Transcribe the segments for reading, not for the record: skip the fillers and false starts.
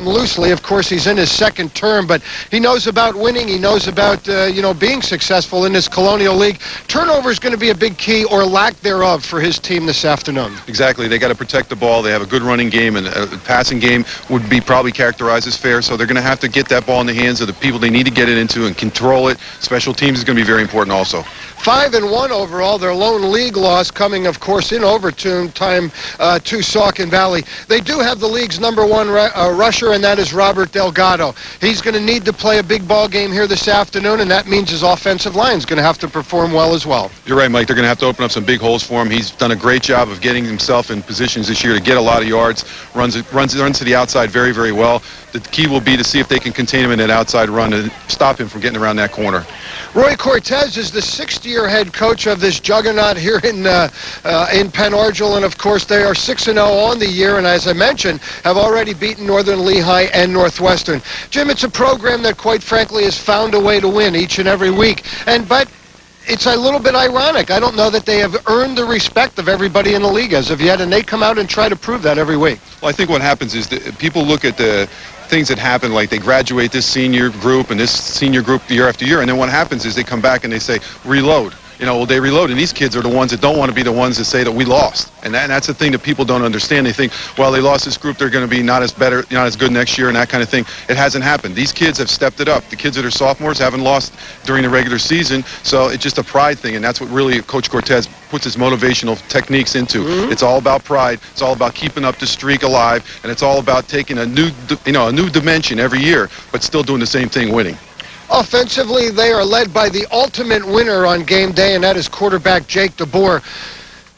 loosely. Of course, he's in his second term, but he knows about winning. He knows about, being successful in this Colonial League. Turnover is going to be a big key, or lack thereof, for his team this afternoon. Exactly. They got to protect the ball. They have a good running game, and a passing game would be probably characterized as fair, so they're going to have to get that ball in the hands of the people they need to get it into and control it. Special teams is going to be very important also. 5-1 overall. Their lone league loss coming, of course, in overtime to Saucon Valley. They do have the league's number one rusher, and that is Robert Delgado. He's going to need to play a big ball game here this afternoon, and that means his offensive line is going to have to perform well as well. You're right, Mike. They're going to have to open up some big holes for him. He's done a great job of getting himself in positions this year to get a lot of yards. Runs to the outside very, very well. The key will be to see if they can contain him in that outside run and stop him from getting around that corner. Roy Cortez is the sixth-year head coach of this juggernaut here in Penn Argyl, and of course they are 6-0 on the year, and as I mentioned, have already beaten Northern Lehigh and Northwestern. Jim, it's a program that quite frankly has found a way to win each and every week, but it's a little bit ironic. I don't know that they have earned the respect of everybody in the league as of yet, and they come out and try to prove that every week. Well, I think what happens is that people look at the things that happen, like they graduate this senior group and this senior group year after year, and then what happens is they come back and they say, reload. They reload, and these kids are the ones that don't want to be the ones that say that we lost. And that's the thing that people don't understand. They think, well, they lost this group, they're going to be not as good next year and that kind of thing. It hasn't happened. These kids have stepped it up. The kids that are sophomores haven't lost during the regular season, so it's just a pride thing, and that's what really Coach Cortez puts his motivational techniques into. It's all about pride. It's all about keeping up the streak alive, and it's all about taking a new dimension every year, but still doing the same thing, winning. Offensively, they are led by the ultimate winner on game day, and that is quarterback Jake DeBoer.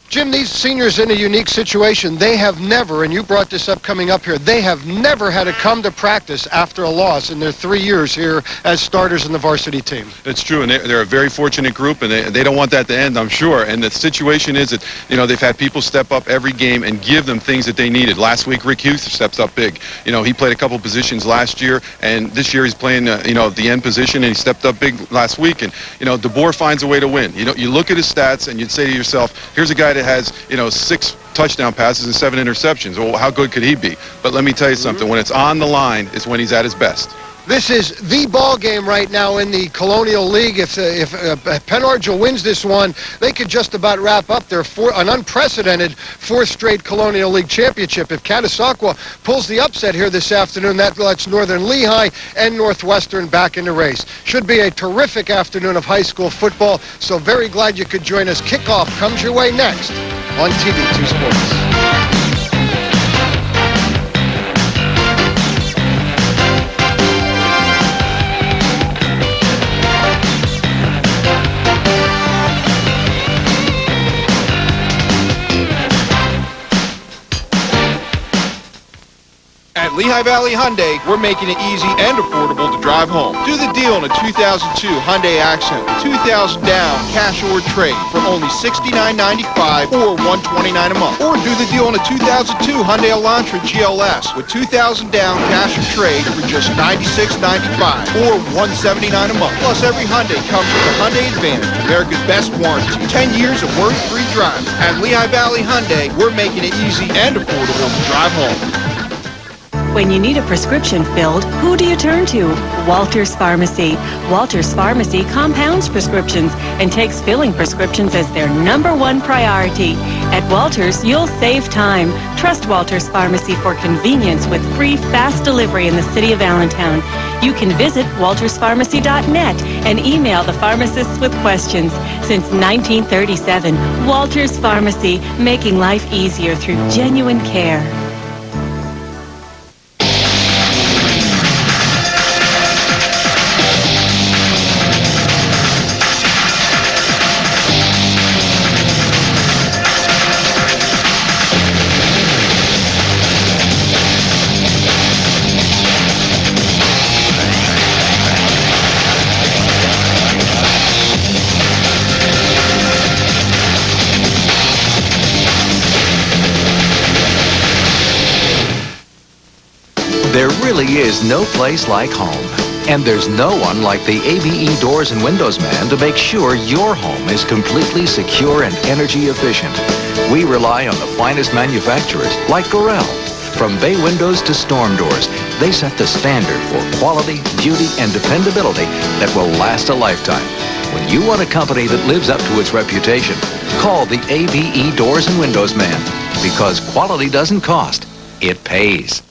Jim, these seniors in a unique situation. They have never, and you brought this up coming up here, they have never had to come to practice after a loss in their 3 years here as starters in the varsity team. It's true, and they're a very fortunate group, and they don't want that to end, I'm sure. And the situation is that, they've had people step up every game and give them things that they needed. Last week, Rick Hughes steps up big. He played a couple positions last year, and this year he's playing, the end position, and he stepped up big last week. And, DeBoer finds a way to win. You look at his stats, and you'd say to yourself, here's a guy that has 6 touchdown passes and 7 interceptions. Well, how good could he be? But let me tell you something. When it's on the line, it's when he's at his best. This is the ball game right now in the Colonial League. If Penn Argyl wins this one, they could just about wrap up their an unprecedented 4th straight Colonial League championship. If Catasauqua pulls the upset here this afternoon, that lets Northern Lehigh and Northwestern back in the race. Should be a terrific afternoon of high school football, so very glad you could join us. Kickoff comes your way next on TV2 Sports. At Lehigh Valley Hyundai, we're making it easy and affordable to drive home. Do the deal on a 2002 Hyundai Accent, 2000 down, cash or trade for only $69.95 or $129 a month. Or do the deal on a 2002 Hyundai Elantra GLS with 2000 down, cash or trade for just $96.95 or $179 a month. Plus, every Hyundai comes with a Hyundai Advantage, America's best warranty, 10 years of worry-free driving. At Lehigh Valley Hyundai, we're making it easy and affordable to drive home. When you need a prescription filled, who do you turn to? Walters Pharmacy. Walters Pharmacy compounds prescriptions and takes filling prescriptions as their #1 priority. At Walters, you'll save time. Trust Walters Pharmacy for convenience with free, fast delivery in the city of Allentown. You can visit walterspharmacy.net and email the pharmacists with questions. Since 1937, Walters Pharmacy, making life easier through genuine care. There really is no place like home. And there's no one like the ABE Doors and Windows man to make sure your home is completely secure and energy efficient. We rely on the finest manufacturers like Gorel, From bay windows to storm doors, they set the standard for quality, beauty, and dependability that will last a lifetime. When you want a company that lives up to its reputation, call the ABE Doors and Windows man, because quality doesn't cost, it pays.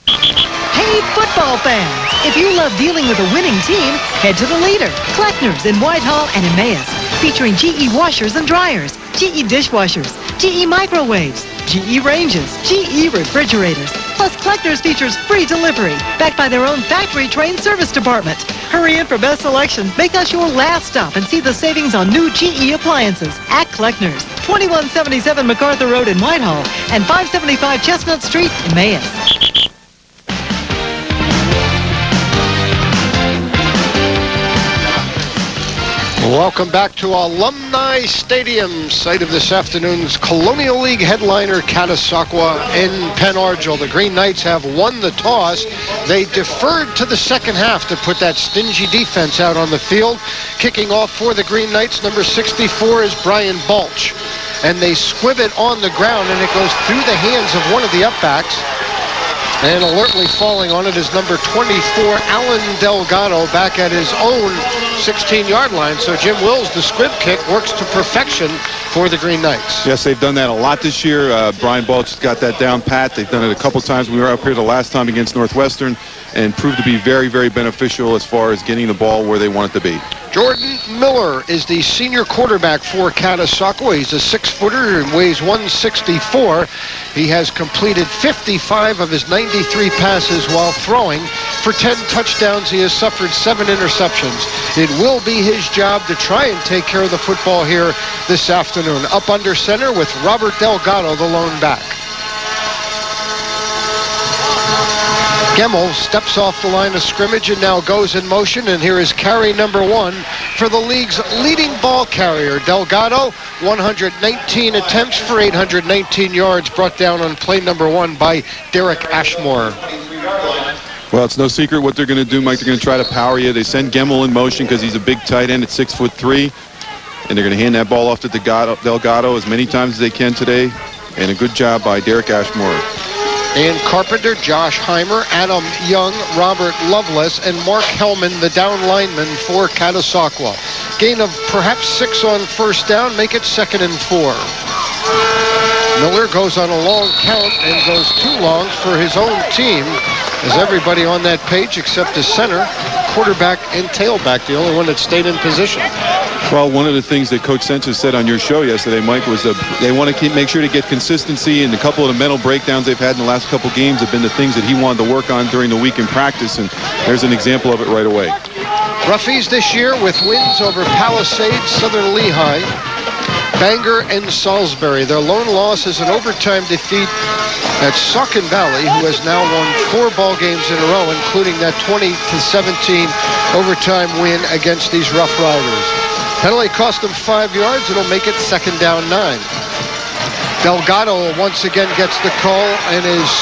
Hey, football fans! If you love dealing with a winning team, head to the leader, Kleckner's in Whitehall and Emmaus, featuring GE washers and dryers, GE dishwashers, GE microwaves, GE ranges, GE refrigerators. Plus, Kleckner's features free delivery, backed by their own factory-trained service department. Hurry in for best selection. Make us your last stop and see the savings on new GE appliances at Kleckner's, 2177 MacArthur Road in Whitehall and 575 Chestnut Street, Emmaus. Welcome back to Alumni Stadium, site of this afternoon's Colonial League headliner, Catasauqua in Penn Argyl. The Green Knights have won the toss. They deferred to the second half to put that stingy defense out on the field. Kicking off for the Green Knights, number 64 is Brian Balch. And they squib it on the ground, and it goes through the hands of one of the upbacks. And alertly falling on it is number 24, Alan Delgado, back at his own 16-yard line. So Jim Wills, the squib kick, works to perfection for the Green Knights. Yes, they've done that a lot this year. Brian Balch got that down pat. They've done it a couple times. We were up here the last time against Northwestern and proved to be very, very beneficial as far as getting the ball where they want it to be. Jordan Miller is the senior quarterback for Catasauqua. He's a 6-footer and weighs 164. He has completed 55 of his 93 passes while throwing for 10 touchdowns. He has suffered 7 interceptions. It will be his job to try and take care of the football here this afternoon. Up under center with Robert Delgado, the lone back. Gemmel steps off the line of scrimmage and now goes in motion, and here is carry number 1 for the league's leading ball carrier, Delgado. 119 attempts for 819 yards, brought down on play number 1 by Derek Ashmore. Well, it's no secret what they're going to do, Mike. They're going to try to power you. They send Gemmel in motion because he's a big tight end at 6'3", and they're going to hand that ball off to Delgado as many times as they can today, and a good job by Derek Ashmore. Dan Carpenter, Josh Heimer, Adam Young, Robert Lovelace, and Mark Hellman, the down lineman for Catasauqua. Gain of perhaps 6 on first down, make it 2nd and 4. Miller goes on a long count and goes 2 longs for his own team, as everybody on that page except the center, quarterback, and tailback, the only one that stayed in position. Well, one of the things that Coach Sanchez said on your show yesterday, Mike, was they want to make sure to get consistency, and a couple of the mental breakdowns they've had in the last couple games have been the things that he wanted to work on during the week in practice, and there's an example of it right away. Roughies this year with wins over Palisades, Southern Lehigh, Bangor, and Salisbury. Their lone loss is an overtime defeat at Saucon Valley, who has now won 4 ball games in a row, including that 20-17 overtime win against these Rough Riders. Penalty cost them 5 yards. It'll make it 2nd down 9. Delgado once again gets the call and is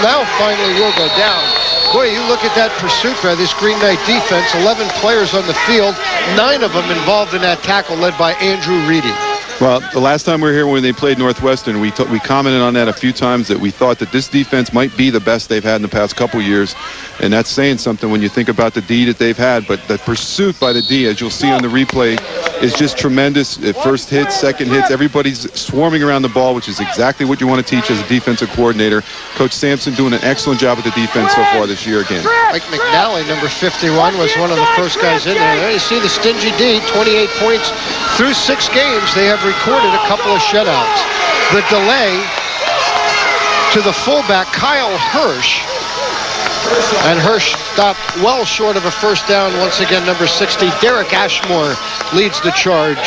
now finally will go down. Boy, you look at that pursuit by this Green Knight defense. 11 players on the field, 9 of them involved in that tackle led by Andrew Reedy. Well, the last time we were here when they played Northwestern, we commented on that a few times, that we thought that this defense might be the best they've had in the past couple years. And that's saying something when you think about the D that they've had. But the pursuit by the D, as you'll see on the replay, is just tremendous. First hits, second hits, everybody's swarming around the ball, which is exactly what you want to teach as a defensive coordinator. Coach Sampson doing an excellent job with the defense so far this year again. Mike McNally, number 51, was one of the first guys in there. You see the stingy D, 28 points through 6 games. They have recorded a couple of shutouts. The delay to the fullback, Kyle Hirsch. And Hirsch stopped well short of a first down. Once again, number 60, Derek Ashmore leads the charge.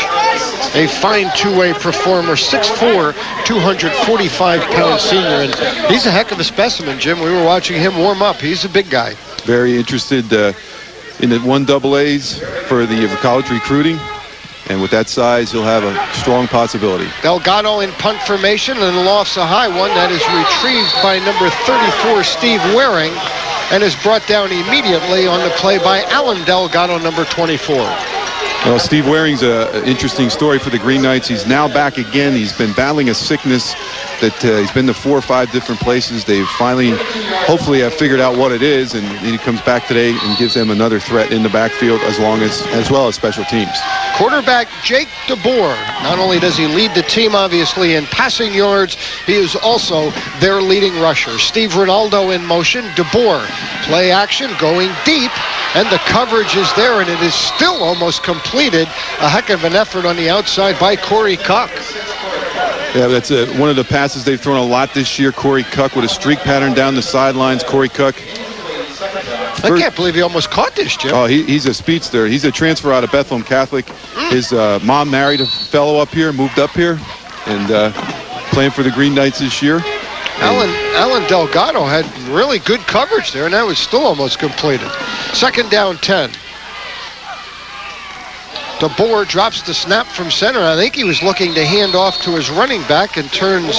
A fine two-way performer, 6'4", 245-pound senior. And he's a heck of a specimen, Jim. We were watching him warm up. He's a big guy. Very interested in the 1AA for the college recruiting. And with that size, he'll have a strong possibility. Delgado in punt formation and lofts a high one that is retrieved by number 34, Steve Waring, and is brought down immediately on the play by Alan Delgado, number 24. Well, Steve Waring's an interesting story for the Green Knights. He's now back again. He's been battling a sickness that he's been to 4 or 5 different places. They've finally, hopefully, have figured out what it is, and he comes back today and gives them another threat in the backfield as well as special teams. Quarterback Jake DeBoer. Not only does he lead the team, obviously, in passing yards, he is also their leading rusher. Steve Ronaldo in motion. DeBoer, play action, going deep, and the coverage is there, and it is still almost completed. A heck of an effort on the outside by Corey Cuck. Yeah, that's one of the passes they've thrown a lot this year. Corey Cuck with a streak pattern down the sidelines. Corey Cuck. I can't believe he almost caught this, Jim. Oh, he's a speedster. He's a transfer out of Bethlehem Catholic. His mom married a fellow up here, moved up here, and playing for the Green Knights this year. Alan Delgado had really good coverage there, and that was still almost completed. 2nd down 10. DeBoer drops the snap from center. I think he was looking to hand off to his running back and turns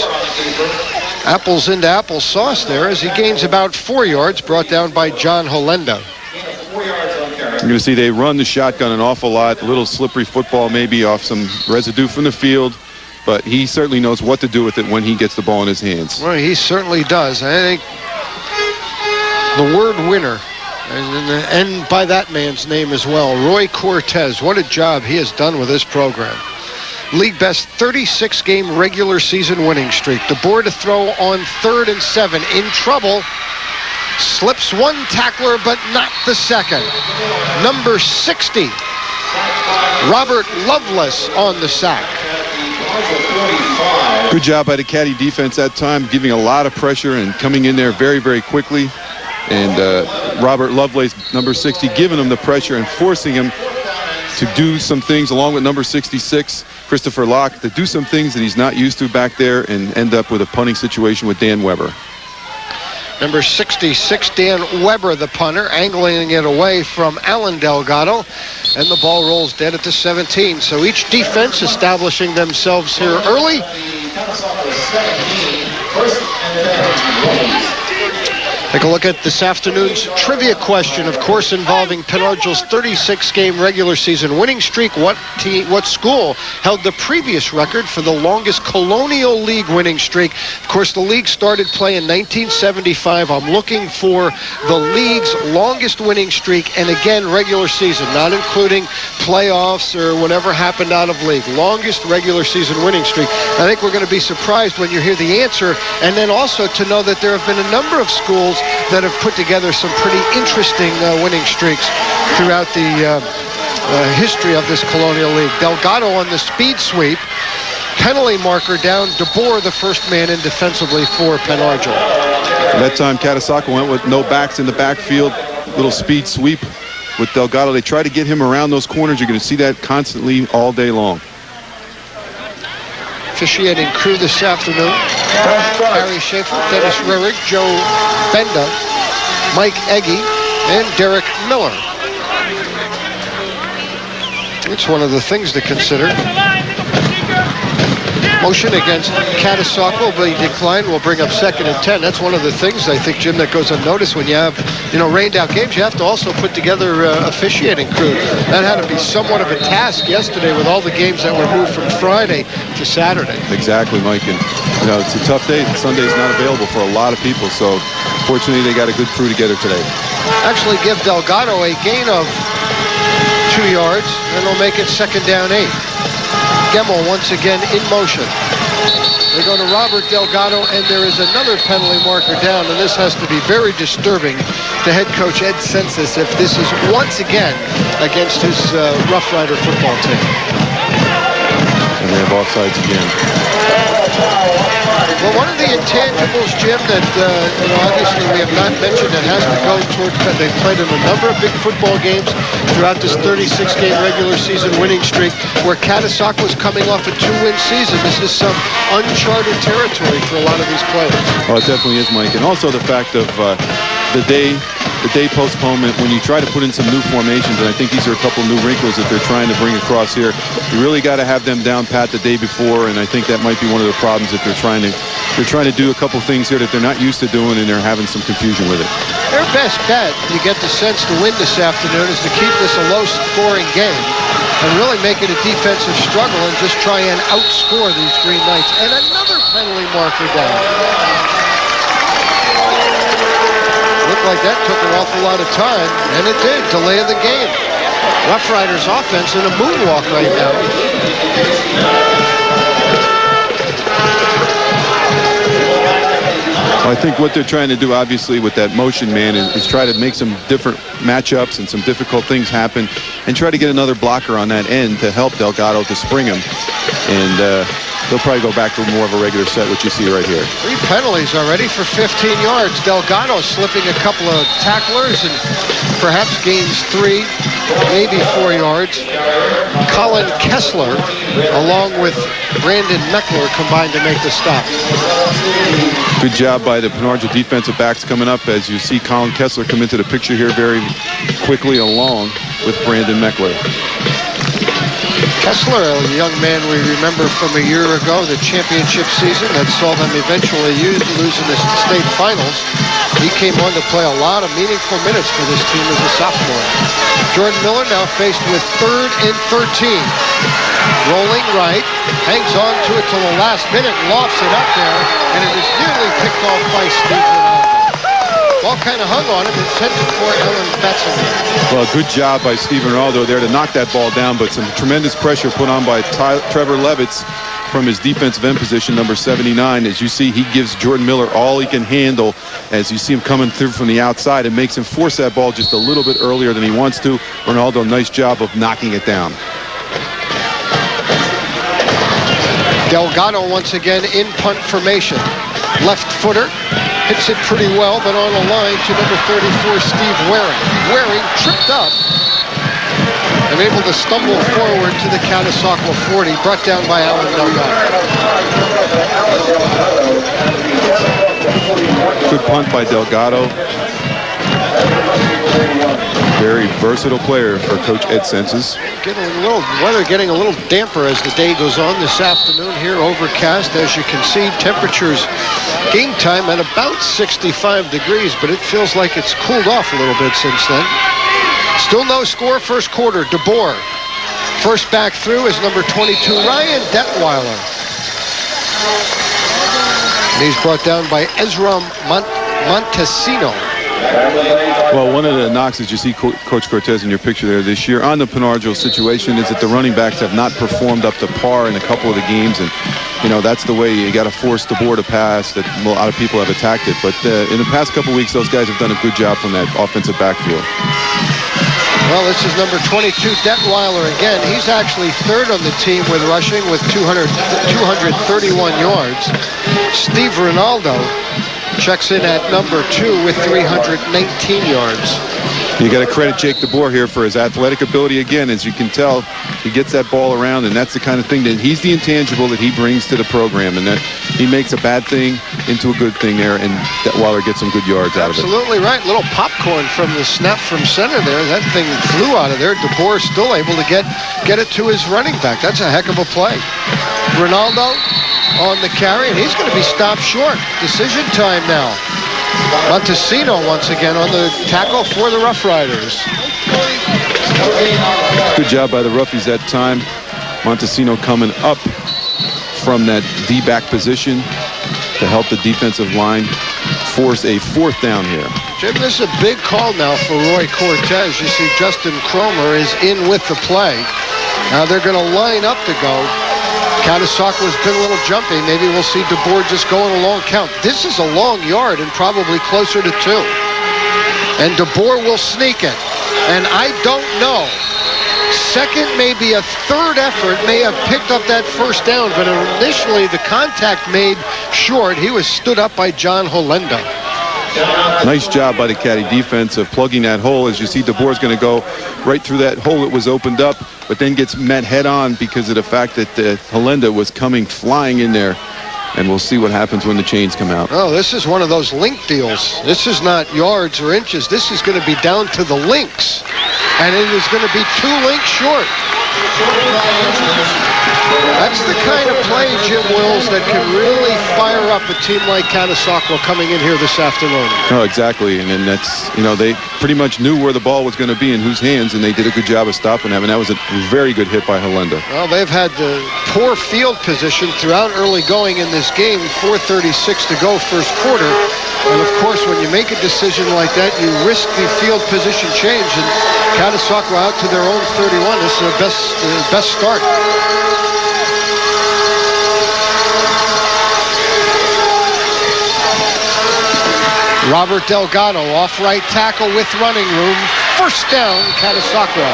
apples into applesauce there as he gains about 4 yards, brought down by John Holenda. You're going to see they run the shotgun an awful lot. A little slippery football maybe off some residue from the field. But he certainly knows what to do with it when he gets the ball in his hands. Well, he certainly does. I think the word winner, and by that man's name as well, Roy Cortez, what a job he has done with this program. League best 36-game regular season winning streak. DeBoer to throw on 3rd and 7. In trouble. Slips one tackler, but not the second. Number 60, Robert Lovelace on the sack. Good job by the Caddy defense that time, giving a lot of pressure and coming in there very, very quickly. And Robert Lovelace, number 60, giving him the pressure and forcing him to do some things, along with number 66, Christopher Locke, to do some things that he's not used to back there and end up with a punting situation with Dan Weber. Number 66, Dan Weber, the punter, angling it away from Alan Delgado. And the ball rolls dead at the 17. So each defense establishing themselves here early. Take a look at this afternoon's trivia question, of course, involving Penn Argyl's 36-game regular season winning streak. What school held the previous record for the longest Colonial League winning streak? Of course, the league started play in 1975. I'm looking for the league's longest winning streak, and again, regular season, not including playoffs or whatever happened out of league. Longest regular season winning streak. I think we're going to be surprised when you hear the answer, and then also to know that there have been a number of schools that have put together some pretty interesting winning streaks throughout the history of this Colonial League. Delgado on the speed sweep. Penalty marker down. DeBoer, the first man in defensively for Penn Argyl. That time, Catasauqua went with no backs in the backfield. Little speed sweep with Delgado. They try to get him around those corners. You're going to see that constantly all day long. Officiating crew this afternoon: Harry Schaefer, Dennis Rehrig, Joe Benda, Mike Egge, and Derek Miller. It's one of the things to consider. Motion against Catasauqua will be declined. We'll bring up 2nd and 10. That's one of the things, I think, Jim, that goes unnoticed when you have, rained out games. You have to also put together officiating crew. That had to be somewhat of a task yesterday with all the games that were moved from Friday to Saturday. Exactly, Mike. And, it's a tough day. Sunday's not available for a lot of people. So, fortunately, they got a good crew together today. Actually give Delgado a gain of 2 yards, and they'll make it 2nd down 8. Gemmel once again in motion. They go to Robert Delgado, and there is another penalty marker down, and this has to be very disturbing to head coach Ed Census if this is once again against his Rough Rider football team. And they have offsides again. Well, one of the intangibles, Jim, that obviously we have not mentioned that has to go toward, they've played in a number of big football games throughout this 36-game regular season winning streak, where Catasauqua was coming off a 2-win season. This is some uncharted territory for a lot of these players. Oh, it definitely is, Mike. And also the fact of the day postponement, when you try to put in some new formations, and I think these are a couple new wrinkles that they're trying to bring across here. You really got to have them down pat the day before, and I think that might be one of the problems that they're trying to do a couple things here that they're not used to doing, and they're having some confusion with it. Their best bet, you get the sense to win this afternoon, is to keep this a low-scoring game and really make it a defensive struggle and just try and outscore these Green Knights. And another penalty marker down. Looked like that took an awful lot of time, and it did. Delay of the game. Rough Riders offense in a moonwalk right now. Well, I think what they're trying to do, obviously, with that motion man is try to make some different matchups and some difficult things happen and try to get another blocker on that end to help Delgado to spring him. And they'll probably go back to more of a regular set, what you see right here. 3 penalties already for 15 yards. Delgado slipping a couple of tacklers and perhaps gains 3, maybe 4 yards. Colin Kessler, along with Brandon Meckler, combined to make the stop. Good job by the Penargil defensive backs coming up as you see Colin Kessler come into the picture here very quickly along with Brandon Meckler. Kessler, a young man we remember from a year ago, the championship season that saw them eventually lose in the state finals. He came on to play a lot of meaningful minutes for this team as a sophomore. Jordan Miller now faced with 3rd and 13. Rolling right, hangs on to it till the last minute, lofts it up there, and it was nearly picked off by Steve Ronaldo. Ball kind of hung on him, intended for Alan Betson. Well, good job by Steve Ronaldo there to knock that ball down, but some tremendous pressure put on by Trevor Levitz from his defensive end position, number 79. As you see, he gives Jordan Miller all he can handle as you see him coming through from the outside and makes him force that ball just a little bit earlier than he wants to. Ronaldo, nice job of knocking it down. Delgado once again in punt formation. Left footer. Hits it pretty well, but on a line to number 34, Steve Waring. Waring tripped up and able to stumble forward to the Catasauqua 40, brought down by Alan Delgado. Good punt by Delgado. Very versatile player for Coach Ed Senses. Weather getting a little damper as the day goes on this afternoon here. Overcast, as you can see. Temperatures game time at about 65 degrees, but it feels like it's cooled off a little bit since then. Still no score first quarter. DeBoer. First back through is number 22, Ryan Detweiler. And he's brought down by Ezra Montesino. Well, one of the knocks that you see Coach Cortez in your picture there this year on the Penargil situation is that the running backs have not performed up to par in a couple of the games, and you know that's the way you got to force DeBoer to pass. That a lot of people have attacked it, but in the past couple of weeks, those guys have done a good job from that offensive backfield. Well, this is number 22, Detweiler again. He's actually 3rd on the team with rushing with 231 yards. Steve Ronaldo checks in at number 2 with 319 yards. You got to credit Jake DeBoer here for his athletic ability again. As you can tell, he gets that ball around, and that's the kind of thing that he's the intangible that he brings to the program, and that he makes a bad thing into a good thing there, and Detweiler gets some good yards out of it. Absolutely right. Little popcorn from the snap from center there. That thing flew out of there. DeBoer still able to get it to his running back. That's a heck of a play. Ronaldo on the carry, and he's going to be stopped short. Decision time now. Montesino once again on the tackle for the Rough Riders. Good job by the Roughies that time. Montesino coming up from that D-back position to help the defensive line force a 4th down here. Jim, this is a big call now for Roy Cortez. You see Justin Cromer is in with the play. Now they're going to line up to go. Catasauqua's been a little jumpy. Maybe we'll see DeBoer just going a long count. This is a long yard and probably closer to 2. And DeBoer will sneak it. And I don't know. Second, maybe a 3rd effort may have picked up that 1st down, but initially the contact made short. He was stood up by John Holenda. Nice job by the Caddy defense of plugging that hole. As you see, DeBoer's going to go right through that hole that was opened up, but then gets met head on because of the fact that Holenda was coming flying in there. And we'll see what happens when the chains come out. Oh, this is one of those link deals. This is not yards or inches. This is going to be down to the links. And it is going to be 2 links short. That's the kind of play, Jim Wills, that can really fire up a team like Catasauqua coming in here this afternoon. Oh, exactly. And then that's, they pretty much knew where the ball was going to be in whose hands, and they did a good job of stopping them. And that was a very good hit by Holenda. Well, they've had the poor field position throughout early going in this game. 4:36 to go first quarter. And, of course, when you make a decision like that, you risk the field position change. And Catasauqua out to their own 31. This is their best start. Robert Delgado off right tackle with running room. First down, Catasauqua.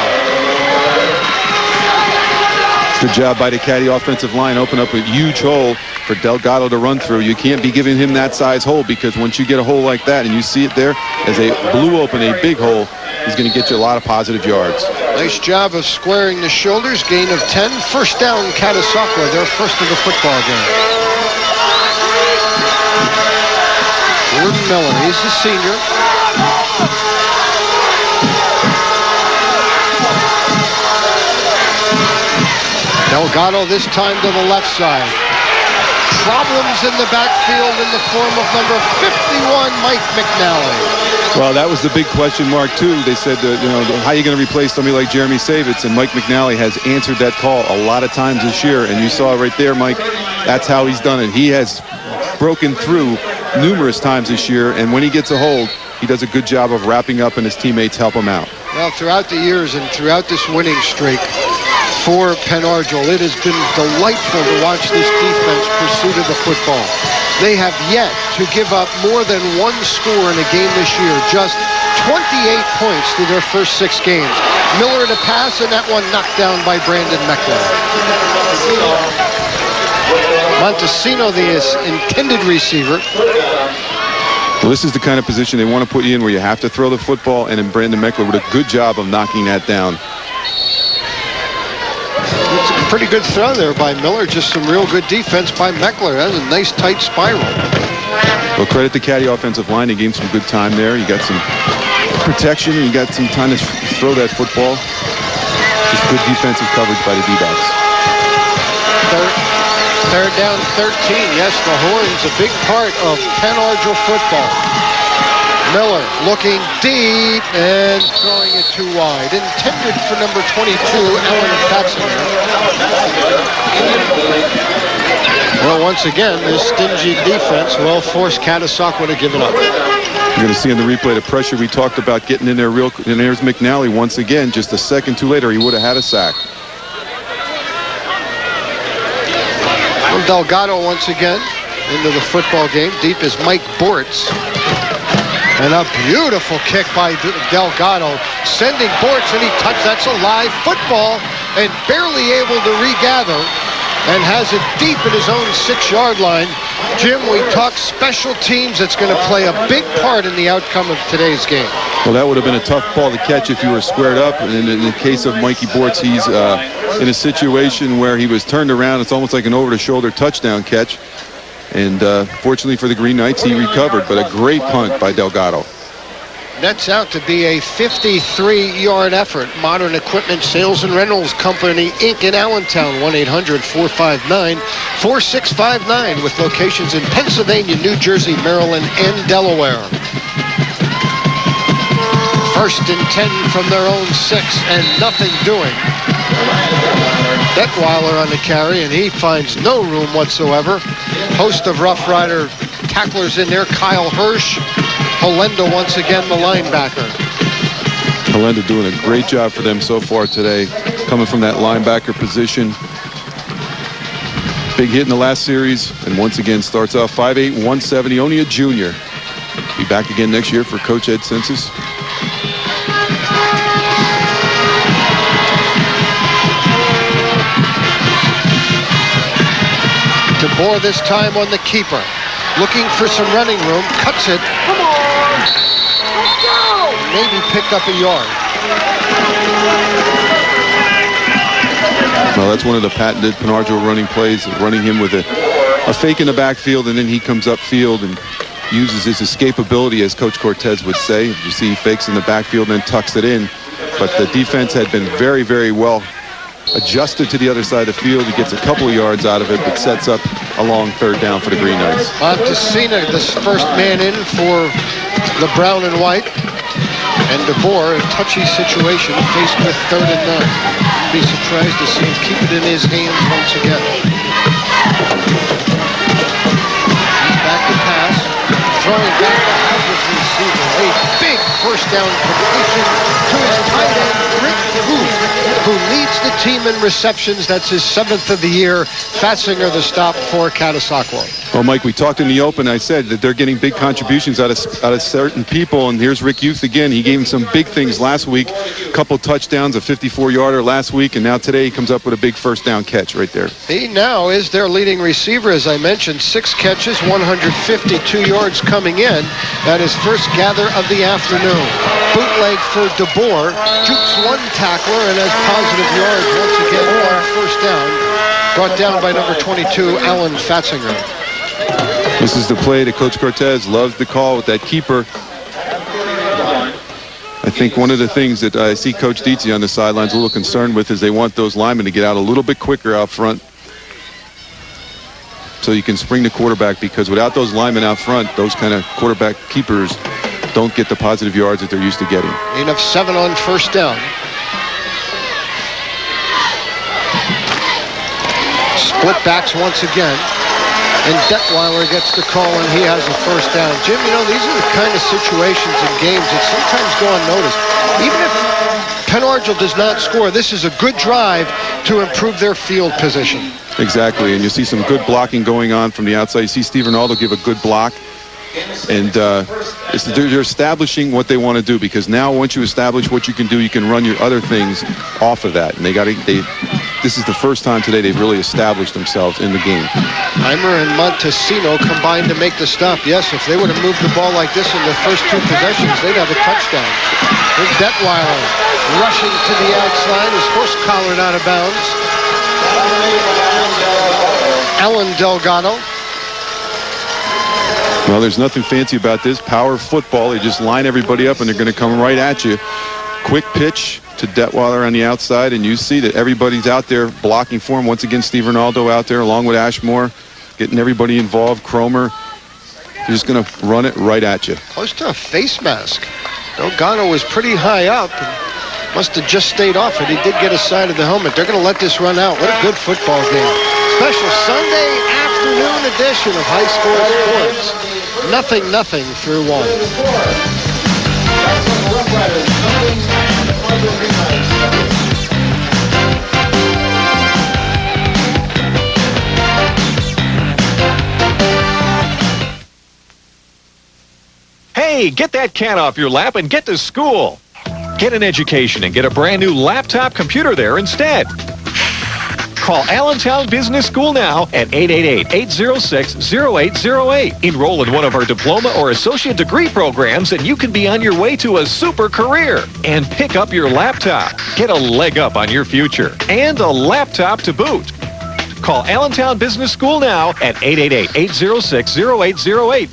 Good job by the Caddy offensive line. Open up a huge hole for Delgado to run through. You can't be giving him that size hole, because once you get a hole like that and you see it there as a blew open a big hole, he's going to get you a lot of positive yards. Nice job of squaring the shoulders. Gain of 10. First down, Catasauqua. Their first of the football game. Gordon Miller, he's the senior. Delgado this time to the left side. Problems in the backfield in the form of number 51, Mike McNally. Well, that was the big question mark, too. They said, how are you going to replace somebody like Jeremy Savitz? And Mike McNally has answered that call a lot of times this year. And you saw right there, Mike, that's how he's done it. He has broken through numerous times this year, and when he gets a hold, he does a good job of wrapping up, and his teammates help him out. Well, throughout the years and throughout this winning streak for Penn Argyl, it has been delightful to watch this defense pursue to the football. They have yet to give up more than one score in a game this year, just 28 points through their first 6 games. Miller to pass, and that one knocked down by Brandon Meckler. Montesino, the intended receiver. Well, this is the kind of position they want to put you in where you have to throw the football, and then Brandon Meckler did a good job of knocking that down. It's a pretty good throw there by Miller. Just some real good defense by Meckler. That's a nice tight spiral. Well, credit the Caddy offensive line. They gave him some good time there. You got some protection, and you got some time to throw that football. Just good defensive coverage by the D-backs. Third down 13. Yes, the horns, a big part of Penn Argyl football. Miller looking deep and throwing it too wide. Intended for number 22, Alan Fatzinger. Well, once again, this stingy defense will force Catasauqua to give it up. You're going to see in the replay the pressure we talked about getting in there real. And there's McNally once again. Just a second too later, he would have had a sack. Delgado once again into the football game. Deep is Mike Bortz. And a beautiful kick by Delgado, sending Bortz, and he touched. That's a live football, and barely able to regather, and has it deep in his own 6-yard line. Jim, we talk special teams. That's going to play a big part in the outcome of today's game. Well, that would have been a tough ball to catch if you were squared up. And in the case of Mikey Bortz, he's in a situation where he was turned around. It's almost like an over-the-shoulder touchdown catch. And fortunately for the Green Knights, he recovered. But a great punt by Delgado. That's out to be a 53-yard effort. Modern Equipment Sales and Rentals Company, Inc. in Allentown, 1-800-459-4659, with locations in Pennsylvania, New Jersey, Maryland, and Delaware. First and 10 from their own 6, and nothing doing. Detweiler on the carry, and he finds no room whatsoever. Host of Rough Rider tacklers in there, Kyle Hirsch. Holenda once again the linebacker. Holenda doing a great job for them so far today, coming from that linebacker position. Big hit in the last series, and once again starts off 5'8", 170, only a junior. Be back again next year for Coach Ed Census. DeBoer this time on the keeper. Looking for some running room, cuts it. Come on! Let's go! Maybe picked up a yard. Well, that's one of the patented Penn Argyl running plays, running him with a fake in the backfield, and then he comes upfield and uses his escapability, as Coach Cortez would say. You see he fakes in the backfield and then tucks it in. But the defense had been very, very well adjusted to the other side of the field. He gets a couple of yards out of it, but sets up a long third down for the Green Knights. Montesina, this first man in for the brown and white. And DeBoer, a touchy situation, faced with 3rd and 9. Be surprised to see him keep it in his hands once again. He's back to pass. Throwing back to his receiver. A big first down completion to his tight end, Rick Booth, who leads the team in receptions. That's his 7th of the year. Fatzinger the stop for Catasauqua. Well, Mike, we talked in the open. I said that they're getting big contributions out of certain people, and here's Rick Youth again. He gave him some big things last week. A couple touchdowns, a 54-yarder last week, and now today he comes up with a big first down catch right there. He now is their leading receiver, as I mentioned. 6 catches, 152 yards coming in. That is first gather of the afternoon. Bootleg for DeBoer. Jukes one tackler and has positive yards once again on first down. Brought down by number 22, Alan Fatzinger. This is the play that Coach Cortez loves to call with that keeper. I think one of the things that I see Coach Dietze on the sidelines a little concerned with is they want those linemen to get out a little bit quicker out front so you can spring the quarterback, because without those linemen out front, those kind of quarterback keepers don't get the positive yards that they're used to getting. Gain of 7 on first down. Split backs once again. And Detweiler gets the call, and he has a first down. Jim, you know, these are the kind of situations in games that sometimes go unnoticed. Even if Penn Argyl does not score, this is a good drive to improve their field position. Exactly, and you see some good blocking going on from the outside. You see Steve Ronaldo give a good block. And they're establishing what they want to do, because now once you establish what you can do, you can run your other things off of that. And this is the first time today they've really established themselves in the game. Heimer and Montesino combined to make the stop. Yes, if they would have moved the ball like this in the first 2 possessions, they'd have a touchdown. Here's Detweiler rushing to the outside. His horse collared out of bounds. Alan Delgado. Well, there's nothing fancy about this. Power football. They just line everybody up, and they're going to come right at you. Quick pitch to Detweiler on the outside, and you see that everybody's out there blocking for him. Once again, Steve Ronaldo out there along with Ashmore, getting everybody involved. Cromer. They're just going to run it right at you. Close to a face mask. Delgado was pretty high up. Must have just stayed off it. He did get a side of the helmet. They're going to let this run out. What a good football game. Special Sunday afternoon edition of High Score Sports. Nothing through 1. Hey, get that cat off your lap and get to school. Get an education and get a brand new laptop computer there instead. Call Allentown Business School now at 888-806-0808. Enroll in one of our diploma or associate degree programs, and you can be on your way to a super career. And pick up your laptop. Get a leg up on your future. And a laptop to boot. Call Allentown Business School now at 888-806-0808.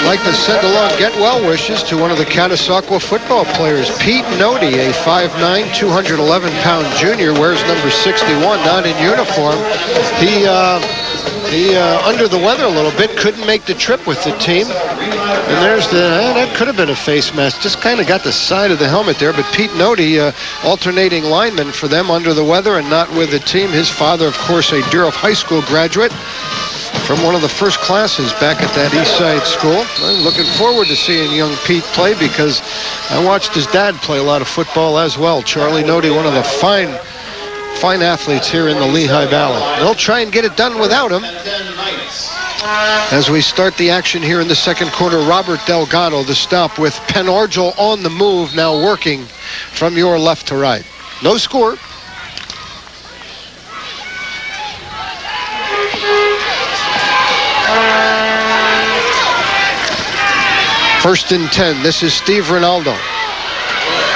Like to send along get well wishes to one of the Catasauqua football players, Pete Nody, a 5'9", 211-pound junior, wears number 61, not in uniform. He under the weather a little bit, couldn't make the trip with the team. And there's that could have been a face mask, just kind of got the side of the helmet there. But Pete Nody, alternating lineman for them under the weather and not with the team. His father, of course, a Durham High School graduate from one of the first classes back at that East Side school. I'm looking forward to seeing young Pete play, because I watched his dad play a lot of football as well. Charlie Nody, one of the fine athletes here in the Lehigh Valley. They'll try and get it done without him. As we start the action here in the second quarter, Robert Delgado, the stop, with Penn Argyl on the move, now working from your left to right. No score. First and 10. This is Steve Ronaldo.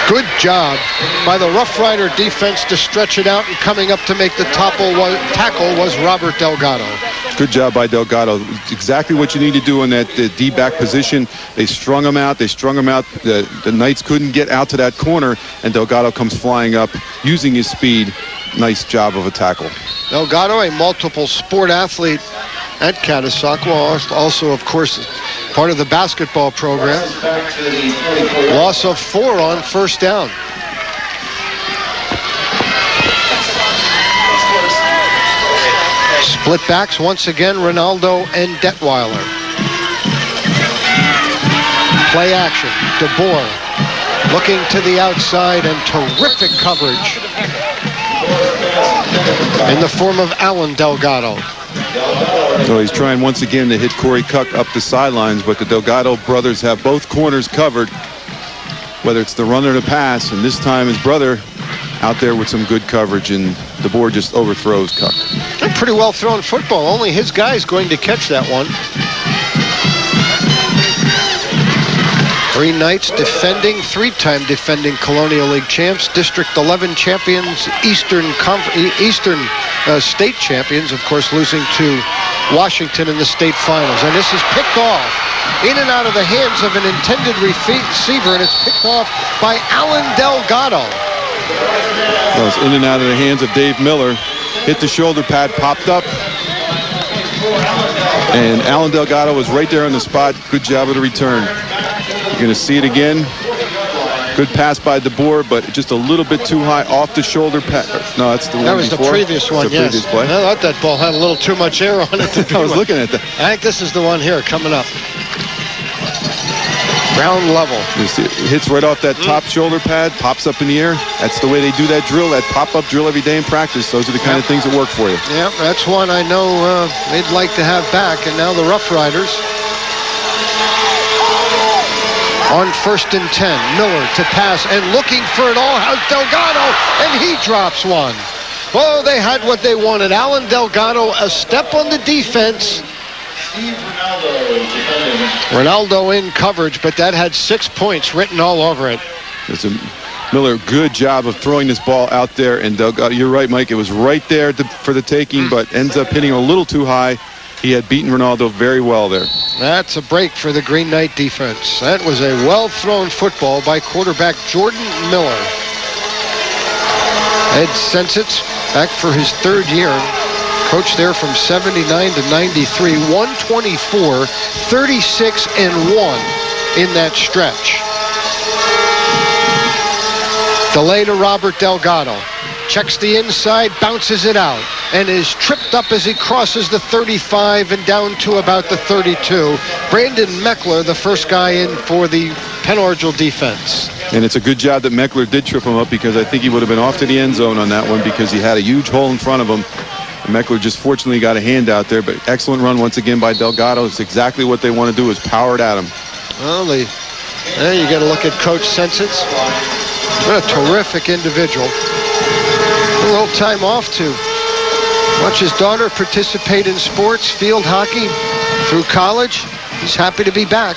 Good job by the Rough Rider defense to stretch it out, and coming up to make the tackle was Robert Delgado. Good job by Delgado. Exactly what you need to do in that D-back position. They strung him out. The Knights couldn't get out to that corner, and Delgado comes flying up using his speed. Nice job of a tackle. Delgado, a multiple sport athlete at Catasauqua, also, of course, part of the basketball program. Loss of 4 on first down. Split backs once again, Ronaldo and Detweiler. Play action, DeBoer looking to the outside, and terrific coverage in the form of Alan Delgado. So he's trying once again to hit Corey Cuck up the sidelines, but the Delgado brothers have both corners covered, whether it's the run or the pass, and this time his brother out there with some good coverage, and DeBoer just overthrows Cuck. A pretty well thrown football. Only his guy's going to catch that one. Green Knights defending, 3-time defending Colonial League champs, District 11 champions, Eastern State champions, of course, losing to Washington in the state finals. And this is picked off in and out of the hands of an intended receiver, and it's picked off by Alan Delgado. That was in and out of the hands of Dave Miller. Hit the shoulder pad, popped up, and Alan Delgado was right there on the spot. Good job of the return. You're going to see it again. Good pass by DeBoer, but just a little bit too high off the shoulder pad. No, that's the one That was before. the previous one, yes. Previous play. I thought that ball had a little too much air on it. I was looking at that. I think this is the one here coming up. Ground level. You see, it hits right off that top shoulder pad, pops up in the air. That's the way they do that drill, that pop-up drill every day in practice. Those are the kind of things that work for you. Yeah, that's one I know they'd like to have back. And now the Rough Riders on 1st and 10. Miller to pass and looking for it all. How's Delgado? And he drops one. Oh, they had what they wanted. Alan Delgado, a step on the defense. Ronaldo in coverage, but that had 6 points written all over it. Miller, good job of throwing this ball out there, and Delgado, you're right, Mike, it was right there for the taking, but ends up hitting a little too high. He had beaten Ronaldo very well there. That's a break for the Green Knight defense. That was a well-thrown football by quarterback Jordan Miller. Ed Sensitz back for his 3rd year. Coach there from 79 to 93, 124, 36 and 1 in that stretch. Delay to Robert Delgado. Checks the inside, bounces it out, and is tripped up as he crosses the 35 and down to about the 32. Brandon Meckler, the first guy in for the Penn Argyl defense. And it's a good job that Meckler did trip him up, because I think he would have been off to the end zone on that one, because he had a huge hole in front of him. Meckler just fortunately got a hand out there, but excellent run once again by Delgado. It's exactly what they want to do, is power it at him. Well, there you got to look at Coach Sensitz. What a terrific individual. A little time off to watch his daughter participate in sports, field hockey through college. He's happy to be back.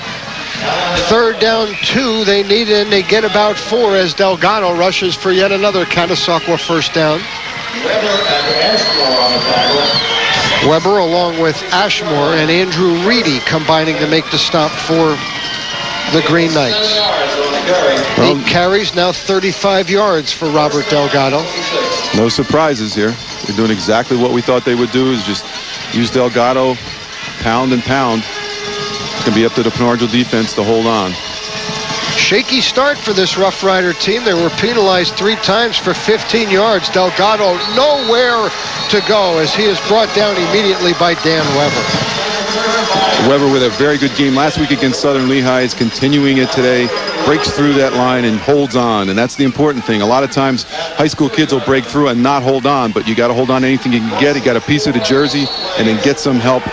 3rd down 2 they need, and they get about 4 as Delgado rushes for yet another Catasauqua first down. Weber along with Ashmore and Andrew Reedy combining to make the stop for the Green Knights. 8 carries, now 35 yards for Robert Delgado. No surprises here. They're doing exactly what we thought they would do, is just use Delgado, pound and pound. It's going to be up to the Penn Argyl defense to hold on. Shaky start for this Rough Rider team. They were penalized 3 times for 15 yards. Delgado nowhere to go as he is brought down immediately by Dan Weber. Weber with a very good game last week against Southern Lehigh is continuing it today, breaks through that line and holds on, and that's the important thing. A lot of times high school kids will break through and not hold on, but you got to hold on to anything you can get. You got a piece of the jersey and then get some help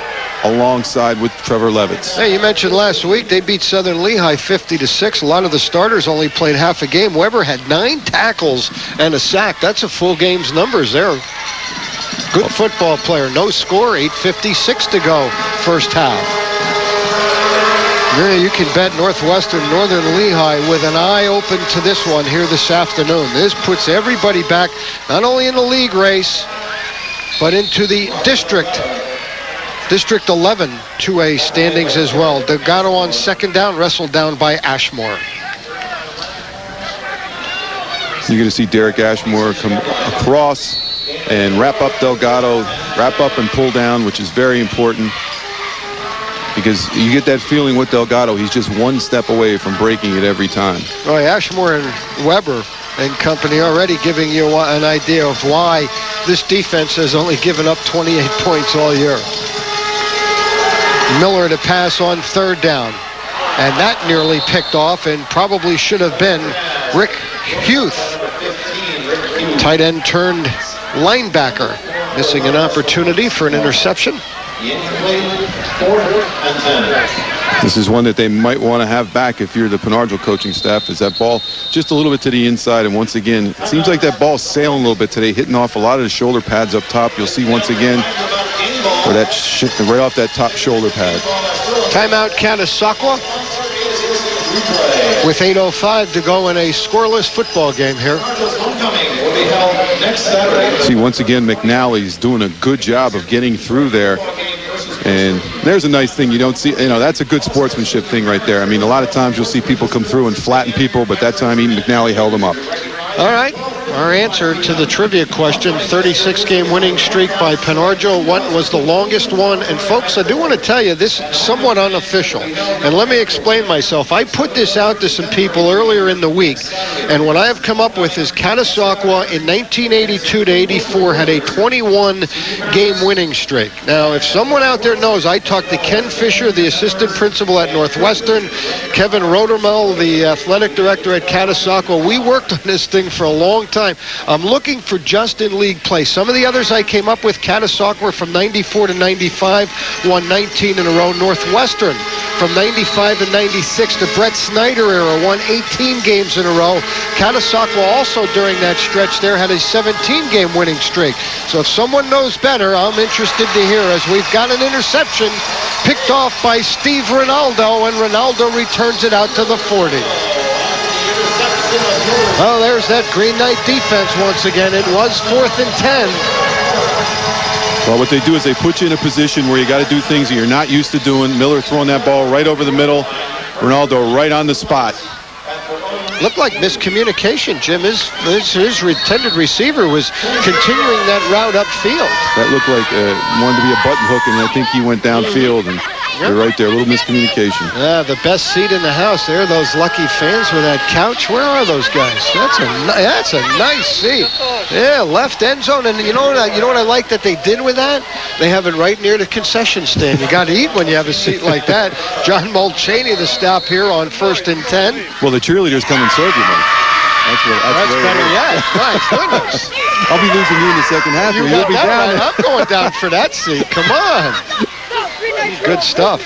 alongside with Trevor Levitz. Hey, you mentioned last week they beat Southern Lehigh 50-6. A lot of the starters only played half a game. Weber had 9 tackles and a sack. That's a full game's numbers there. Good football player. No score, 8:56 to go first half. Yeah, you can bet Northwestern, Northern Lehigh with an eye open to this one here this afternoon. This puts everybody back, not only in the league race, but into the district District 11 2A standings as well. Delgado on second down, wrestled down by Ashmore. You're going to see Derek Ashmore come across and wrap up Delgado, wrap up and pull down, which is very important because you get that feeling with Delgado. He's just one step away from breaking it every time. Boy, Ashmore and Weber and company already giving you an idea of why this defense has only given up 28 points all year. Miller to pass on third down, and that nearly picked off and probably should have been Rick Huth. Tight end turned linebacker, missing an opportunity for an interception. This is one that they might want to have back if you're the Penargil coaching staff, is that ball just a little bit to the inside. And once again, it seems like that ball's sailing a little bit today, hitting off a lot of the shoulder pads up top. You'll see once again where that shit right off that top shoulder pad. Timeout Catasauqua with 8:05 to go in a scoreless football game here. See, once again, McNally's doing a good job of getting through there. And there's a nice thing you don't see. You know, that's a good sportsmanship thing right there. I mean, a lot of times you'll see people come through and flatten people, but that time even McNally held them up. All right, our answer to the trivia question, 36-game winning streak by Penargil. What was the longest one? And folks, I do want to tell you, this is somewhat unofficial. And let me explain myself. I put this out to some people earlier in the week, and what I have come up with is Catasauqua in 1982 to 84 had a 21-game winning streak. Now, if someone out there knows, I talked to Ken Fisher, the assistant principal at Northwestern, Kevin Rodermel, the athletic director at Catasauqua. We worked on this thing for a long time. I'm looking for just in league play. Some of the others I came up with, Catasauqua were from 94 to 95, won 19 in a row. Northwestern from 95 to 96, the Brett Snyder era, won 18 games in a row. Catasauqua also during that stretch there had a 17-game winning streak. So if someone knows better, I'm interested to hear, as we've got an interception picked off by Steve Ronaldo, and Ronaldo returns it out to the 40. Oh, there's that Green Knight defense once again. It was 4th and 10. Well, what they do is they put you in a position where you got to do things that you're not used to doing. Miller throwing that ball right over the middle. Ronaldo right on the spot. Looked like miscommunication, Jim. His intended receiver was continuing that route upfield. That looked like wanted to be a button hook, and I think he went downfield. And you're right there, a little miscommunication. Yeah, the best seat in the house there, those lucky fans with that couch. Where are those guys? That's a nice seat. Yeah, left end zone. And you know what I like that they did with that? They have it right near the concession stand. You got to eat when you have a seat like that. John Mulchaney, the stop here on 1st and 10. Well, the cheerleaders come and serve you, man. That's better yet. My goodness. I'll be losing you in the second half. You'll be down. Right. I'm going down for that seat. Come on. Good stuff.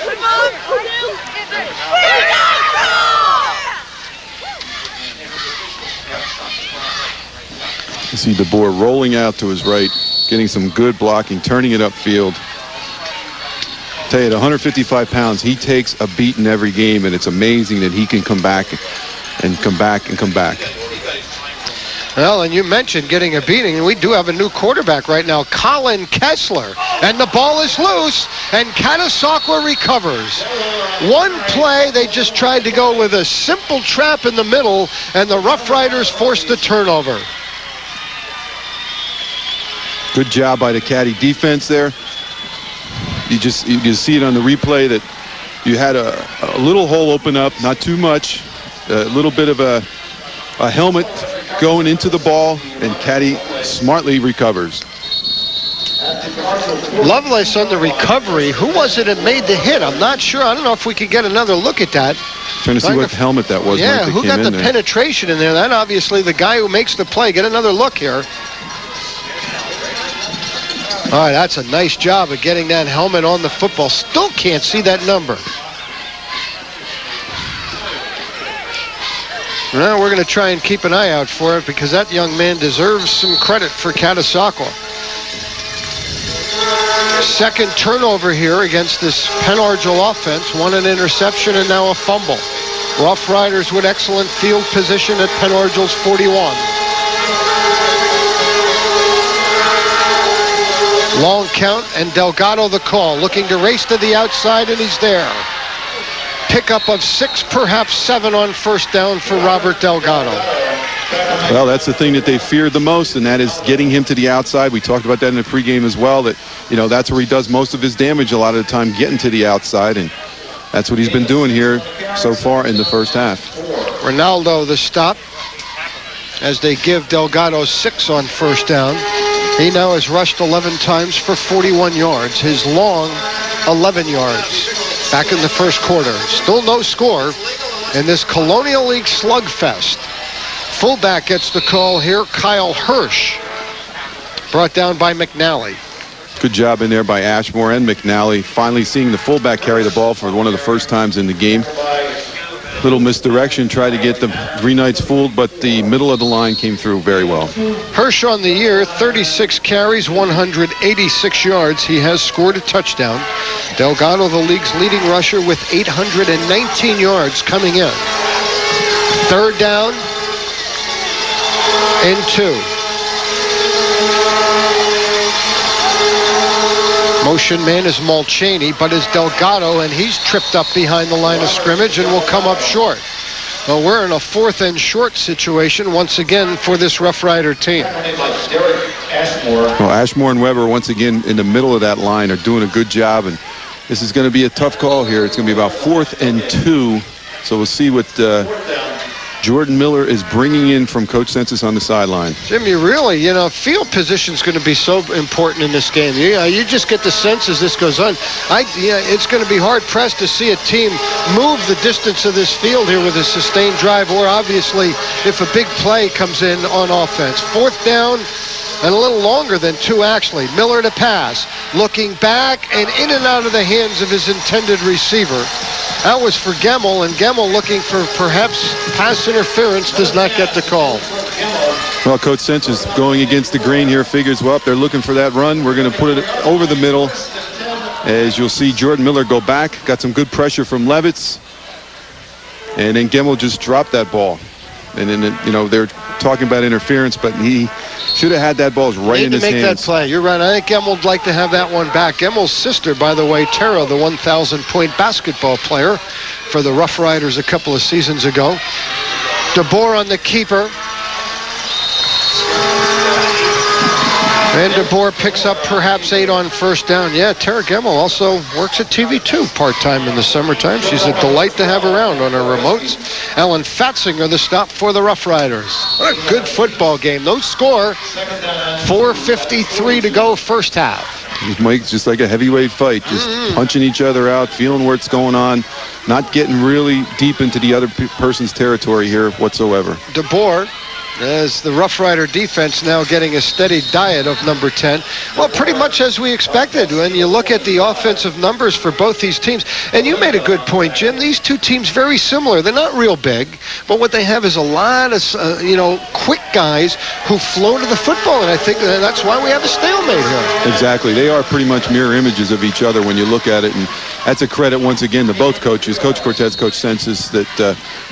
You see DeBoer rolling out to his right, getting some good blocking, turning it upfield. Tell you, at 155 pounds, he takes a beating every game, and it's amazing that he can come back and come back and come back. Well, and you mentioned getting a beating, and we do have a new quarterback right now, Colin Kessler. And the ball is loose, and Catasauqua recovers. One play, they just tried to go with a simple trap in the middle, and the Rough Riders forced a turnover. Good job by the Caddy defense there. You see it on the replay that you had a little hole open up, not too much, a little bit of a helmet going into the ball, and Caddy smartly recovers. Lovelace on the recovery. Who was it that made the hit? I'm not sure. I don't know if we could get another look at that. Trying to see what helmet that was. Yeah, who got the penetration in there? That obviously the guy who makes the play. Get another look here. All right, that's a nice job of getting that helmet on the football. Still can't see that number. Well, we're going to try and keep an eye out for it because that young man deserves some credit for Catasauqua. Second turnover here against this Penargil offense. One an interception and now a fumble. Rough Riders with excellent field position at Penargil's 41. Long count, and Delgado the call. Looking to race to the outside, and he's there. Pickup of 6, perhaps 7 on first down for Robert Delgado. Well, that's the thing that they feared the most, and that is getting him to the outside. We talked about that in the pregame as well, that, that's where he does most of his damage a lot of the time, getting to the outside, and that's what he's been doing here so far in the first half. Ronaldo the stop as they give Delgado 6 on first down. He now has rushed 11 times for 41 yards. His long, 11 yards. Back in the first quarter. Still no score in this Colonial League slugfest. Fullback gets the call here, Kyle Hirsch. Brought down by McNally. Good job in there by Ashmore and McNally. Finally seeing the fullback carry the ball for one of the first times in the game. Little misdirection, tried to get the Green Knights fooled, but the middle of the line came through very well. Hirsch on the year, 36 carries, 186 yards. He has scored a touchdown. Delgado, the league's leading rusher, with 819 yards coming in. Third down and 2. Motion man is Mulchaney, but is Delgado, and he's tripped up behind the line of scrimmage and will come up short. Well, we're in a 4th and short situation once again for this Rough Rider team. Well, Ashmore and Weber once again in the middle of that line are doing a good job, and this is going to be a tough call here. It's going to be about 4th and 2, so we'll see what Jordan Miller is bringing in from Coach Census on the sideline. Jim, you really, field position is going to be so important in this game. You just get the sense as this goes on. It's going to be hard-pressed to see a team move the distance of this field here with a sustained drive, or obviously if a big play comes in on offense. 4th down and a little longer than 2, actually. Miller to pass, looking back and in and out of the hands of his intended receiver. That was for Gemmel, and Gemmel, looking for perhaps pass interference, does not get the call. Well, Coach Census going against the grain here, figures, well, if they're looking for that run, we're going to put it over the middle. As you'll see Jordan Miller go back, got some good pressure from Levitz, and then Gemmel just dropped that ball. And then, they're talking about interference, but he should have had that ball right in his hands. Need to make that play. You're right. I think Gemmel would like to have that one back. Gemmel's sister, by the way, Tara, the 1,000-point basketball player for the Rough Riders a couple of seasons ago. DeBoer on the keeper. And DeBoer picks up perhaps 8 on first down. Yeah, Tara Gemmel also works at TV2 part-time in the summertime. She's a delight to have around on her remotes. Alan Fatzinger, the stop for the Rough Riders. What a good football game. Those score 4:53 to go first half. Mike's just like a heavyweight fight, just punching each other out, feeling where it's going on, not getting really deep into the other person's territory here whatsoever. DeBoer, as the Rough Rider defense now getting a steady diet of number 10. Well, pretty much as we expected when you look at the offensive numbers for both these teams. And you made a good point, Jim. These two teams very similar. They're not real big, but what they have is a lot of, quick guys who flow to the football, and I think that's why we have a stalemate here. Exactly. They are pretty much mirror images of each other when you look at it, and that's a credit once again to both coaches, Coach Cortez, Coach Census, that,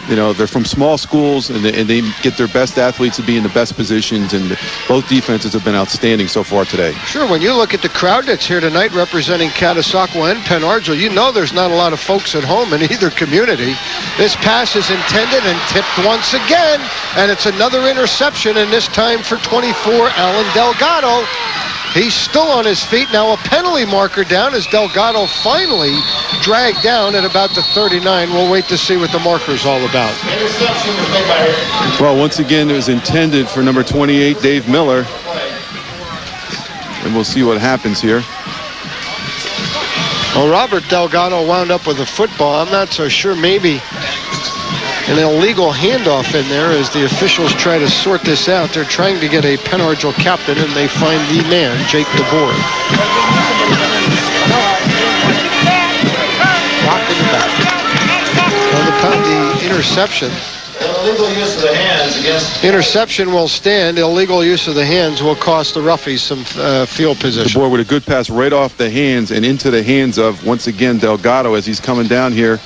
they're from small schools, and they get their best athletes to be in the best positions, and both defenses have been outstanding so far today. Sure, when you look at the crowd that's here tonight representing Catasauqua and Penn Argyl, there's not a lot of folks at home in either community. This pass is intended and tipped once again, and it's another interception, and this time for 24, Alan Delgado. He's still on his feet. Now a penalty marker down as Delgado finally dragged down at about the 39. We'll wait to see what the marker's all about. Well, once again, it was intended for number 28, Dave Miller. And we'll see what happens here. Well, Robert Delgado wound up with a football. I'm not so sure, maybe an illegal handoff in there as the officials try to sort this out. They're trying to get a Penn Argyl captain, and they find the man, Jake DeBoer. Rock in the back. Well, the interception. Illegal use of the hands against... Interception will stand. Illegal use of the hands will cost the Roughies some field position. DeBoer with a good pass right off the hands and into the hands of, once again, Delgado as he's coming down here.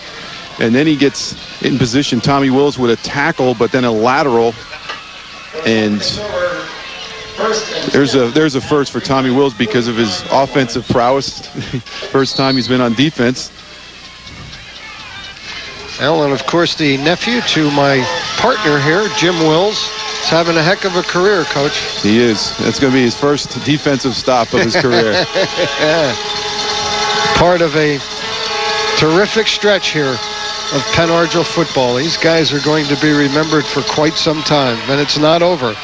And then he gets in position, Tommy Wills, with a tackle, but then a lateral. And There's a first for Tommy Wills because of his offensive prowess. First time he's been on defense. Well, and of course the nephew to my partner here, Jim Wills, is having a heck of a career, Coach. He is. That's going to be his first defensive stop of his career. Part of a terrific stretch here of Penn Argyl football. These guys are going to be remembered for quite some time, and it's not over.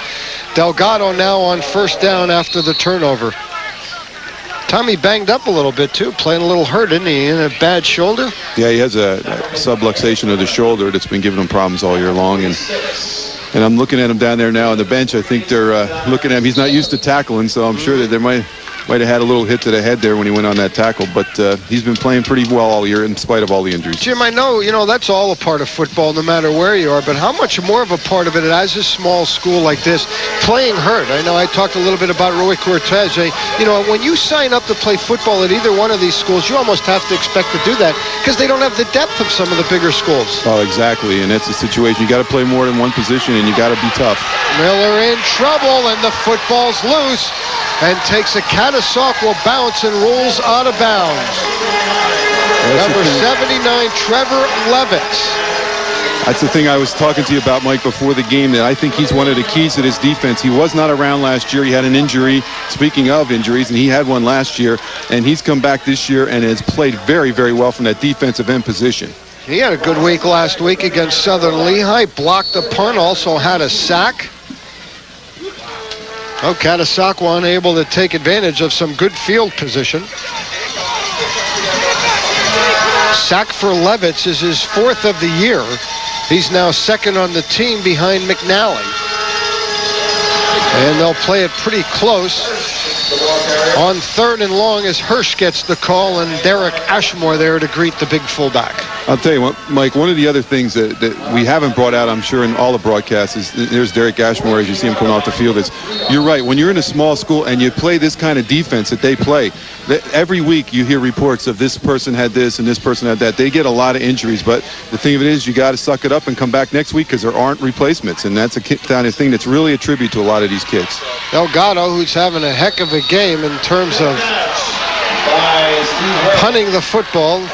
Delgado now on first down after the turnover. Tommy banged up a little bit, too, playing a little hurt, isn't he? In a bad shoulder? Yeah, he has a subluxation of the shoulder that's been giving him problems all year long. And I'm looking at him down there now on the bench. I think they're looking at him. He's not used to tackling, so I'm sure that there might have had a little hit to the head there when he went on that tackle. But he's been playing pretty well all year in spite of all the injuries. Jim, I know, that's all a part of football no matter where you are, but how much more of a part of it as a small school like this, playing hurt? I know I talked a little bit about Roy Cortez. When you sign up to play football at either one of these schools, you almost have to expect to do that because they don't have the depth of some of the bigger schools. Oh, exactly, and that's the situation. You got to play more than one position, and you got to be tough. Miller in trouble, and the football's loose and takes a Catasauqua bounce and rolls out of bounds. Number 79, Trevor Levitz. That's the thing I was talking to you about, Mike, before the game, that I think he's one of the keys to this defense. He was not around last year. He had an injury, speaking of injuries, and he had one last year, and he's come back this year and has played very, very well from that defensive end position. He had a good week last week against Southern Lehigh, blocked a punt, also had a sack. Oh, Catasauqua unable to take advantage of some good field position. Sack for Levitz is his 4th of the year. He's now 2nd on the team behind McNally. And they'll play it pretty close on 3rd and long as Hirsch gets the call and Derek Ashmore there to greet the big fullback. I'll tell you what, Mike, one of the other things that we haven't brought out, I'm sure, in all the broadcasts is there's Derek Ashmore as you see him coming off the field. You're right. When you're in a small school and you play this kind of defense that they play, every week you hear reports of this person had this and this person had that. They get a lot of injuries, but the thing of it is you got to suck it up and come back next week because there aren't replacements, and that's a kind of thing that's really a tribute to a lot of these kids. Delgado, who's having a heck of a game in terms of punting the football.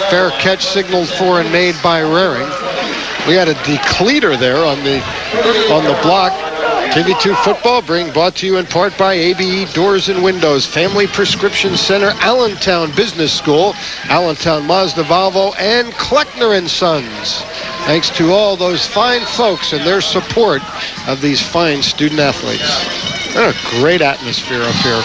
Fair catch signaled for and made by Raring. We had a decleater there on the block. TV2 Football brought to you in part by ABE Doors and Windows, Family Prescription Center, Allentown Business School, Allentown Mazda Volvo, and Kleckner & Sons. Thanks to all those fine folks and their support of these fine student athletes. What a great atmosphere up here.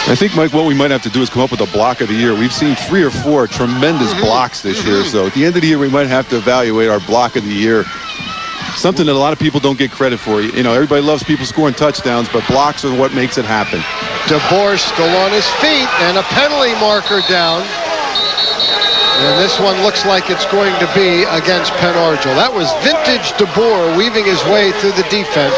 I think, Mike, what we might have to do is come up with a block of the year. We've seen 3 or 4 tremendous blocks this year, so at the end of the year, we might have to evaluate our block of the year. Something that a lot of people don't get credit for. Everybody loves people scoring touchdowns, but blocks are what makes it happen. DeBoer still on his feet, and a penalty marker down. And this one looks like it's going to be against Penn Argyl. That was vintage DeBoer weaving his way through the defense,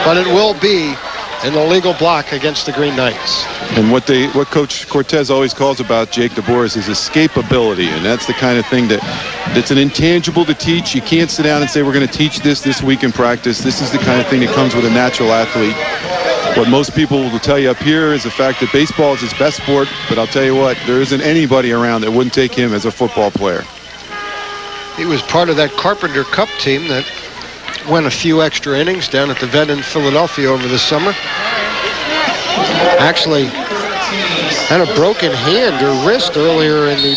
but it will be an illegal block against the Green Knights. And what Coach Cortez always calls about Jake DeBoer is his escapability, and that's the kind of thing that's an intangible to teach. You can't sit down and say we're going to teach this week in practice. This is the kind of thing that comes with a natural athlete. What most people will tell you up here is the fact that baseball is his best sport, but I'll tell you what, there isn't anybody around that wouldn't take him as a football player. He was part of that Carpenter Cup team that went a few extra innings down at the Vet in Philadelphia over the summer. Actually had a broken hand or wrist earlier in the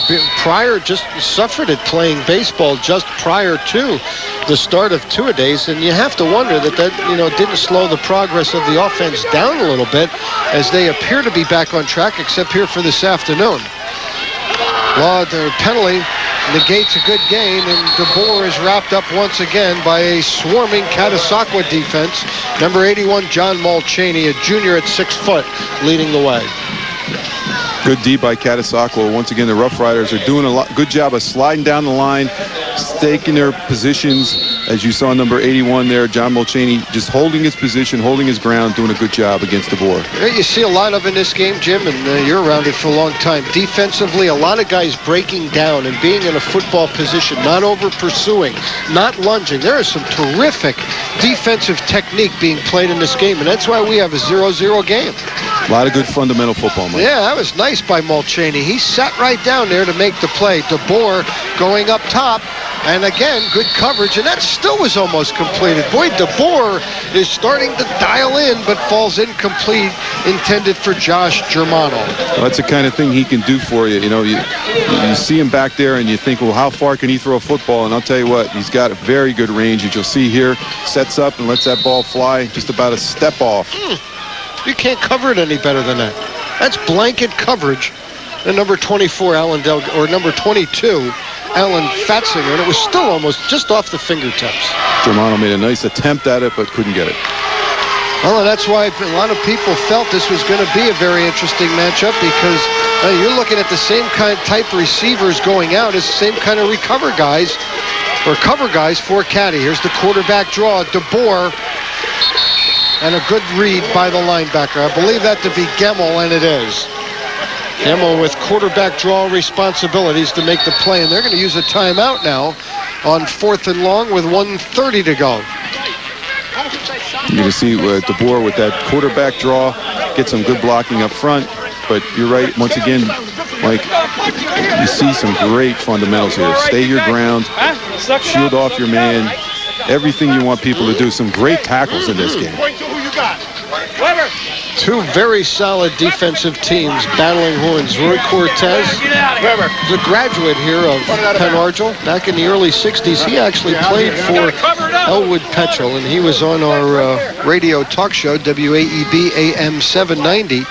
just suffered it playing baseball just prior to the start of two-a-days, and you have to wonder that didn't slow the progress of the offense down a little bit as they appear to be back on track, except here for this afternoon. The penalty negates a good game, and DeBoer is wrapped up once again by a swarming Catasauqua defense. Number 81, John Mulchaney, a junior at 6 foot, leading the way. Good D by Catasauqua. Once again, the Rough Riders are doing a good job of sliding down the line, staking their positions, as you saw, number 81 there, John Mulchaney, just holding his position, holding his ground, doing a good job against DeBoer. You see a lot of in this game, Jim, and you're around it for a long time. Defensively, a lot of guys breaking down and being in a football position, not over pursuing, not lunging. There is some terrific defensive technique being played in this game, and that's why we have a 0-0 game. A lot of good fundamental football, Mike. Yeah, that was nice by Mulchaney. He sat right down there to make the play. DeBoer going up top. And again, good coverage, and that still was almost completed. Boy, DeBoer is starting to dial in, but falls incomplete, intended for Josh Germano. Well, that's the kind of thing he can do for you. You know, you see him back there, and you think, well, how far can he throw a football? And I'll tell you what, he's got a very good range. As you'll see here, sets up and lets that ball fly just about a step off. You can't cover it any better than that. That's blanket coverage. And number 24, or number 22, Alan Fatzinger, and it was still almost just off the fingertips. Germano made a nice attempt at it, but couldn't get it. Well, and that's why a lot of people felt this was going to be a very interesting matchup, because you're looking at the same kind of type receivers going out as the same kind of cover guys for Caddy. Here's the quarterback draw, DeBoer, and a good read by the linebacker. I believe that to be Gemmel, and it is. Gemmel with quarterback draw responsibilities to make the play, and they're going to use a timeout now on 4th and long with 1:30 to go. You're going to see DeBoer with that quarterback draw, get some good blocking up front, but you're right, once again, Mike, you see some great fundamentals here. Stay your ground, shield off your man, everything you want people to do. Some great tackles in this game. Two very solid defensive teams battling horns. Roy Cortez, the graduate here of Penn Argyl. Back in the early 60s, he actually played for Elwood Petchel, and he was on our radio talk show, WAEB AM 790,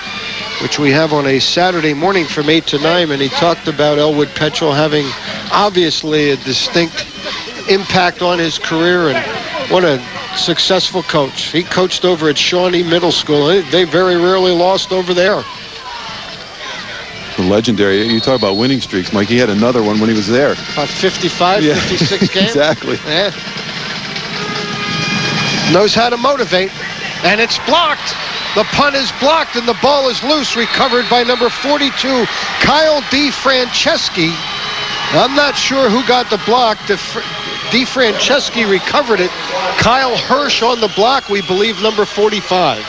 which we have on a Saturday morning from 8 to 9, and he talked about Elwood Petchel having obviously a distinct impact on his career, and what a successful coach. He coached over at Shawnee Middle School. They very rarely lost over there. Legendary. You talk about winning streaks, Mike. He had another one when he was there. About 55, 56 games. Exactly. Yeah. Knows how to motivate, and it's blocked. The punt is blocked, and the ball is loose. Recovered by number 42, Kyle DeFranceschi. I'm not sure who got the block. DeFranceschi recovered it. Kyle Hirsch on the block, we believe, number 45.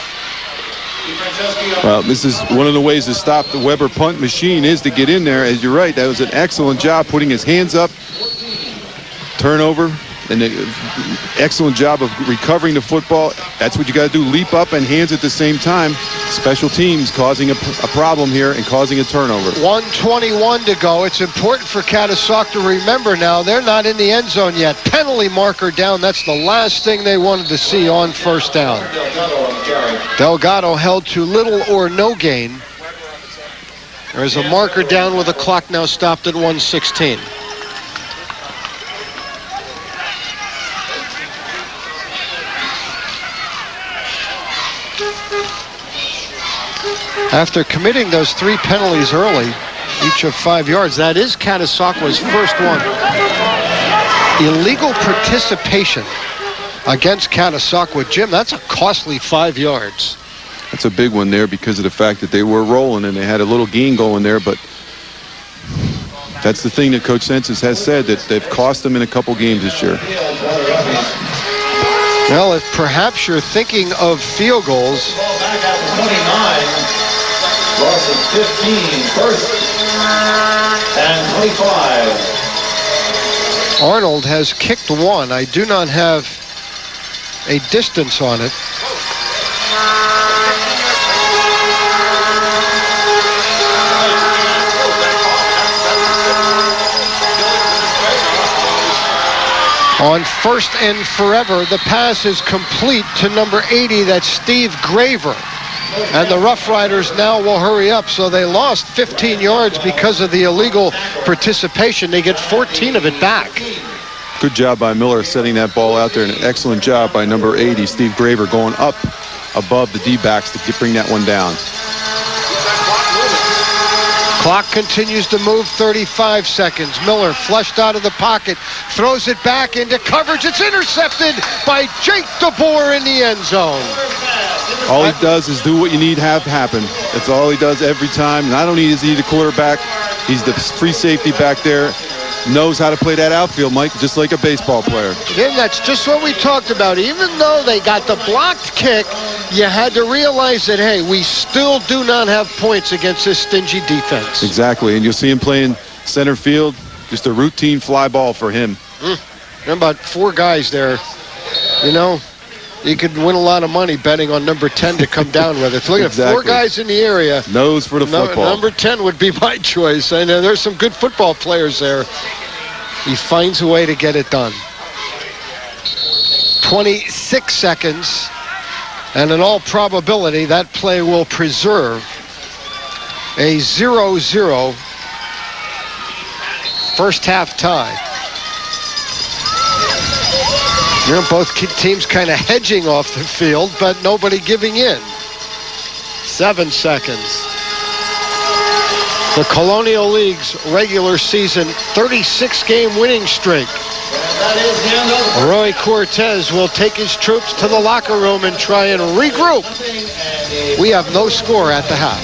Well, this is one of the ways to stop the Weber punt machine is to get in there. As you're right, that was an excellent job putting his hands up. Turnover, and an excellent job of recovering the football. That's what you got to do, leap up and hands at the same time. Special teams causing a problem here and causing a turnover. 1:21 to go. It's important for Catasauqua to remember now they're not in the end zone yet. Penalty marker down. That's the last thing they wanted to see on first down. Delgado held to little or no gain. There's a marker down with the clock now stopped at 1:16. After committing those 3 penalties early, each of 5 yards, that is Catasauqua's first one. Illegal participation against Catasauqua. Jim, that's a costly 5 yards. That's a big one there because of the fact that they were rolling and they had a little gain going there, but that's the thing that Coach Sensis has said, that they've cost them in a couple games this year. Well, if perhaps you're thinking of field goals. Back at the 29. Loss of 15. First and 25. Arnold has kicked one. I do not have a distance on it. On first and forever, the pass is complete to number 80. That's Steve Graver. And the Rough Riders now will hurry up. So they lost 15 yards because of the illegal participation. They get 14 of it back. Good job by Miller setting that ball out there, and an excellent job by number 80, Steve Graver, going up above the D-backs to bring that one down. Clock continues to move, 35 seconds. Miller flushed out of the pocket, throws it back into coverage. It's intercepted by Jake DeBoer in the end zone. All he does is do what you need to have happen. That's all he does every time. Not only is he the quarterback, he's the free safety back there. Knows how to play that outfield, Mike, just like a baseball player. Again, that's just what we talked about. Even though they got the blocked kick, you had to realize that, hey, we still do not have points against this stingy defense. Exactly, and you'll see him playing center field. Just a routine fly ball for him. About 4 guys there. You know, you could win a lot of money betting on number 10 to come down with it. Look at Exactly. 4 guys in the area. Nose for the football. Number 10 would be my choice. And there's some good football players there. He finds a way to get it done. 26 seconds. And in all probability, that play will preserve a 0-0 first half tie. You know, both teams kind of hedging off the field, but nobody giving in. 7 seconds. The Colonial League's regular season 36-game winning streak. Roy Cortez will take his troops to the locker room and try and regroup. We have no score at the half.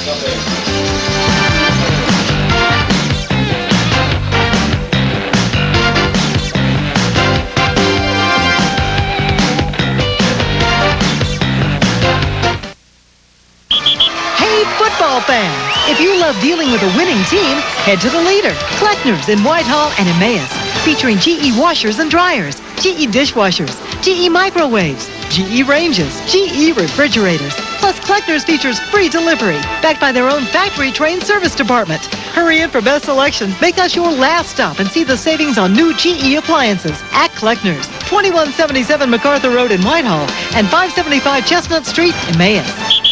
Football fans, if you love dealing with a winning team, head to the leader, Kleckner's in Whitehall and Emmaus, featuring GE washers and dryers, GE dishwashers, GE microwaves, GE ranges, GE refrigerators. Plus, Kleckner's features free delivery, backed by their own factory-trained service department. Hurry in for best selection. Make us your last stop and see the savings on new GE appliances at Kleckner's, 2177 MacArthur Road in Whitehall and 575 Chestnut Street, Emmaus.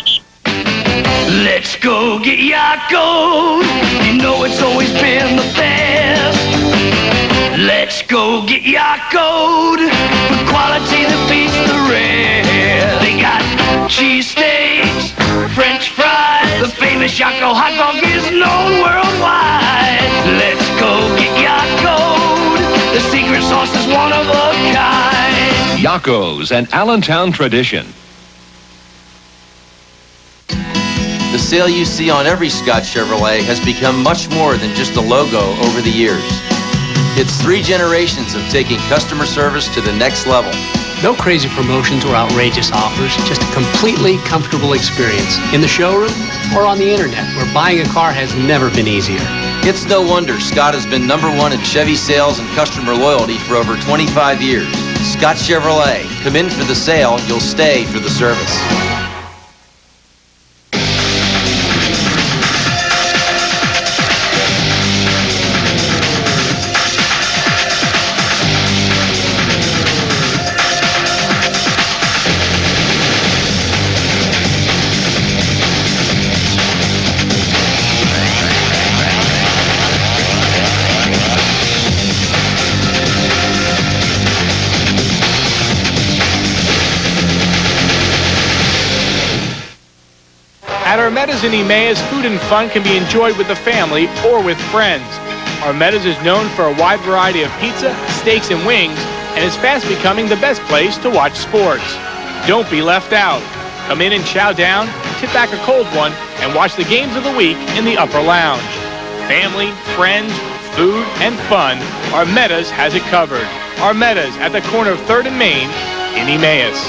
Let's go get Yakult. You know it's always been the best. Let's go get Yakult. The quality that beats the rest. They got cheesesteaks, French fries. The famous Yakult hot dog is known worldwide. Let's go get Yakult. The secret sauce is one of a kind. Yakult's, an Allentown tradition. The sail you see on every Scott Chevrolet has become much more than just a logo over the years. It's 3 generations of taking customer service to the next level. No crazy promotions or outrageous offers, just a completely comfortable experience in the showroom or on the internet, where buying a car has never been easier. It's no wonder Scott has been #1 in Chevy sales and customer loyalty for over 25 years. Scott Chevrolet. Come in for the sale, you'll stay for the service. At Armetta's in Emmaus, food and fun can be enjoyed with the family or with friends. Armetta's is known for a wide variety of pizza, steaks, and wings, and is fast becoming the best place to watch sports. Don't be left out. Come in and chow down, tip back a cold one, and watch the games of the week in the upper lounge. Family, friends, food, and fun, Armetta's has it covered. Armetta's at the corner of 3rd and Main in Emmaus.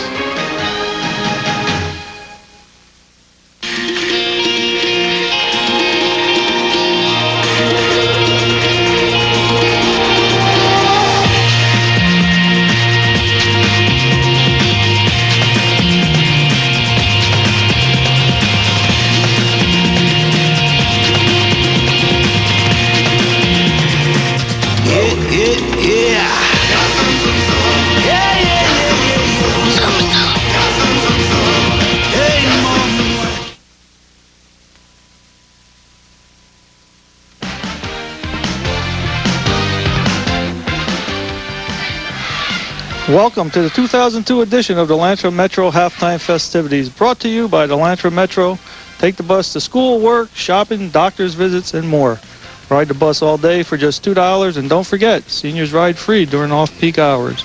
Welcome to the 2002 edition of the Lantra Metro Halftime Festivities, brought to you by the Lantra Metro, Take the bus to school, work, shopping, doctor's visits, and more. Ride the bus all day for just $2, and don't forget, seniors ride free during off-peak hours.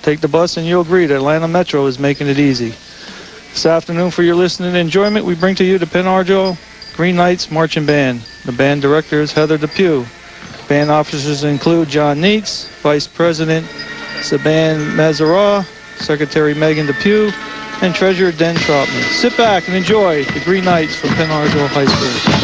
Take the bus and you'll agree that Atlanta Metro is making it easy. This afternoon, for your listening and enjoyment, we bring to you the Penn Argyl Green Knights Marching Band. The band director is Heather Depew. Band officers include John Neitz, Vice President Saban Mazara, Secretary Megan Depew, and Treasurer Den Trotman. Sit back and enjoy the Green Knights from Penn Argyl High School.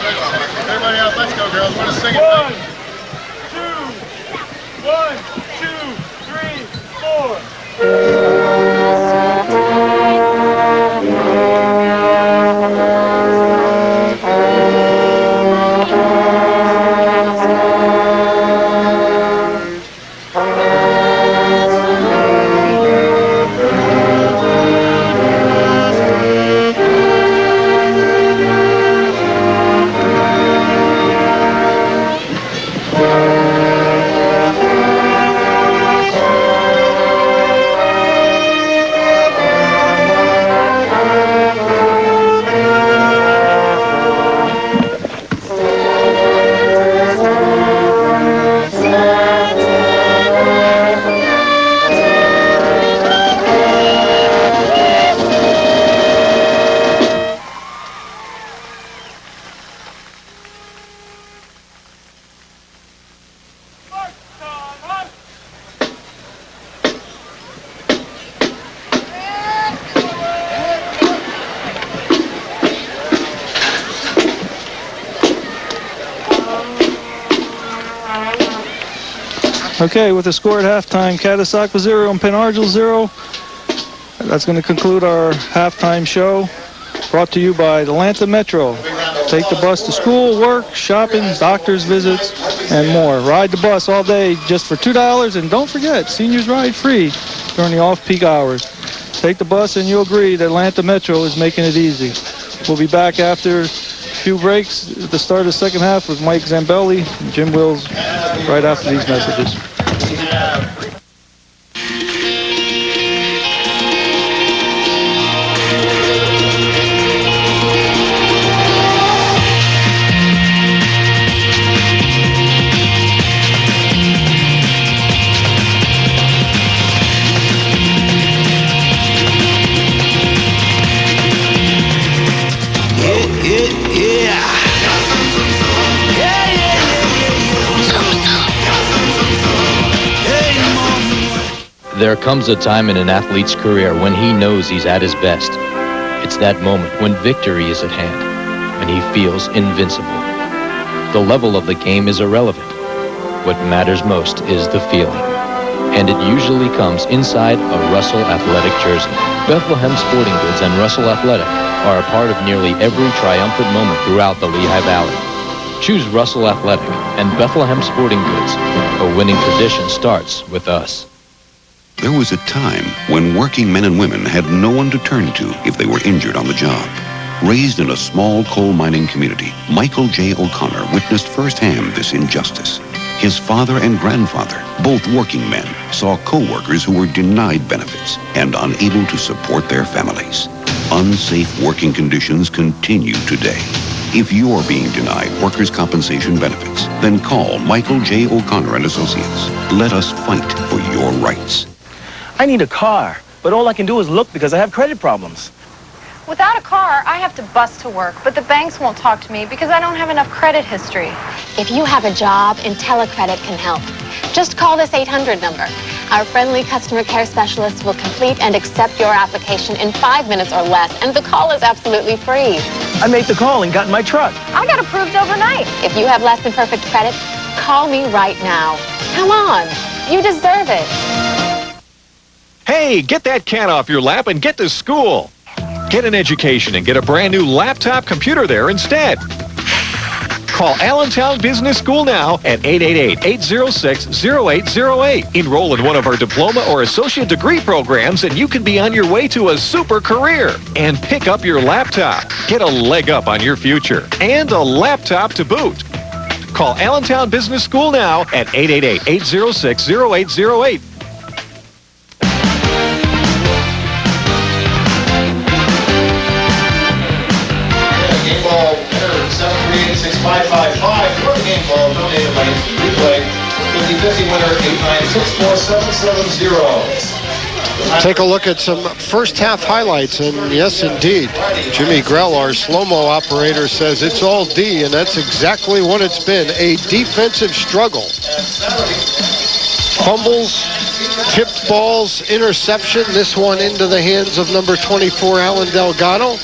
Everybody else, let's go, girls. We're going to sing it. 1, Okay, with the score at halftime, Catasauqua 0 and Argyl 0. That's going to conclude our halftime show. Brought to you by the Atlanta Metro. Take the bus to school, work, shopping, doctor's visits, and more. Ride the bus all day just for $2. And don't forget, seniors ride free during the off-peak hours. Take the bus and you'll agree that Atlanta Metro is making it easy. We'll be back after a few breaks at the start of the second half with Mike Zambelli and Jim Wills right after these messages. There comes a time in an athlete's career when he knows he's at his best. It's that moment when victory is at hand, when he feels invincible. The level of the game is irrelevant. What matters most is the feeling. And it usually comes inside a Russell Athletic jersey. Bethlehem Sporting Goods and Russell Athletic are a part of nearly every triumphant moment throughout the Lehigh Valley. Choose Russell Athletic and Bethlehem Sporting Goods. A winning tradition starts with us. There was a time when working men and women had no one to turn to if they were injured on the job. Raised in a small coal mining community, Michael J. O'Connor witnessed firsthand this injustice. His father and grandfather, both working men, saw co-workers who were denied benefits and unable to support their families. Unsafe working conditions continue today. If you're being denied workers' compensation benefits, then call Michael J. O'Connor and Associates. Let us fight for your rights. I need a car, but all I can do is look because I have credit problems. Without a car, I have to bus to work, but the banks won't talk to me because I don't have enough credit history. If you have a job, IntelliCredit can help. Just call this 800 number. Our friendly customer care specialists will complete and accept your application in 5 minutes or less, and the call is absolutely free. I made the call and got in my truck. I got approved overnight. If you have less than perfect credit, call me right now. Come on, you deserve it. Hey, get that cat off your lap and get to school. Get an education and get a brand new laptop computer there instead. Call Allentown Business School now at 888-806-0808. Enroll in one of our diploma or associate degree programs and you can be on your way to a super career. And pick up your laptop. Get a leg up on your future. And a laptop to boot. Call Allentown Business School now at 888-806-0808. Game ball winner 738-6555 for the game ball donated by SETV Play. 50-50 winner 8964770. Take a look at some first half highlights, and yes, indeed, Jimmy Grell, our slow-mo operator, says it's all D, and that's exactly what it's been, a defensive struggle. Fumbles, tipped balls, interception, this one into the hands of number 24, Alan Delgado.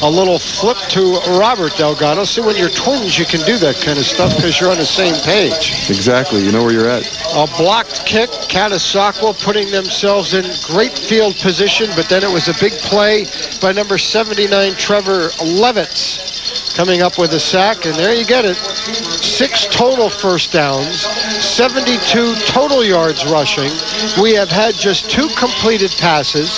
A little flip to Robert Delgado. See, when you're twins, you can do that kind of stuff because you're on the same page. Exactly. You know where you're at. A blocked kick. Catasauqua putting themselves in great field position, but then it was a big play by number 79, Trevor Levitz, coming up with a sack, and there you get it. 6 total first downs, 72 total yards rushing. We have had just 2 completed passes,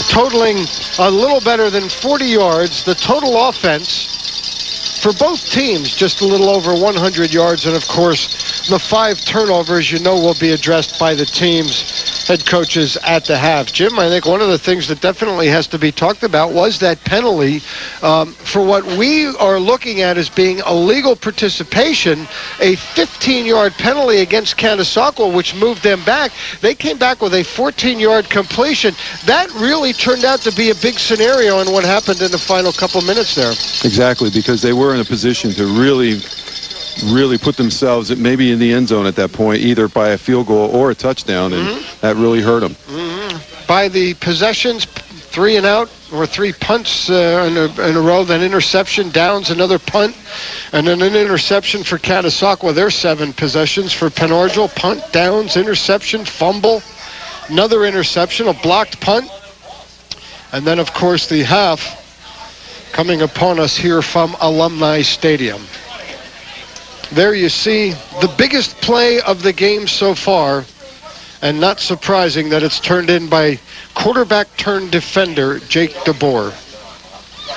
totaling a little better than 40 yards. The total offense for both teams, just a little over 100 yards. And, of course, the 5 turnovers, you know, will be addressed by the team's head coaches at the half. Jim, I think one of the things that definitely has to be talked about was that penalty for what we are looking at as being illegal participation, a 15-yard penalty against Catasauqua, which moved them back. They came back with a 14-yard completion. That really turned out to be a big scenario in what happened in the final couple minutes there. Exactly, because they were in a position to really put themselves maybe in the end zone at that point, either by a field goal or a touchdown, and that really hurt them. By the possessions, 3 and out, or 3 punts in a row, then interception, downs, another punt, and then an interception for Catasauqua. Their 7 possessions. For Penn Argyl, punt, downs, interception, fumble, another interception, a blocked punt, and then, of course, the half coming upon us here from Alumni Stadium. There you see the biggest play of the game so far, and not surprising that it's turned in by quarterback turned defender Jake DeBoer.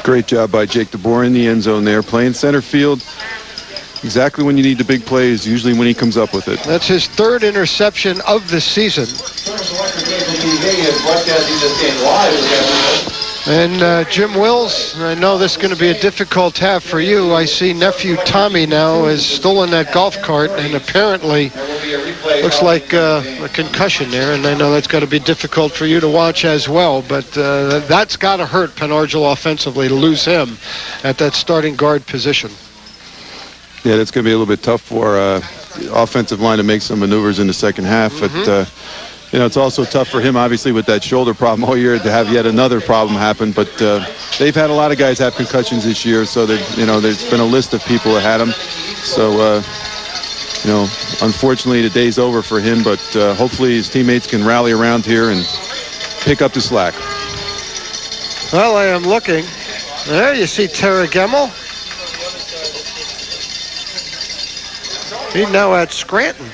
Great job by Jake DeBoer in the end zone there, playing center field. Exactly when you need the big plays, usually when he comes up with it. That's his 3rd interception of the season. And Jim Wills, I know this is going to be a difficult half for you. I see nephew Tommy now has stolen that golf cart, and apparently looks like a concussion there, and I know that's got to be difficult for you to watch as well, but that's got to hurt Penn Argyl offensively to lose him at that starting guard position. Yeah, that's going to be a little bit tough for the offensive line to make some maneuvers in the second half, but you know, it's also tough for him, obviously, with that shoulder problem all year to have yet another problem happen. But they've had a lot of guys have concussions this year, so you know, there's been a list of people that had them. So, you know, unfortunately, the day's over for him. But hopefully, his teammates can rally around here and pick up the slack. Well, I am looking. There you see Tara Gemmel. He's now at Scranton,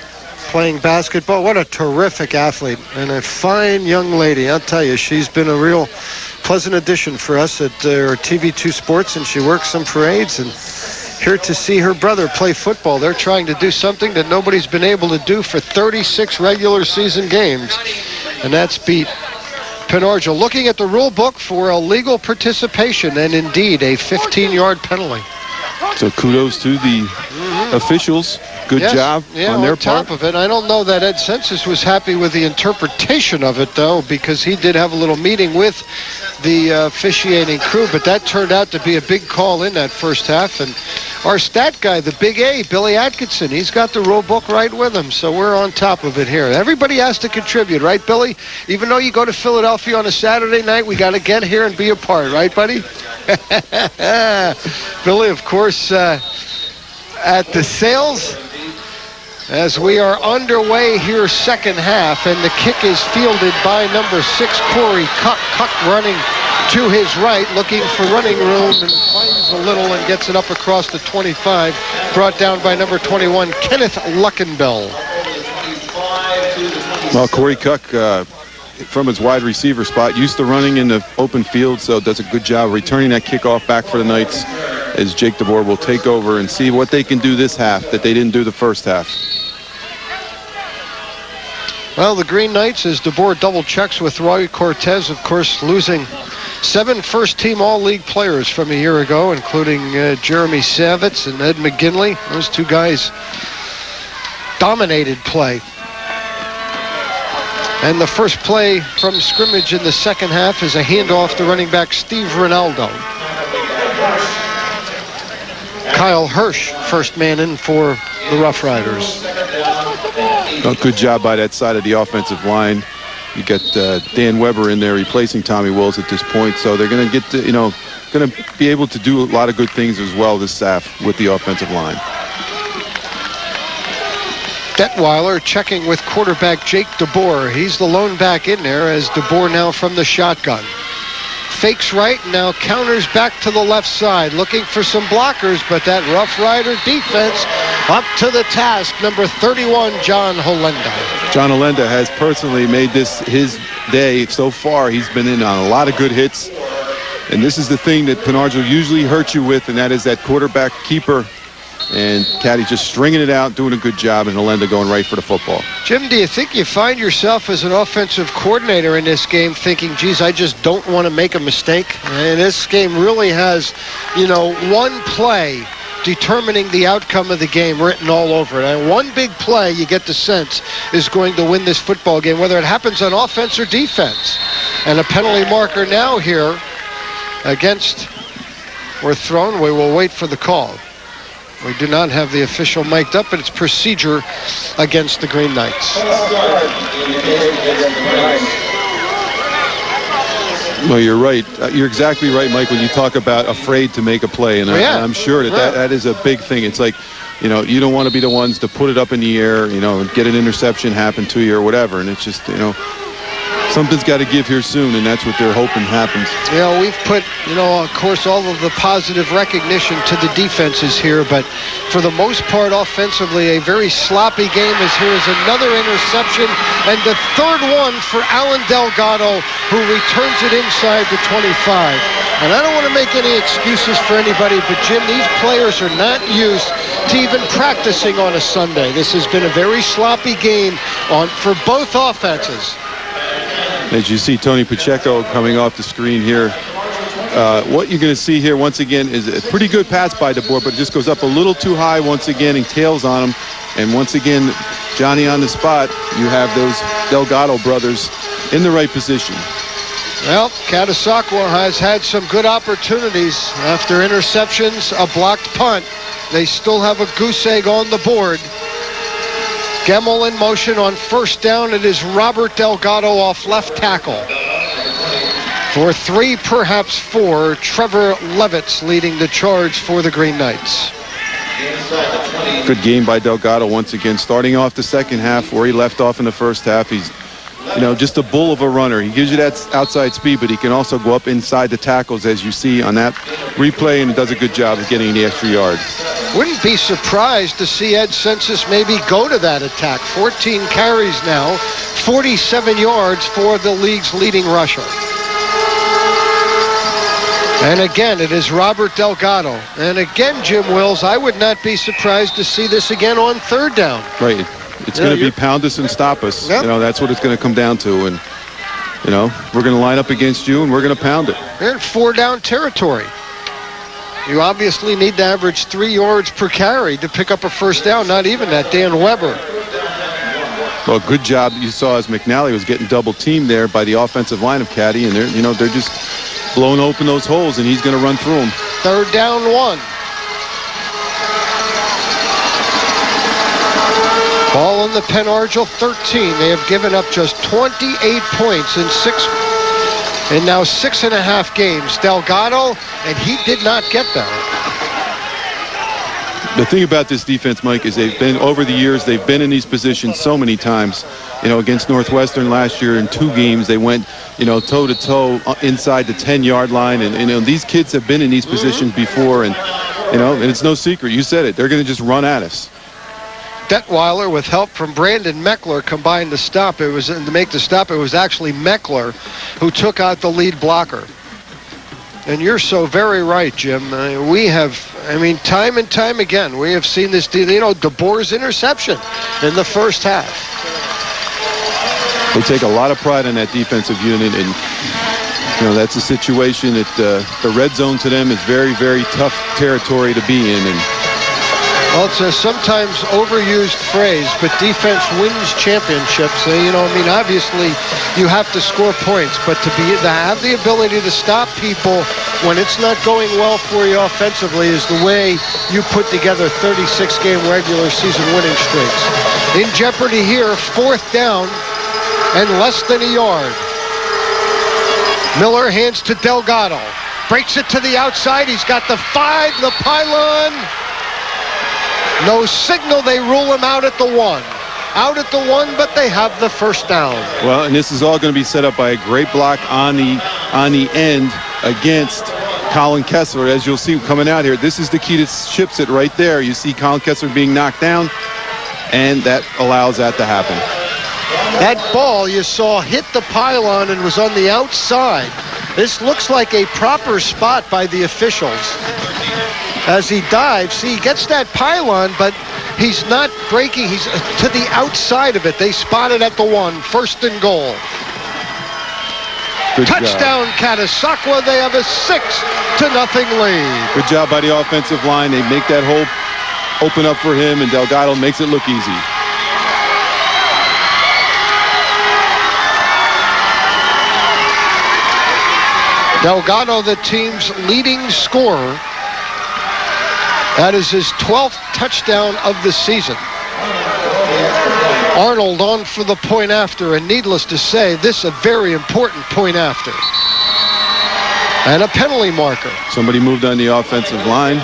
playing basketball. What a terrific athlete and a fine young lady. I'll tell you, she's been a real pleasant addition for us at TV2 Sports, and she works some parades, and here to see her brother play football. They're trying to do something that nobody's been able to do for 36 regular season games, and that's beat Penn Argyl. Looking at the rule book for illegal participation, and indeed a 15-yard penalty. So kudos to the officials. Good job on their part. On top of it, I don't know that Ed Census was happy with the interpretation of it, though, because he did have a little meeting with the officiating crew, but that turned out to be a big call in that first half. And our stat guy, the big A, Billy Atkinson, he's got the rule book right with him, so we're on top of it here. Everybody has to contribute, right, Billy? Even though you go to Philadelphia on a Saturday night, we got to get here and be a part, right, buddy? Billy, of course, at the sales as we are underway here second half, and the kick is fielded by number 6, Corey Cuck. Cuck running to his right, looking for running room, and finds a little and gets it up across the 25, brought down by number 21, Kenneth Luckenbell. Well, Corey Cuck, from his wide receiver spot, used to running in the open field, so does a good job returning that kickoff back for the Knights, as Jake DeBoer will take over and see what they can do this half that they didn't do the first half. Well, the Green Knights, as DeBoer double checks with Roy Cortez, of course, losing 7 first-team all-league players from a year ago, including Jeremy Savitz and Ed McGinley. Those 2 guys dominated play. And the first play from scrimmage in the second half is a handoff to running back Steve Ronaldo. Kyle Hirsch, first man in for the Rough Riders. Well, good job by that side of the offensive line. You got Dan Weber in there replacing Tommy Wills at this point, so they're going to get, you know, going to be able to do a lot of good things as well, this staff, with the offensive line. Detweiler checking with quarterback Jake DeBoer. He's the lone back in there as DeBoer now from the shotgun. Fakes right, now counters back to the left side, looking for some blockers, but that Rough Rider defense up to the task. Number 31, John Holenda. John Holenda has personally made this his day so far. He's been in on a lot of good hits. And this is the thing that Penargil usually hurts you with, and that is that quarterback keeper. And Caddy just stringing it out, doing a good job, and Holenda going right for the football. Jim, do you think you find yourself as an offensive coordinator in this game thinking, geez, I just don't want to make a mistake? And this game really has, you know, one play determining the outcome of the game written all over it. And one big play, you get the sense, is going to win this football game, whether it happens on offense or defense. And a penalty marker now here against or thrown. We will wait for the call. We do not have the official mic'd up, but it's procedure against the Green Knights. Well, you're right. You're exactly right, Mike, when you talk about afraid to make a play. And I'm sure that is a big thing. It's like, you know, you don't want to be the ones to put it up in the air, you know, and get an interception happen to you or whatever. And it's just, you know, something's got to give here soon, and that's what they're hoping happens. You know, we've put, you know, of course, all of the positive recognition to the defenses here, but for the most part, offensively, a very sloppy game as here is another interception, and the third one for Alan Delgado, who returns it inside the 25. And I don't want to make any excuses for anybody, but Jim, these players are not used to even practicing on a Sunday. This has been a very sloppy game for both offenses. As you see Tony Pacheco coming off the screen here, what you're going to see here once again is a pretty good pass by DeBoer, but it just goes up a little too high once again and tails on him. And once again, Johnny on the spot, you have those Delgado brothers in the right position. Well, Catasauqua has had some good opportunities after interceptions, a blocked punt. They still have a goose egg on the board. Gemmel in motion on first down. It is Robert Delgado off left tackle. For 3, perhaps 4, Trevor Levitz leading the charge for the Green Knights. Good game by Delgado once again, starting off the second half where he left off in the first half. He's, you know, just a bull of a runner. He gives you that outside speed, but he can also go up inside the tackles, as you see on that replay, and does a good job of getting the extra yard. Wouldn't be surprised to see Ed Census maybe go to that attack. 14 carries now, 47 yards for the league's leading rusher. And again, it is Robert Delgado. And again, Jim Wills, I would not be surprised to see this again on third down. Right. It's going to be pound us and stop us. Yep. You know, that's what it's going to come down to. And, you know, we're going to line up against you and we're going to pound it. They're in 4-down territory. You obviously need to average 3 yards per carry to pick up a first down, not even that. Dan Weber. Well, good job you saw as McNally was getting double teamed there by the offensive line of Caddy, and they're just blowing open those holes, and he's going to run through them. 3rd down 1. Ball on the Penn Argyl 13. They have given up just 28 points in now 6.5 games. Delgado, and he did not get that. The thing about this defense, Mike, is they've been, over the years, they've been in these positions so many times. You know, against Northwestern last year in 2 games, they went, you know, toe-to-toe inside the 10-yard line. And, you know, these kids have been in these positions before. And, you know, and it's no secret. You said it. They're going to just run at us. Detweiler, with help from Brandon Meckler, combined to stop. It was to make the stop. It was actually Meckler who took out the lead blocker. And you're so very right, Jim. We have, time and time again, we have seen this, DeBoer's interception in the first half. They take a lot of pride in that defensive unit, and that's a situation that the red zone to them is very, very tough territory to be in. And well, it's a sometimes overused phrase, but defense wins championships. Obviously you have to score points, but to have the ability to stop people when it's not going well for you offensively is the way you put together 36-game regular season winning streaks. In jeopardy here, 4th down and less than a yard. Miller hands to Delgado. breaks it to the outside. He's got the 5, the pylon. No signal. They rule him out at the 1. Out at the 1, but they have the first down. Well, and this is all going to be set up by a great block on the end against Colin Kessler. As you'll see coming out here, this is the key to ships it right there. You see Colin Kessler being knocked down, and that allows that to happen. That ball you saw hit the pylon and was on the outside. This looks like a proper spot by the officials. As he dives, see, he gets that pylon, but he's not breaking. He's to the outside of it. They spot it at the 1, 1st and goal. Good Touchdown, Catasauqua. They have a 6-0 lead. Good job by the offensive line. They make that hole open up for him, and Delgado makes it look easy. Delgado, the team's leading scorer. That is his 12th touchdown of the season. Arnold on for the point after, and needless to say, this is a very important point after. And a penalty marker. Somebody moved on the offensive line.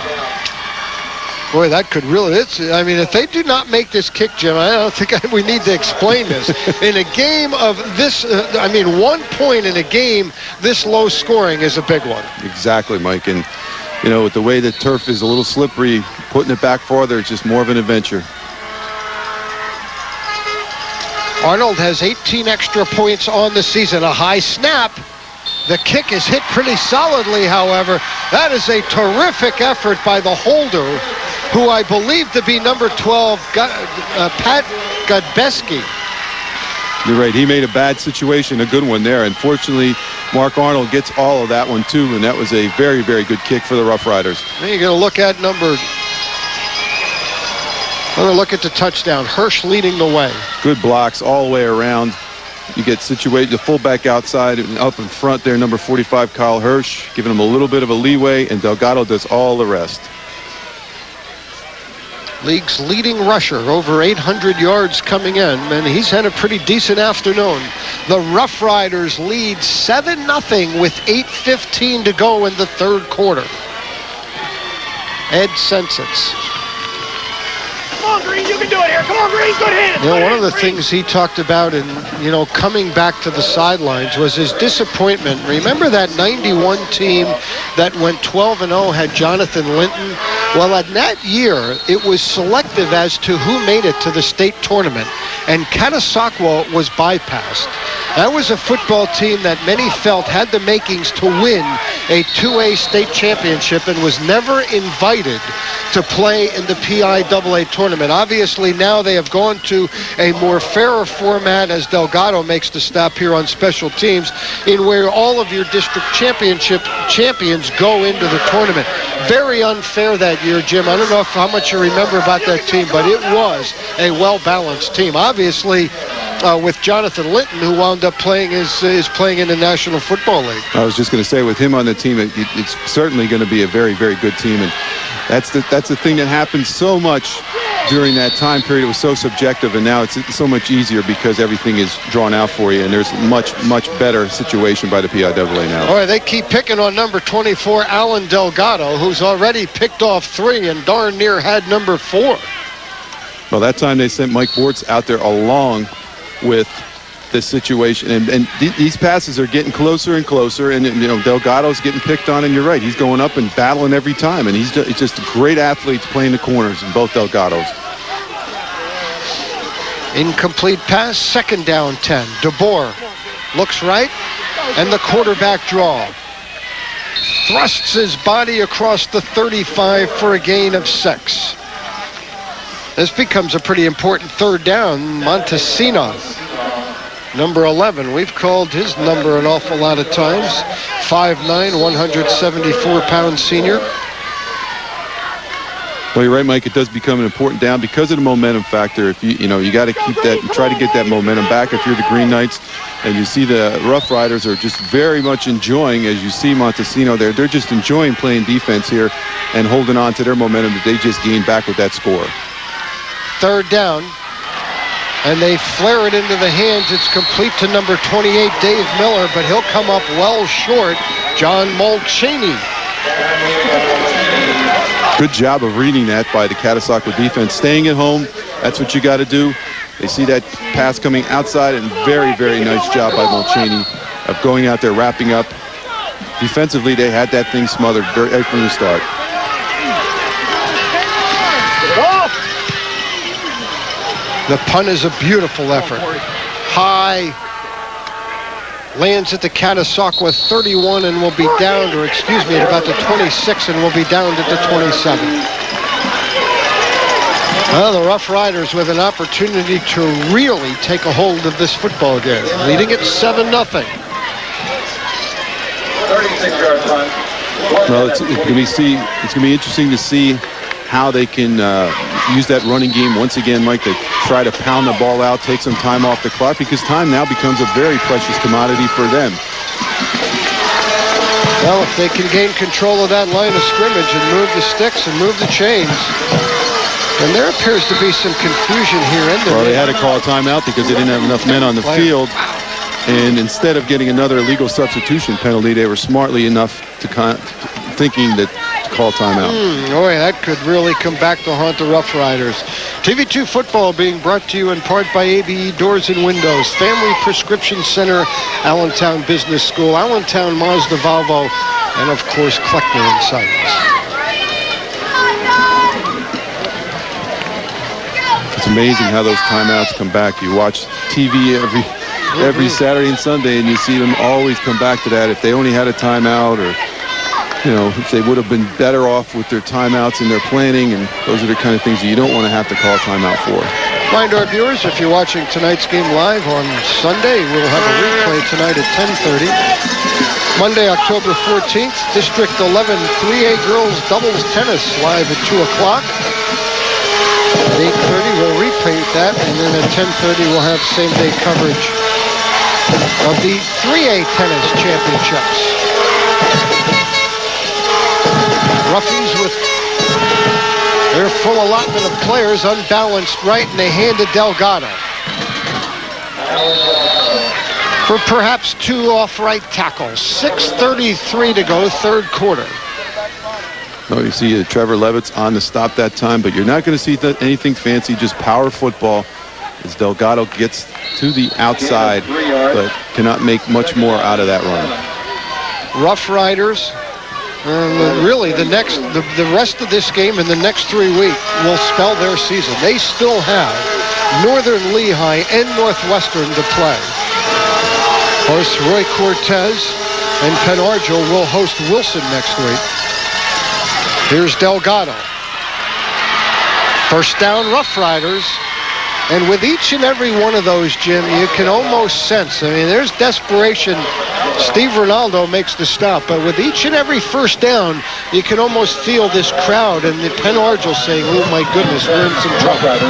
Boy, that could really, I mean, if they do not make this kick, Jim, I don't think we need to explain this. In a game of this, 1 point in a game this low scoring is a big one. Exactly, Mike. And, you know, with the way the turf is a little slippery, putting it back farther, it's just more of an adventure. Arnold has 18 extra points on the season. A high snap. The kick is hit pretty solidly, however. That is a terrific effort by the holder, who I believe to be number 12, Pat Godbeski. You're right. He made a bad situation a good one there. Unfortunately, Mark Arnold gets all of that one, too, and that was a very, very good kick for the Rough Riders. Then you're going to look at look at the touchdown. Hirsch leading the way. Good blocks all the way around. You get situated, the fullback outside and up in front there, number 45, Kyle Hirsch, giving him a little bit of a leeway, and Delgado does all the rest. League's leading rusher, over 800 yards coming in, and he's had a pretty decent afternoon. The Rough Riders lead 7-0 with 8:15 to go in the 3rd quarter. Ed Sensitz. Come on, Green, you can do it here. Come on, Green, good hit. You know, one of the things he talked about in, coming back to the sidelines was his disappointment. Remember that 91 team that went 12-0 had Jonathan Linton? Well, in that year, it was selective as to who made it to the state tournament, and Catasauqua was bypassed. That was a football team that many felt had the makings to win a 2A state championship and was never invited to play in the PIAA tournament. Obviously, now they have gone to a more fairer format as Delgado makes the stop here on special teams, in where all of your district championship champions go into the tournament. Very unfair that year, Jim. I don't know how much you remember about that team, but it was a well-balanced team. Obviously, with Jonathan Linton, who wound up playing is playing in the National Football League. I was just going to say, with him on the team, it's certainly going to be a very, very good team, and that's the thing that happens so much during that time period. It was so subjective, and now it's so much easier because everything is drawn out for you, and there's much better situation by the PIAA now. All right, they keep picking on number 24, Alan Delgado, who's already picked off 3 and darn near had number 4. Well, that time they sent Mike Bortz out there along with this situation, and these passes are getting closer and closer, and Delgado's getting picked on, and you're right, he's going up and battling every time, and he's just a great athlete playing the corners in both Delgados. Incomplete pass, 2nd down 10. DeBoer looks right, and the quarterback draw. Thrusts his body across the 35 for a gain of 6. This becomes a pretty important 3rd down. Montesino, number 11. We've called his number an awful lot of times. 5'9", 174-pound senior. Well, you're right, Mike. It does become an important down because of the momentum factor. If you got to keep that and try to get that momentum back. If you're the Green Knights, and you see the Rough Riders are just very much enjoying, as you see Montesino there, they're just enjoying playing defense here and holding on to their momentum that they just gained back with that score. 3rd down. And they flare it into the hands. It's complete to number 28, Dave Miller, but he'll come up well short. John Mulchaney. Good job of reading that by the Catasauqua defense. Staying at home, that's what you got to do. They see that pass coming outside, and very, very nice job by Mulchaney of going out there, wrapping up. Defensively, they had that thing smothered right from the start. The punt is a beautiful effort. High, lands at the Catasauqua 31 and will be down, or excuse me, at about the 26 and will be down at the 27. Well, the Rough Riders with an opportunity to really take a hold of this football game, leading it 7-0. 36-yard punt. Well, it's going to be interesting to see how they can use that running game once again, Mike, to try to pound the ball out, take some time off the clock, because time now becomes a very precious commodity for them. Well, if they can gain control of that line of scrimmage and move the sticks and move the chains, and there appears to be some confusion here. Well, they had to call a timeout because they didn't have enough men on the field. And instead of getting another illegal substitution penalty, they were smartly enough to thinking that to call timeout. Boy, that could really come back to haunt the Rough Riders. TV2 football being brought to you in part by ABE Doors and Windows, Family Prescription Center, Allentown Business School, Allentown Mazda Volvo, and of course Kleckner and Sons. It's amazing how those timeouts come back. You watch TV every Saturday and Sunday, and you see them always come back to that. If they only had a timeout, or if they would have been better off with their timeouts and their planning, and those are the kind of things that you don't want to have to call a timeout for. Remind our viewers, if you're watching tonight's game live on Sunday, we'll have a replay tonight at 10:30. Monday, October 14th, District 11 3A Girls Doubles Tennis live at 2 o'clock. At 8:30, we'll replay that, and then at 10:30, we'll have same-day coverage of the 3A Tennis Championships. Roughies with their full allotment of players, unbalanced right, and they hand to Delgado for perhaps 2 off-right tackles. 6:33 to go, third quarter. No, you see Trevor Levitt's on the stop that time, but you're not going to see anything fancy, just power football as Delgado gets to the outside, but cannot make much more out of that run. Rough Riders, really the rest of this game and the next 3 weeks will spell their season. They still have Northern Lehigh and Northwestern to play. Of course, Roy Cortez and Penn Argyl will host Wilson next week. Here's Delgado. First down, Rough Riders. And with each and every one of those, Jim, you can almost sense, there's desperation. Steve Ronaldo makes the stop, but with each and every first down, you can almost feel this crowd and the Penn Argyl saying, oh my goodness, we're in some trouble.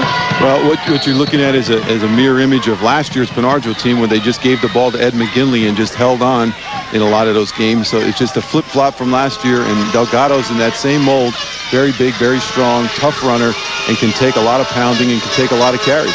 Well, what you're looking at is a mirror image of last year's Penn Argyl team when they just gave the ball to Ed McGinley and just held on in a lot of those games. So it's just a flip-flop from last year, and Delgado's in that same mold. Very big, very strong, tough runner, and can take a lot of pounding and can take a lot of carries.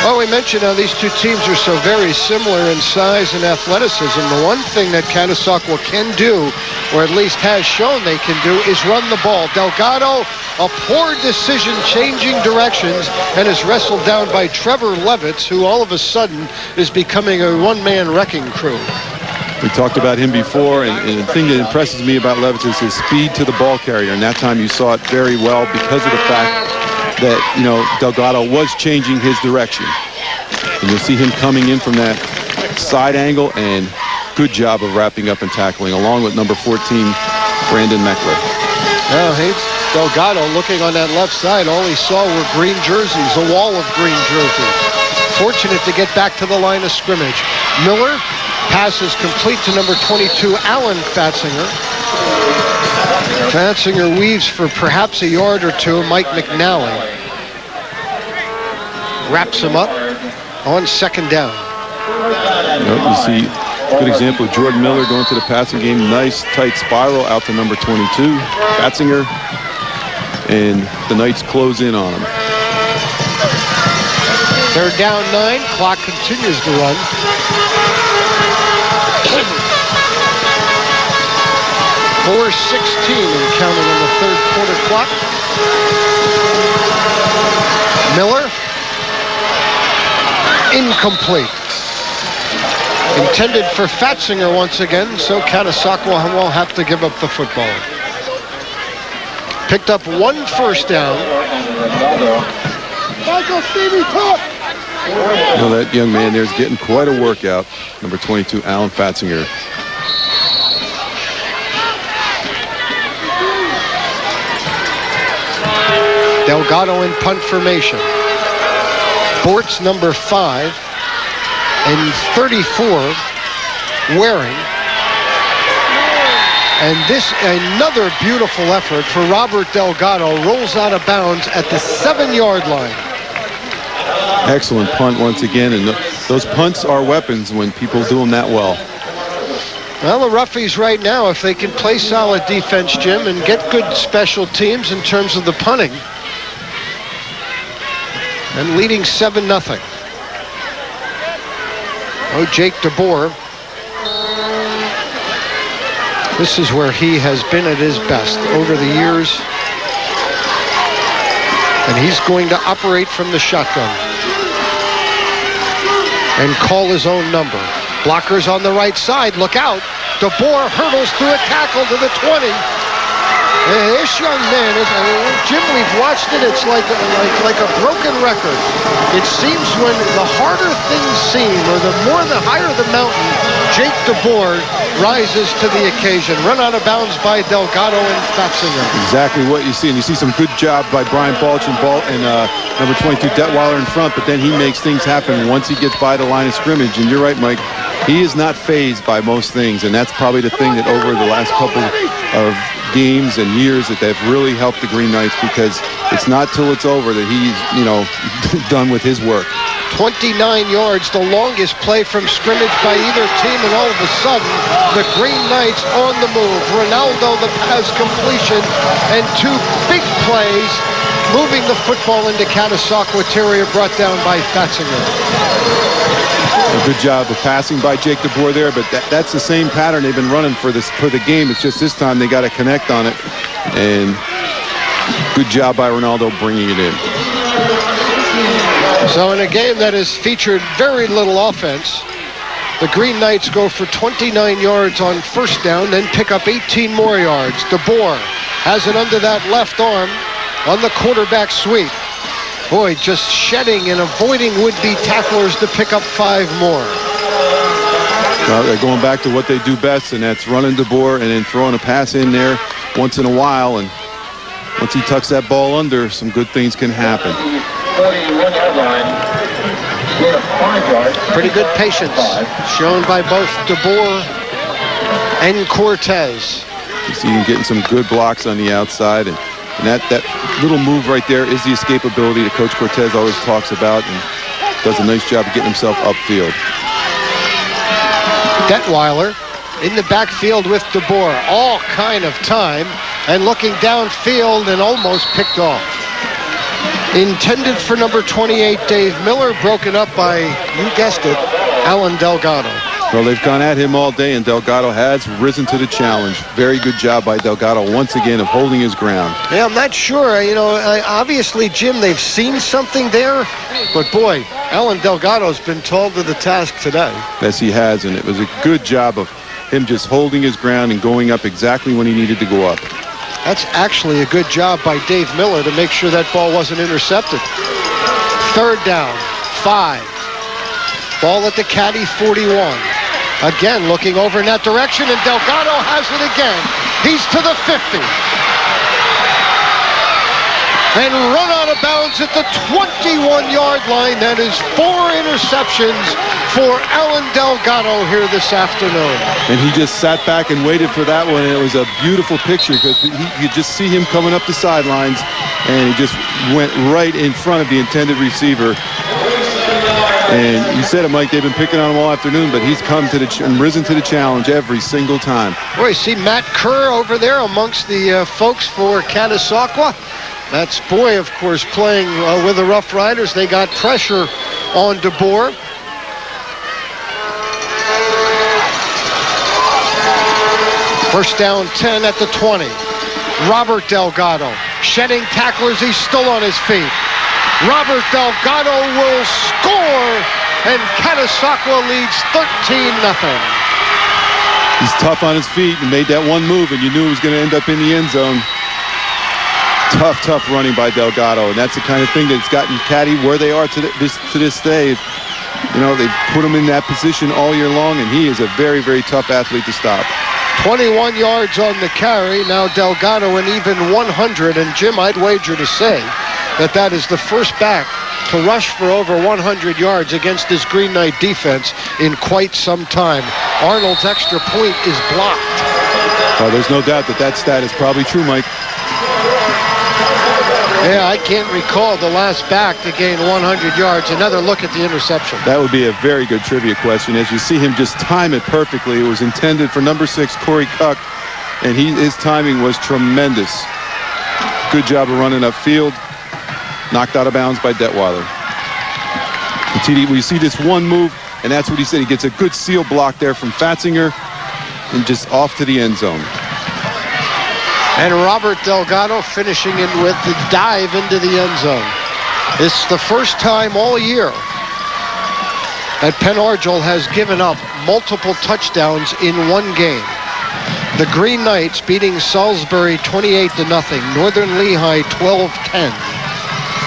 Well, we mentioned how these two teams are so very similar in size and athleticism. The one thing that Catasauqua can do, or at least has shown they can do, is run the ball. Delgado, a poor decision, changing directions, and is wrestled down by Trevor Levitz, who all of a sudden is becoming a one-man wrecking crew. We talked about him before, and the thing that impresses me about Levitz is his speed to the ball carrier, and that time you saw it very well because of the fact that, Delgado was changing his direction. And you'll see him coming in from that side angle, and good job of wrapping up and tackling, along with number 14, Brandon Meckler. Well, Delgado looking on that left side, all he saw were green jerseys, a wall of green jerseys. Fortunate to get back to the line of scrimmage. Miller, pass is complete to number 22, Alan Fatzinger. Fatzinger weaves for perhaps a yard or two. Mike McNally wraps him up on second down. You see a good example of Jordan Miller going to the passing game. Nice tight spiral out to number 22, Fatzinger, and the Knights close in on him. They're down 9. Clock continues to run. .4:16 and counting on the third quarter clock. Miller. Incomplete. Intended for Fatzinger once again, so Catasauqua will have to give up the football. Picked up 1 first down. Michael Stevie, talk! Well, that young man there's getting quite a workout. Number 22, Alan Fatzinger. Delgado in punt formation. Bortz number 5 and 34 Waring. And this, another beautiful effort for Robert Delgado, rolls out of bounds at the 7-yard line. Excellent punt once again, and those punts are weapons when people do them that well. Well, the Roughies right now, if they can play solid defense, Jim, and get good special teams in terms of the punting, and leading 7-0. Oh, Jake DeBoer. This is where he has been at his best over the years. And he's going to operate from the shotgun and call his own number. Blockers on the right side. Look out. DeBoer hurdles through a tackle to the 20. This young man is, Jim, we've watched it. It's like a broken record. It seems when the harder things seem, or the higher the mountain, Jake DeBoer rises to the occasion. Run out of bounds by Delgado and Fatzinger. Exactly what you see, and you see some good job by Brian Balch and number 22 Detweiler in front, but then he makes things happen once he gets by the line of scrimmage. And you're right, Mike. He is not fazed by most things, and that's probably the thing that over the last couple of games and years that they've really helped the Green Knights, because it's not till it's over that he's, done with his work. 29 yards, the longest play from scrimmage by either team, and all of a sudden, the Green Knights on the move. Ronaldo, the pass completion, and 2 big plays, moving the football into Catasauqua territory, brought down by Fatzinger. A good job of passing by Jake DeBoer there, but that's the same pattern they've been running for the game. It's just this time they got to connect on it, and good job by Ronaldo bringing it in. So in a game that has featured very little offense, the Green Knights go for 29 yards on first down, then pick up 18 more yards. DeBoer has it under that left arm on the quarterback sweep. Boy, just shedding and avoiding would-be tacklers to pick up 5 more. Well, they're going back to what they do best, and that's running DeBoer and then throwing a pass in there once in a while. And once he tucks that ball under, some good things can happen. Pretty good patience shown by both DeBoer and Cortez. You see him getting some good blocks on the outside, and that little move right there is the escapability that Coach Cortez always talks about, and does a nice job of getting himself upfield. Detweiler in the backfield with DeBoer, all kind of time, and looking downfield and almost picked off. Intended for number 28, Dave Miller, broken up by, you guessed it, Alan Delgado. Well, they've gone at him all day, and Delgado has risen to the challenge. Very good job by Delgado once again of holding his ground. Yeah, I'm not sure. Obviously, Jim, they've seen something there, but boy, Alan Delgado's been called to the task today. Yes, he has, and it was a good job of him just holding his ground and going up exactly when he needed to go up. That's actually a good job by Dave Miller to make sure that ball wasn't intercepted. Third down, 5. Ball at the Caddy 41. Again, looking over in that direction, and Delgado has it again. He's to the 50. And run out of bounds at the 21-yard line. That is 4 interceptions for Alan Delgado here this afternoon. And he just sat back and waited for that one, and it was a beautiful picture because you could just see him coming up the sidelines, and he just went right in front of the intended receiver. And you said it, Mike, they've been picking on him all afternoon, but he's come to and risen to the challenge every single time. Boy, see Matt Kerr over there amongst the folks for Catasauqua. That's Boy, of course, playing with the Rough Riders. They got pressure on DeBoer. First down 10 at the 20. Robert Delgado shedding tacklers. He's still on his feet. Robert Delgado will score, and Catasauqua leads 13-0. He's tough on his feet and made that one move, and you knew he was going to end up in the end zone. Tough running by Delgado, and that's the kind of thing that's gotten Caddy where they are to this day. You know, they've put him in that position all year long, and he is a very, very tough athlete to stop. 21 yards on the carry. Now Delgado an even 100, and Jim, I'd wager to say that is the first back to rush for over 100 yards against this Green Knight defense in quite some time. Arnold's extra point is blocked. Well, there's no doubt that stat is probably true, Mike. Yeah, I can't recall the last back to gain 100 yards. Another look at the interception. That would be a very good trivia question. As you see him just time it perfectly. It was intended for number 6, Corey Cuck, and his timing was tremendous. Good job of running upfield. Knocked out of bounds by Detweiler. We see this one move, and that's what he said. He gets a good seal block there from Fatzinger and just off to the end zone. And Robert Delgado finishing in with the dive into the end zone. It's the first time all year that Penn Argyl has given up multiple touchdowns in one game. The Green Knights beating Salisbury 28-0. Northern Lehigh 12-10.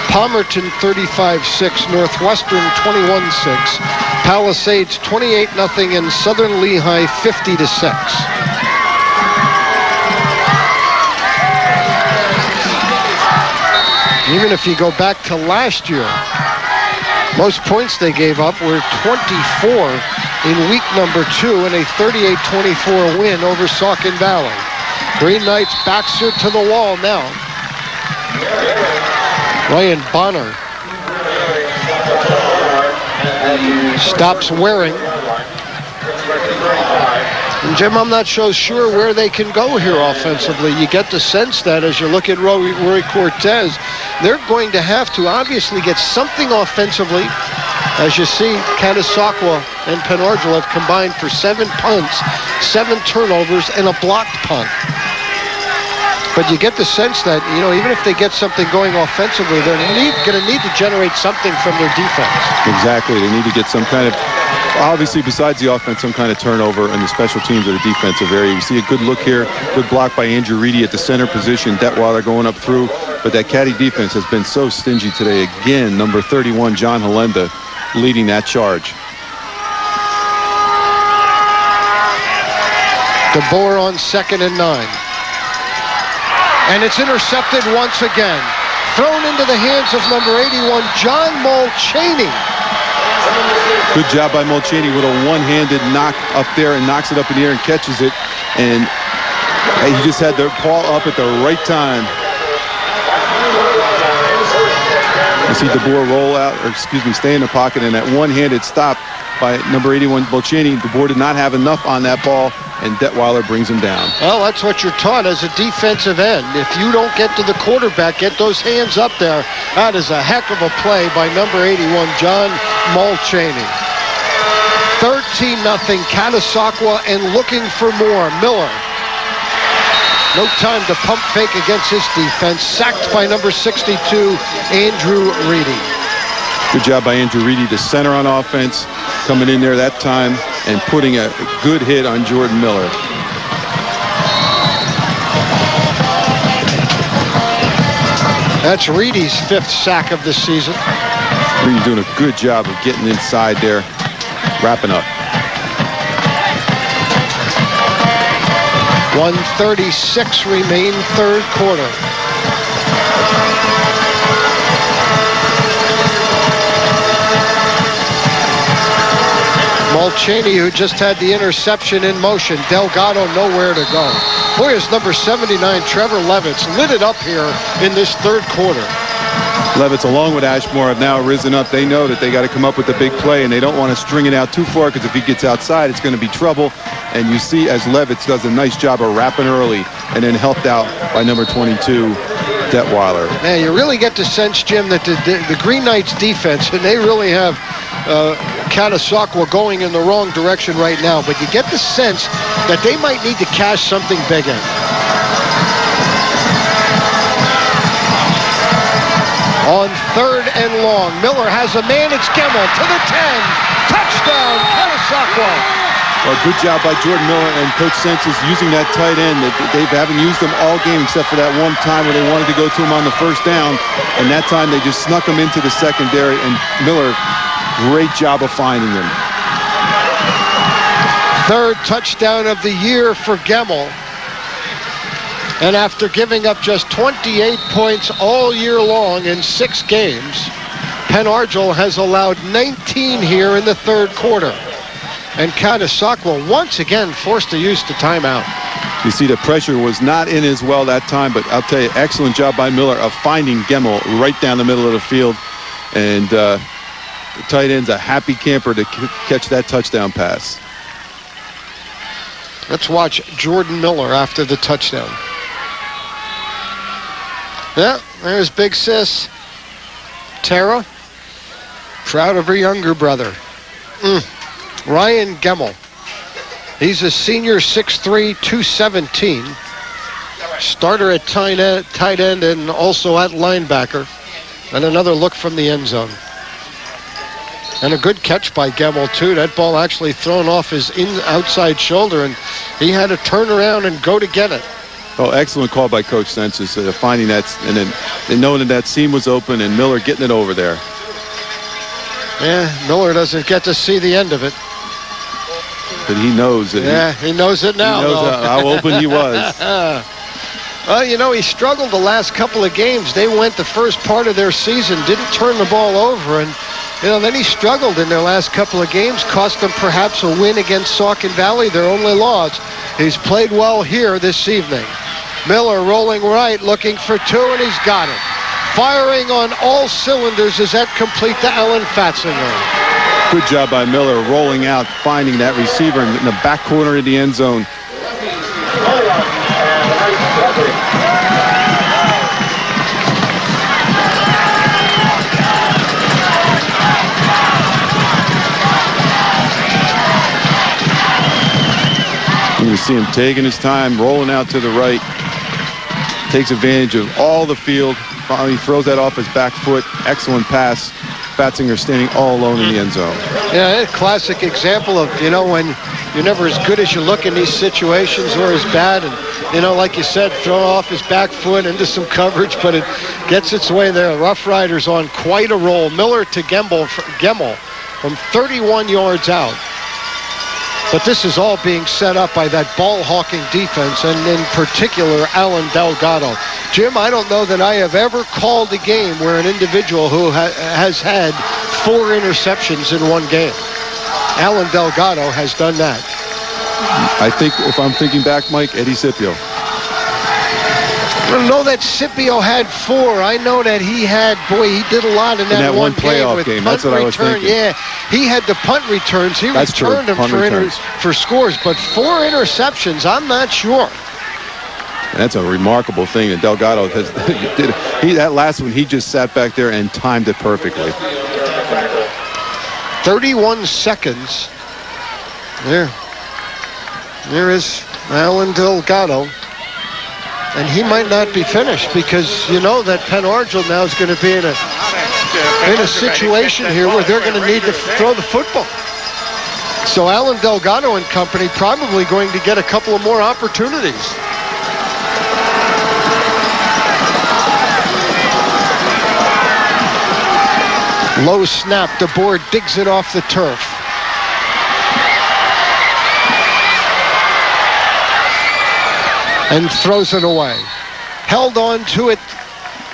Palmerton 35-6. Northwestern 21-6. Palisades 28-0. And Southern Lehigh 50-6. Even if you go back to last year, most points they gave up were 24 in week number 2 in a 38-24 win over Saucon Valley. Green Knights backs are to the wall now. Ryan Bonner stops wearing. And Jim, I'm not so sure where they can go here offensively. You get the sense that as you look at Rory Cortez, they're going to have to obviously get something offensively. As you see, Catasauqua and Penn Argyl have combined for 7 punts, 7 turnovers, and a blocked punt. But you get the sense that, you know, even if they get something going offensively, they're going to need to generate something from their defense. Exactly. They need to get some kind of, obviously, besides the offense, some kind of turnover, and the special teams or the defensive area. You see a good look here. Good block by Andrew Reedy at the center position. Detweiler going up through. But that Caddy defense has been so stingy today. Again, number 31, John Halenda, leading that charge. DeBoer on 2nd and 9. And it's intercepted once again. Thrown into the hands of number 81, John Mulchaney. Good job by Mulchaney with a one-handed knock up there and knocks it up in the air and catches it. And he just had the ball up at the right time. You see DeBoer roll out, or excuse me, stay in the pocket, and that one-handed stop by number 81, Mulchaney. DeBoer did not have enough on that ball, and Detweiler brings him down. Well, that's what you're taught as a defensive end. If you don't get to the quarterback, get those hands up there. That is a heck of a play by number 81, John Mulchaney. 13-0 Catasauqua, and looking for more. Miller. No time to pump fake against his defense. Sacked by number 62, Andrew Reedy. Good job by Andrew Reedy, the center on offense, coming in there that time and putting a good hit on Jordan Miller. That's Reedy's 5th sack of the season. Reedy doing a good job of getting inside there, wrapping up. 1:36 remain, 3rd quarter. Mulchaney, who just had the interception in motion. Delgado nowhere to go. Boy, is number 79, Trevor Levitz, lit it up here in this 3rd quarter. Levitz, along with Ashmore, have now risen up. They know that they got to come up with the big play, and they don't want to string it out too far, because if he gets outside, it's going to be trouble. And you see as Levitz does a nice job of wrapping early and then helped out by number 22, Detweiler. Man, you really get the sense, Jim, that the Green Knights defense, and they really have Catasauqua going in the wrong direction right now, but you get the sense that they might need to cash something big in. On 3rd and long, Miller has a man. It's Gemmel to the 10. Touchdown, Catasauqua. Well, good job by Jordan Miller and Coach Sensis using that tight end. They haven't used him all game except for that one time where they wanted to go to him on the first down. And that time they just snuck him into the secondary. And Miller, great job of finding him. 3rd touchdown of the year for Gemmel. And after giving up just 28 points all year long in 6 games, Penn Argyl has allowed 19 here in the 3rd quarter. And Catasauqua once again forced to use the timeout. You see the pressure was not in as well that time, but I'll tell you, excellent job by Miller of finding Gemmel right down the middle of the field. And the tight end's a happy camper to catch that touchdown pass. Let's watch Jordan Miller after the touchdown. Yeah, there's big sis. Tara, proud of her younger brother. Ryan Gemmel. He's a senior, 6'3", 217. Starter at tight end and also at linebacker. And another look from the end zone. And a good catch by Gemmel, too. That ball actually thrown off his outside shoulder, and he had to turn around and go to get it. Oh, excellent call by Coach Sensis, finding that, and then knowing that seam was open and Miller getting it over there. Yeah, Miller doesn't get to see the end of it. But he knows it. Yeah, he knows it now. He knows how open he was. Well, you know, he struggled the last couple of games. They went the first part of their season, didn't turn the ball over, and then he struggled in their last couple of games, cost them perhaps a win against Saucon Valley, their only loss. He's played well here this evening. Miller rolling right, looking for 2, and he's got it. Firing on all cylinders. Is that complete to Alan Fatzinger? Good job by Miller rolling out, finding that receiver in the back corner of the end zone. You see him taking his time, rolling out to the right. Takes advantage of all the field. Finally throws that off his back foot. Excellent pass. Fatzinger standing all alone in the end zone. Yeah, a classic example of, when you're never as good as you look in these situations or as bad. And, like you said, throw off his back foot into some coverage, but it gets its way there. Rough Riders on quite a roll. Miller to Gemmel from 31 yards out. But this is all being set up by that ball-hawking defense, and in particular, Alan Delgado. Jim, I don't know that I have ever called a game where an individual who has had 4 interceptions in one game. Alan Delgado has done that. I think, if I'm thinking back, Mike, Eddie Scipio. I don't know that Scipio had 4. I know that he had, he did a lot in that one playoff game. That's what I was thinking. Yeah, he had the punt returns. He returned them for scores, but 4 interceptions, I'm not sure. That's a remarkable thing that Delgado has did. That last one, he just sat back there and timed it perfectly. 31 seconds. There is Alan Delgado. And he might not be finished because you know that Penn Argyl now is going to be in a situation here where they're going to need to throw the football. So Alan Delgado and company probably going to get a couple of more opportunities. Low snap, DeBoer digs it off the turf. And throws it away. Held on to it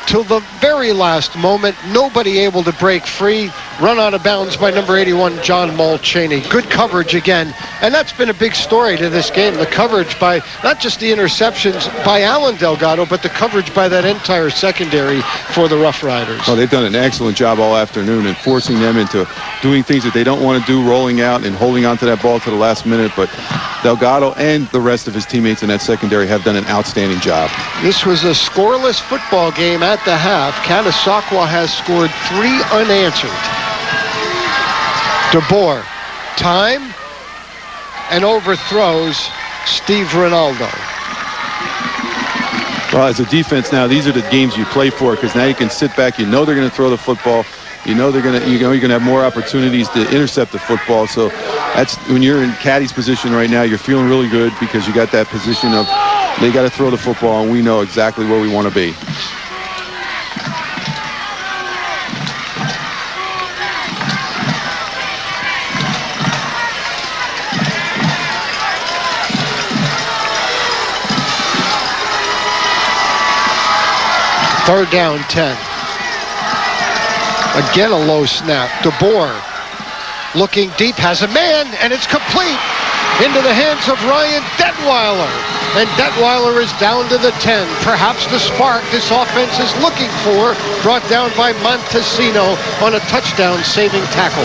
till the very last moment. Nobody able to break free. Run out of bounds by number 81, John Mulchaney. Good coverage again. And that's been a big story to this game. The coverage by not just the interceptions by Alan Delgado, but the coverage by that entire secondary for the Rough Riders. Well, they've done an excellent job all afternoon in forcing them into doing things that they don't want to do, rolling out and holding onto that ball to the last minute. But Delgado and the rest of his teammates in that secondary have done an outstanding job. This was a scoreless football game at the half. Catasauqua has scored 3 unanswered. DeBoer, time, and overthrows Steve Ronaldo. Well, as a defense now, these are the games you play for, because now you can sit back. You know they're going to throw the football. You know you're going to have more opportunities to intercept the football. So that's when you're in Caddy's position right now. You're feeling really good because you got that position of they got to throw the football, and we know exactly where we want to be. Third down, 10. Again, a low snap. DeBoer looking deep, has a man, and it's complete into the hands of Ryan Detweiler. And Detweiler is down to the 10. Perhaps the spark this offense is looking for, brought down by Montesino on a touchdown-saving tackle.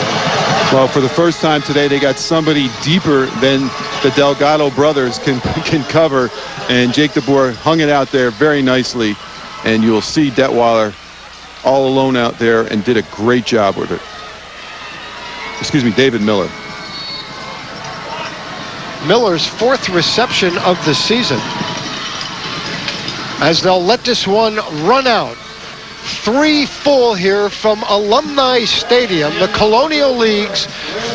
Well, for the first time today, they got somebody deeper than the Delgado brothers can cover, and Jake DeBoer hung it out there very nicely. And you'll see Detweiler all alone out there and did a great job with it. Excuse me, David Miller. Miller's 4th reception of the season, as they'll let this one run out. 3 full here from Alumni Stadium. The Colonial League's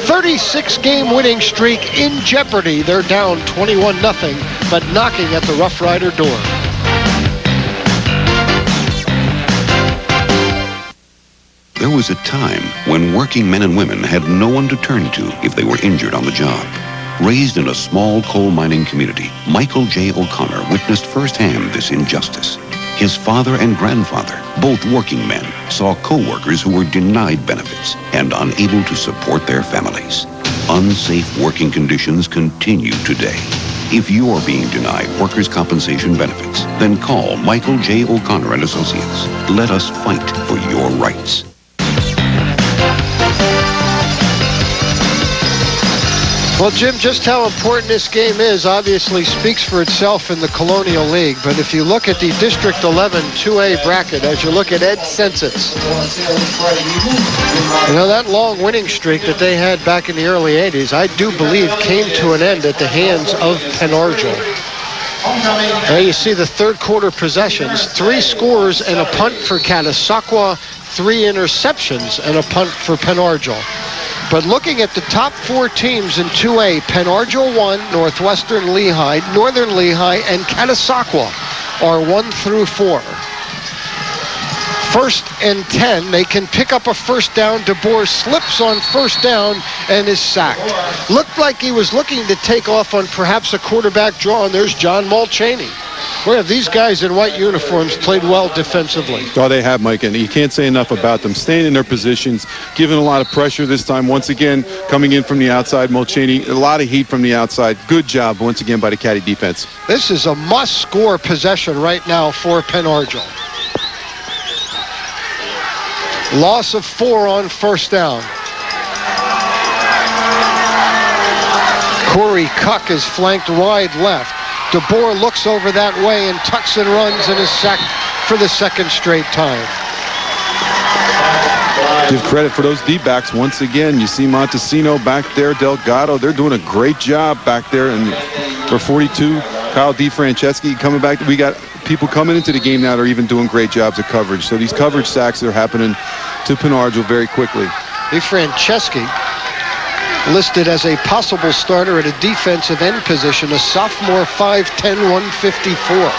36-game winning streak in jeopardy. They're down 21-0, but knocking at the Rough Rider door. There was a time when working men and women had no one to turn to if they were injured on the job. Raised in a small coal mining community, Michael J. O'Connor witnessed firsthand this injustice. His father and grandfather, both working men, saw co-workers who were denied benefits and unable to support their families. Unsafe working conditions continue today. If you're being denied workers' compensation benefits, then call Michael J. O'Connor and Associates. Let us fight for your rights. Well, Jim, just how important this game is obviously speaks for itself in the Colonial League. But if you look at the District 11 2A bracket, as you look at Ed Sensitz, you know, that long winning streak that they had back in the early 80s, I do believe came to an end at the hands of Penn Argyl. There you see the third quarter possessions, 3 scores and a punt for Catasauqua, 3 interceptions and a punt for Penn Argyl. But looking at the top 4 teams in 2A, Penn Argyl 1, Northwestern Lehigh, Northern Lehigh, and Catasauqua are 1 through 4. 1st and 10, they can pick up a first down. DeBoer slips on first down and is sacked. Looked like he was looking to take off on perhaps a quarterback draw, and there's John Mulchaney. Well, these guys in white uniforms played well defensively. Oh, they have, Mike, and you can't say enough about them. Staying in their positions, giving a lot of pressure this time. Once again, coming in from the outside, Mulchaney, a lot of heat from the outside. Good job, once again, by the Caddy defense. This is a must-score possession right now for Penn Argyl. Loss of 4 on first down. Corey Cuck is flanked wide left. DeBoer looks over that way and tucks and runs and is sacked for the 2nd straight time. Give credit for those D-backs once again. You see Montesino back there, Delgado. They're doing a great job back there. And for 42, Kyle DeFranceschi coming back. We got people coming into the game now that are even doing great jobs of coverage. So these coverage sacks are happening to Penn Argyl very quickly. DeFranceschi listed as a possible starter at a defensive end position, a sophomore, 5'10", 154.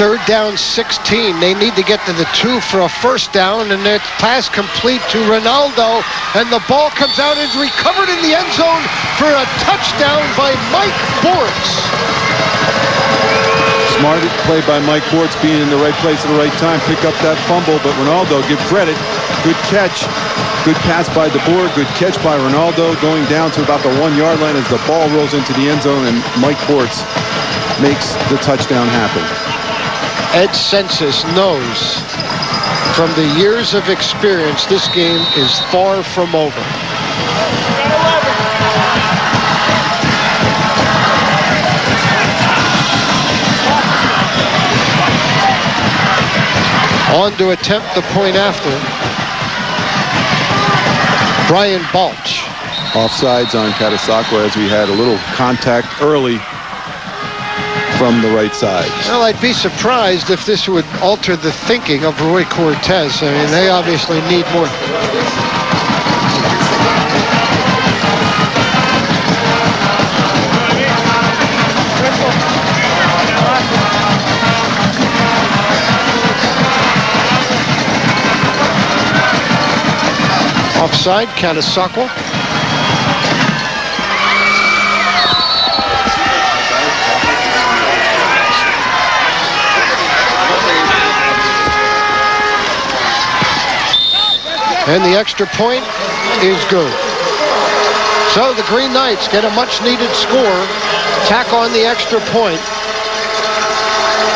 3rd down, 16. They need to get to the 2 for a first down, and that pass complete to Ronaldo, and the ball comes out and is recovered in the end zone for a touchdown by Mike Boris. Smart play by Mike Bortz, being in the right place at the right time, pick up that fumble, but Ronaldo, give credit, good catch, good pass by DeBoer, good catch by Ronaldo, going down to about the 1 yard line as the ball rolls into the end zone, and Mike Bortz makes the touchdown happen. Ed Census knows from the years of experience this game is far from over. On to attempt the point after. Brian Balch. Offsides on Catasauqua as we had a little contact early from the right side. Well, I'd be surprised if this would alter the thinking of Roy Cortez. I mean, they obviously need more. Offside, Catasauqua. And the extra point is good. So the Green Knights get a much-needed score, tack on the extra point,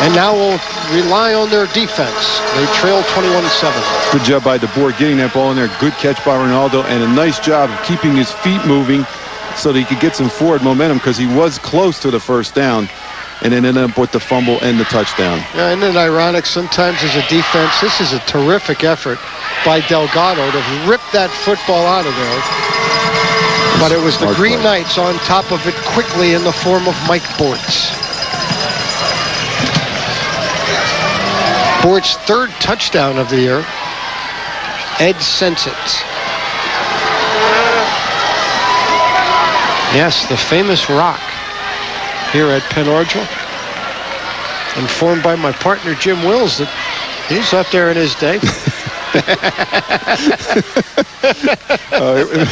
and now will rely on their defense. They trail 21-7. Good job by DeBoer getting that ball in there. Good catch by Ronaldo, and a nice job of keeping his feet moving so that he could get some forward momentum, because he was close to the first down, and then ended up with the fumble and the touchdown. Yeah, isn't it ironic sometimes as a defense? This is a terrific effort by Delgado to rip that football out of there. But it was the Green Knights on top of it quickly in the form of Mike Bortz. Bortz's third touchdown of the year. Ed Census. Yes, the famous rock here at Penn Argyl. Informed by my partner Jim Wills that he's up there in his day.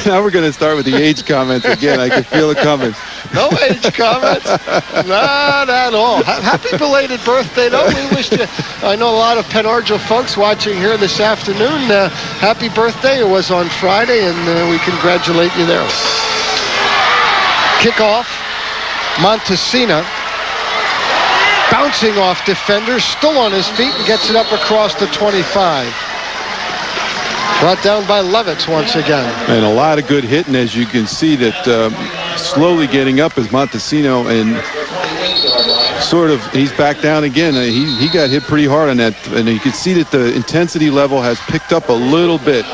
Now we're going to start with the age comments again. I can feel it coming. No age comments. Not at all. Happy belated birthday, though. We wish you. I know a lot of Penn Argyl folks watching here this afternoon. Happy birthday. It was on Friday, and we congratulate you there. Kickoff. Montesina bouncing off defenders, still on his feet, and gets it up across the 25. Brought down by Levitz once again. And a lot of good hitting, as you can see that slowly getting up is Montesino, and sort of he's back down again. He got hit pretty hard on that, and you can see that the intensity level has picked up a little bit.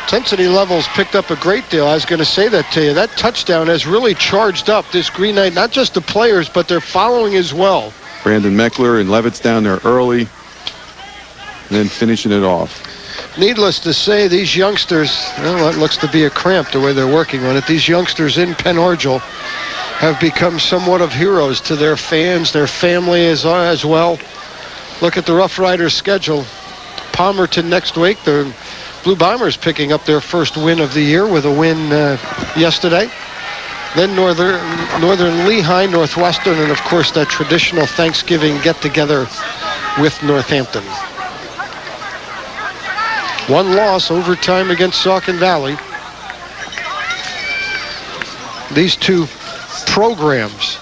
Intensity levels picked up a great deal. I was going to say that to you. That touchdown has really charged up this Green Knight, not just the players, but their following as well. Brandon Meckler and Levitz down there early, and then finishing it off. Needless to say, these youngsters, well, it looks to be a cramp the way they're working on it. These youngsters in Penn Argyl have become somewhat of heroes to their fans, their family as well. Look at the Rough Riders schedule. Palmerton next week. The Blue Bombers picking up their first win of the year with a win yesterday. Then Northern Lehigh, Northwestern, and of course that traditional Thanksgiving get-together with Northampton. One loss, overtime against Saucon Valley. These two programs,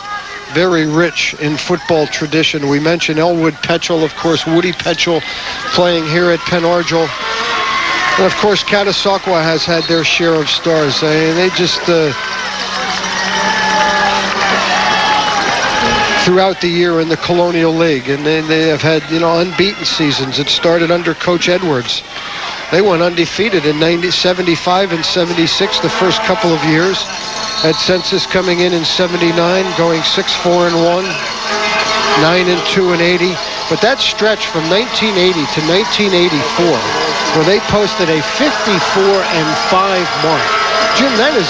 very rich in football tradition. We mentioned Elwood Petchel, of course, Woody Petchel playing here at Penn Argyl. And of course, Catasauqua has had their share of stars. They just, throughout the year in the Colonial League, and they have had, unbeaten seasons. It started under Coach Edwards. They went undefeated in 75 and 76, the first couple of years. Had Census coming in 79, going 6-4-1, 9-2 in 80. But that stretch from 1980 to 1984, where they posted a 54-5 mark, Jim, that is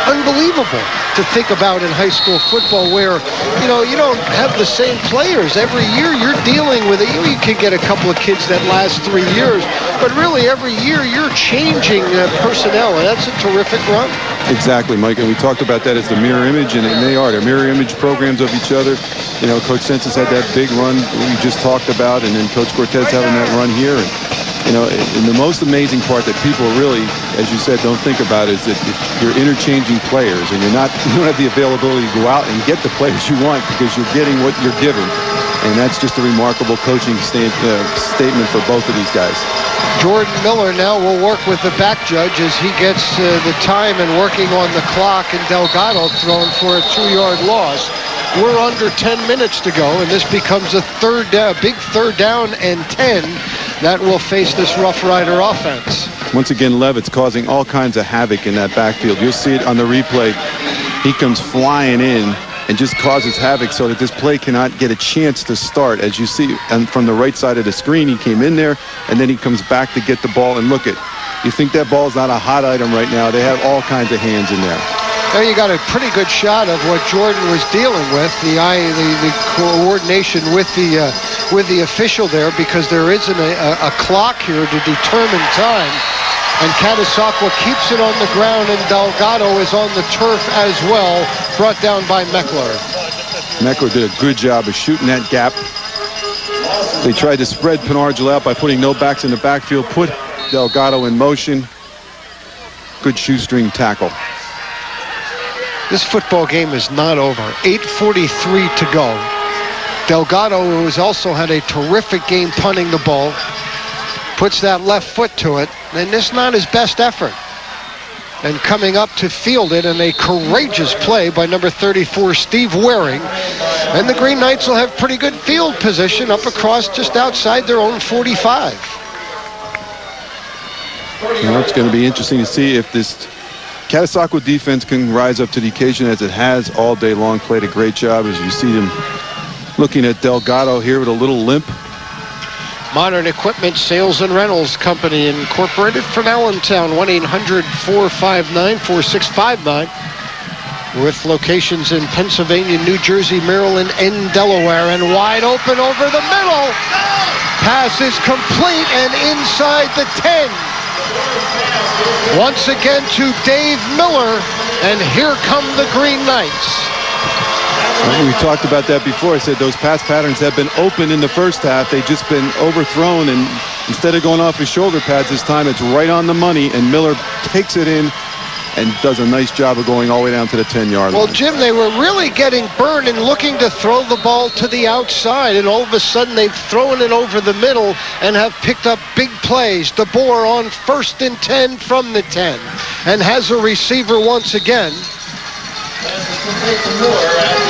unbelievable to think about in high school football, where you don't have the same players every year. You're dealing with it. You can get a couple of kids that last 3 years, but really every year you're changing personnel, and that's a terrific run. Exactly, Mike, and we talked about that as the mirror image, and they are. They're mirror image programs of each other. Coach Census had that big run we just talked about, and then Coach Cortez having that run here. And the most amazing part that people really, as you said, don't think about is that you're interchanging players, and you don't have the availability to go out and get the players you want because you're getting what you're given. And that's just a remarkable coaching statement for both of these guys. Jordan Miller now will work with the back judge as he gets the time and working on the clock, and Delgado thrown for a 2-yard loss. We're under 10 minutes to go, and this becomes a big third down and 10 that will face this Rough Rider offense. Once again, Levitt's causing all kinds of havoc in that backfield. You'll see it on the replay. He comes flying in and just causes havoc so that this play cannot get a chance to start. As you see, and from the right side of the screen, he came in there, and then he comes back to get the ball. And look at, you think that ball's not a hot item right now. They have all kinds of hands in there. There you got a pretty good shot of what Jordan was dealing with, the coordination with the official there, because there isn't a clock here to determine time. And Catasauqua keeps it on the ground, and Delgado is on the turf as well, brought down by Meckler. Meckler did a good job of shooting that gap. They tried to spread Argyl out by putting no backs in the backfield, put Delgado in motion. Good shoestring tackle. This football game is not over. 8:43 to go. Delgado, who has also had a terrific game punting the ball, puts that left foot to it, and this is not his best effort. And coming up to field it in a courageous play by number 34, Steve Waring. And the Green Knights will have pretty good field position up across just outside their own 45. Well, it's going to be interesting to see if this Catasauqua defense can rise up to the occasion, as it has all day long. Played a great job, as you see them looking at Delgado here with a little limp. Modern Equipment Sales and Rentals Company Incorporated from Allentown, 1-800-459-4659, with locations in Pennsylvania, New Jersey, Maryland, and Delaware. And wide open over the middle. Pass is complete and inside the 10. Once again to Dave Miller, and here come the Green Knights. We talked about that before. I said those pass patterns have been open in the first half. They've just been overthrown, and instead of going off his shoulder pads this time, it's right on the money, and Miller takes it in and does a nice job of going all the way down to the 10-yard line. Well, Jim, they were really getting burned and looking to throw the ball to the outside, and all of a sudden they've thrown it over the middle and have picked up big plays. DeBoer on 1st and 10 from the 10, and has a receiver once again.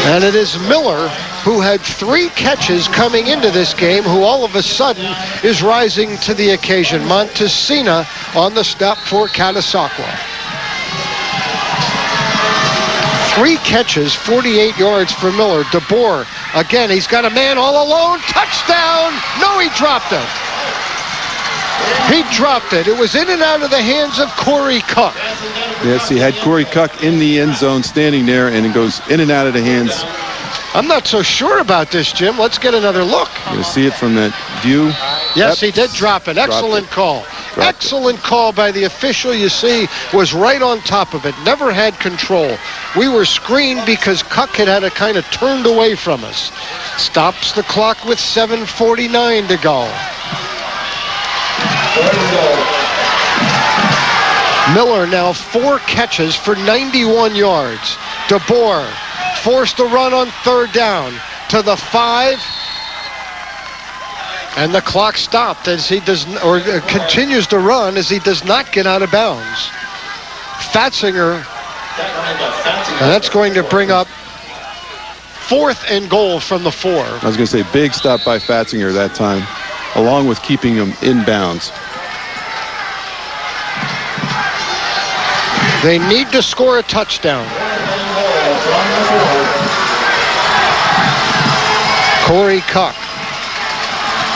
And it is Miller, who had 3 catches coming into this game, who all of a sudden is rising to the occasion. Montesina on the stop for Catasauqua. 3 catches, 48 yards for Miller. DeBoer, again, he's got a man all alone. Touchdown! No, he dropped it. He dropped it. It was in and out of the hands of Corey Cook. Yes, he had Corey Cook in the end zone standing there, and it goes in and out of the hands. I'm not so sure about this, Jim. Let's get another look. You see it from that view. Yes, he did drop it. Excellent call. Excellent call by the official. You see, was right on top of it. Never had control. We were screened because Cook had a kind of turned away from us. Stops the clock with 7:49 to go. Miller now 4 catches for 91 yards. DeBoer forced a run on 3rd down to the 5. And the clock stopped as he continues to run as he does not get out of bounds. Fatzinger, and that's going to bring up 4th and goal from the 4. I was going to say big stop by Fatzinger that time, along with keeping him in bounds. They need to score a touchdown. Corey Cook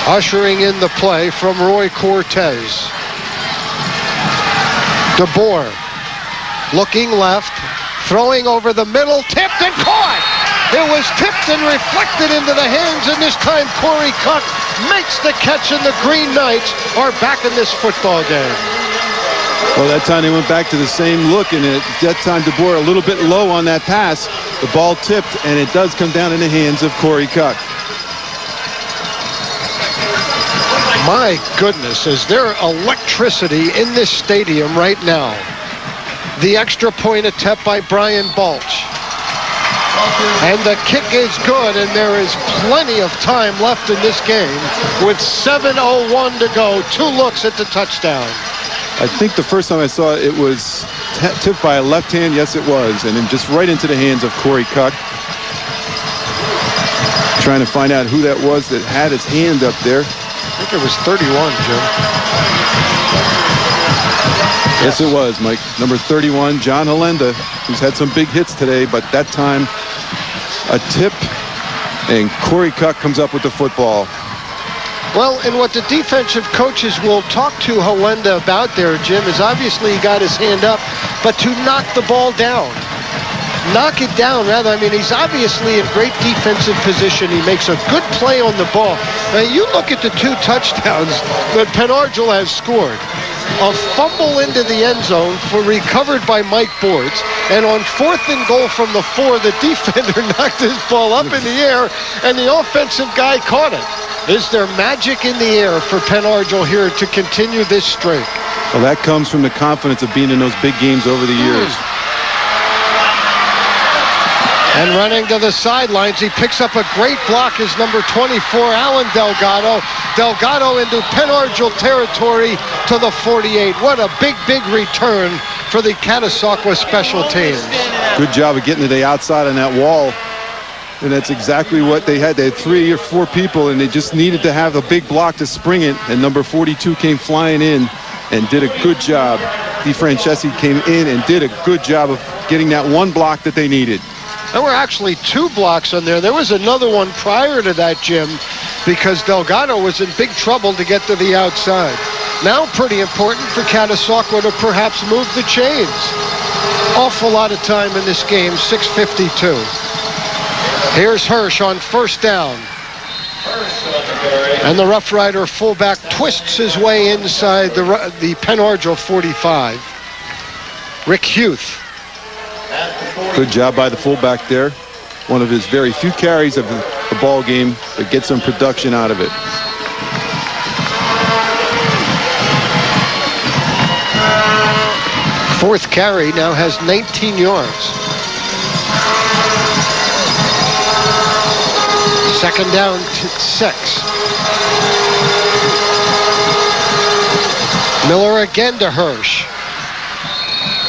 ushering in the play from Roy Cortez. DeBoer looking left, throwing over the middle, tipped and caught. It was tipped and reflected into the hands, and this time Corey Cuck makes the catch, and the Green Knights are back in this football game. Well, that time they went back to the same look, and at that time DeBoer a little bit low on that pass. The ball tipped, and it does come down in the hands of Corey Cuck. My goodness, is there electricity in this stadium right now? The extra point attempt by Brian Balch. And the kick is good, and there is plenty of time left in this game with 7:01 to go. 2 looks at the touchdown. I think the first time I saw it, it was tipped by a left hand. Yes, it was. And then just right into the hands of Corey Cuck. Trying to find out who that was that had his hand up there. I think it was 31, Jim. Yes, it was, Mike. Number 31, John Halenda, who's had some big hits today, but that time a tip, and Corey Cuck comes up with the football. Well, and what the defensive coaches will talk to Halenda about there, Jim, is obviously he got his hand up, but to knock the ball down. Knock it down, rather. I mean, he's obviously in great defensive position. He makes a good play on the ball. Now, you look at the 2 touchdowns that Penn Argyl has scored. A fumble into the end zone recovered by Mike Bortz, and on 4th and goal from the 4, the defender knocked his ball up in the air, and the offensive guy caught it. Is there magic in the air for Penn Argyl here to continue this streak? Well, that comes from the confidence of being in those big games over the years. And running to the sidelines, he picks up a great block, is number 24, Alan Delgado. Delgado into Penn Argyl territory to the 48. What a big, big return for the Catasauqua special teams. Good job of getting to the outside on that wall. And that's exactly what they had. They had 3 or 4 people, and they just needed to have a big block to spring it. And number 42 came flying in and did a good job. DeFranceschi came in and did a good job of getting that one block that they needed. There were actually 2 blocks on there. There was another one prior to that, Jim, because Delgado was in big trouble to get to the outside. Now pretty important for Catasauqua to perhaps move the chains. Awful lot of time in this game, 6:52. Here's Hirsch on 1st down. And the Rough Rider fullback twists his way inside the Penn Argyl 45. Rick Huth. Good job by the fullback there. One of his very few carries of the ball game, but get some production out of it. Fourth carry now has 19 yards. 2nd down to 6. Miller again to Hirsch.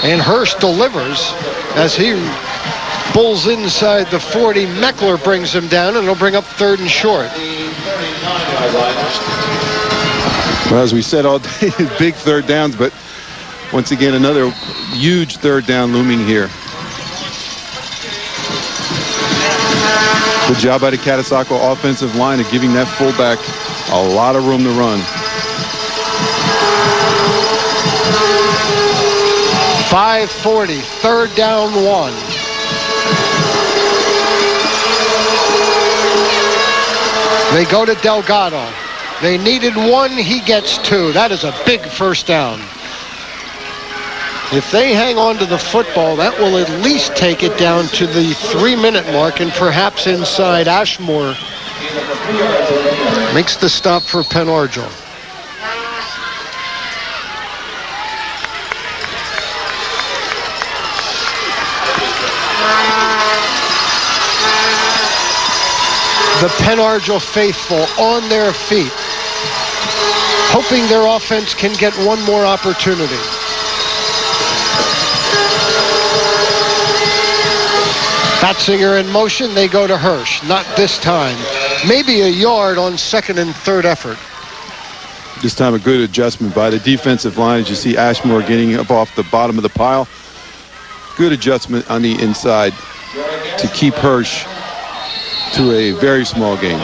And Hirsch delivers as he bulls inside the 40. Meckler brings him down, and it'll bring up 3rd and short. Well, as we said all day, big 3rd downs, but once again, another huge 3rd down looming here. Good job by the Catasauqua offensive line of giving that fullback a lot of room to run. 5:40, 3rd down 1. They go to Delgado. They needed 1, he gets 2. That is a big 1st down. If they hang on to the football, that will at least take it down to the 3-minute mark, and perhaps inside. Ashmore makes the stop for Penn Argyl. The Penn Argyl faithful on their feet, hoping their offense can get one more opportunity. Batzinger in motion, they go to Hirsch. Not this time. Maybe a yard on 2nd and 3rd effort. This time a good adjustment by the defensive line. As you see Ashmore getting up off the bottom of the pile. Good adjustment on the inside to keep Hirsch to a very small game.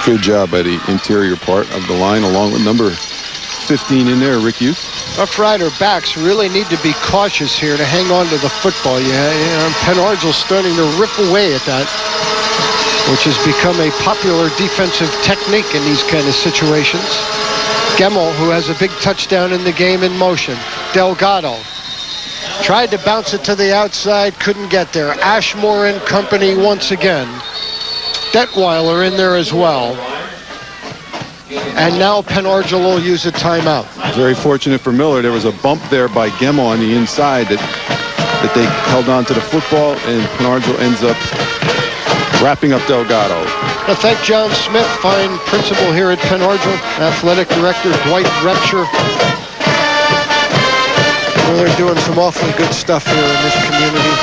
Good job by the interior part of the line, along with number 15 in there, Rick Youth. Rough Rider backs really need to be cautious here to hang on to the football. Penn Argyl starting to rip away at that, which has become a popular defensive technique in these kind of situations. Gemmel, who has a big touchdown in the game, in motion. Delgado tried to bounce it to the outside, couldn't get there. Ashmore and company once again. Detweiler in there as well. And now Penn Argyl will use a timeout. Very fortunate for Miller. There was a bump there by Gemmel on the inside that they held on to the football, and Penn Argyl ends up wrapping up Delgado. I thank John Smith, fine principal here at Penn Argyl, athletic director Dwight Repture. Well, they're doing some awfully good stuff here in this community.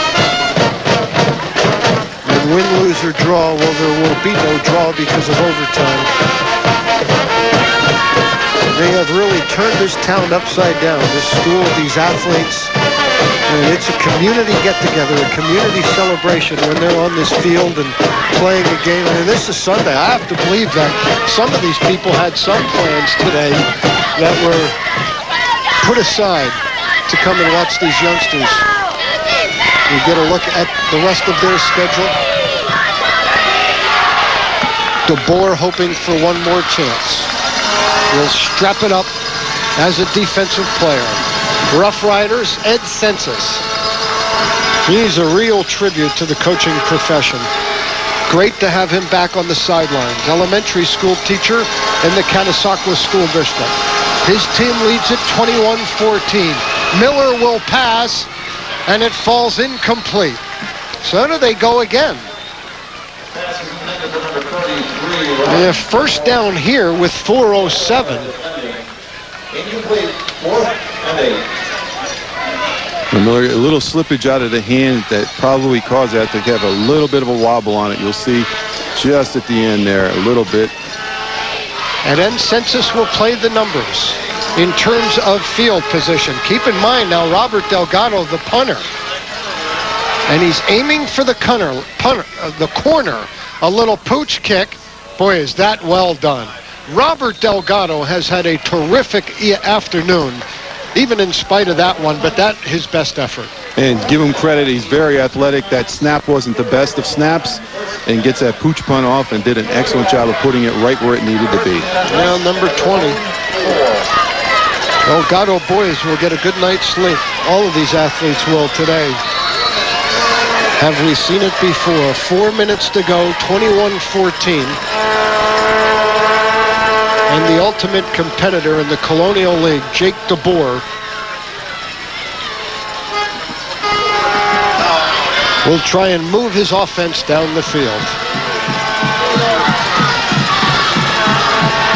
And win, lose, or draw, well, there will be no draw because of overtime. They have really turned this town upside down, this school, these athletes. And it's a community get-together, a community celebration when they're on this field and playing a game. And this is Sunday. I have to believe that some of these people had some plans today that were put aside to come and watch these youngsters. We get a look at the rest of their schedule. DeBoer hoping for one more chance. Will strap it up as a defensive player. Rough Riders, Ed Census. He's a real tribute to the coaching profession. Great to have him back on the sidelines. Elementary school teacher in the Catasauqua School District. His team leads at 21-14. Miller will pass, and it falls incomplete. So do they go again? Yeah, first down here with 4:07. Miller, a little slippage out of the hand that probably caused that to have a little bit of a wobble on it. You'll see just at the end there, a little bit. And then Census will play the numbers in terms of field position. Keep in mind now, Robert Delgado, the punter, and he's aiming for the corner. A little pooch kick. Boy, is that well done. Robert Delgado has had a terrific afternoon, even in spite of that one, but that's his best effort. And give him credit, he's very athletic. That snap wasn't the best of snaps, and gets that pooch punt off and did an excellent job of putting it right where it needed to be. Now number 20. Delgado boys will get a good night's sleep. All of these athletes will today. Have we seen it before? 4 minutes to go, 21-14. And the ultimate competitor in the Colonial League, Jake DeBoer, will try and move his offense down the field.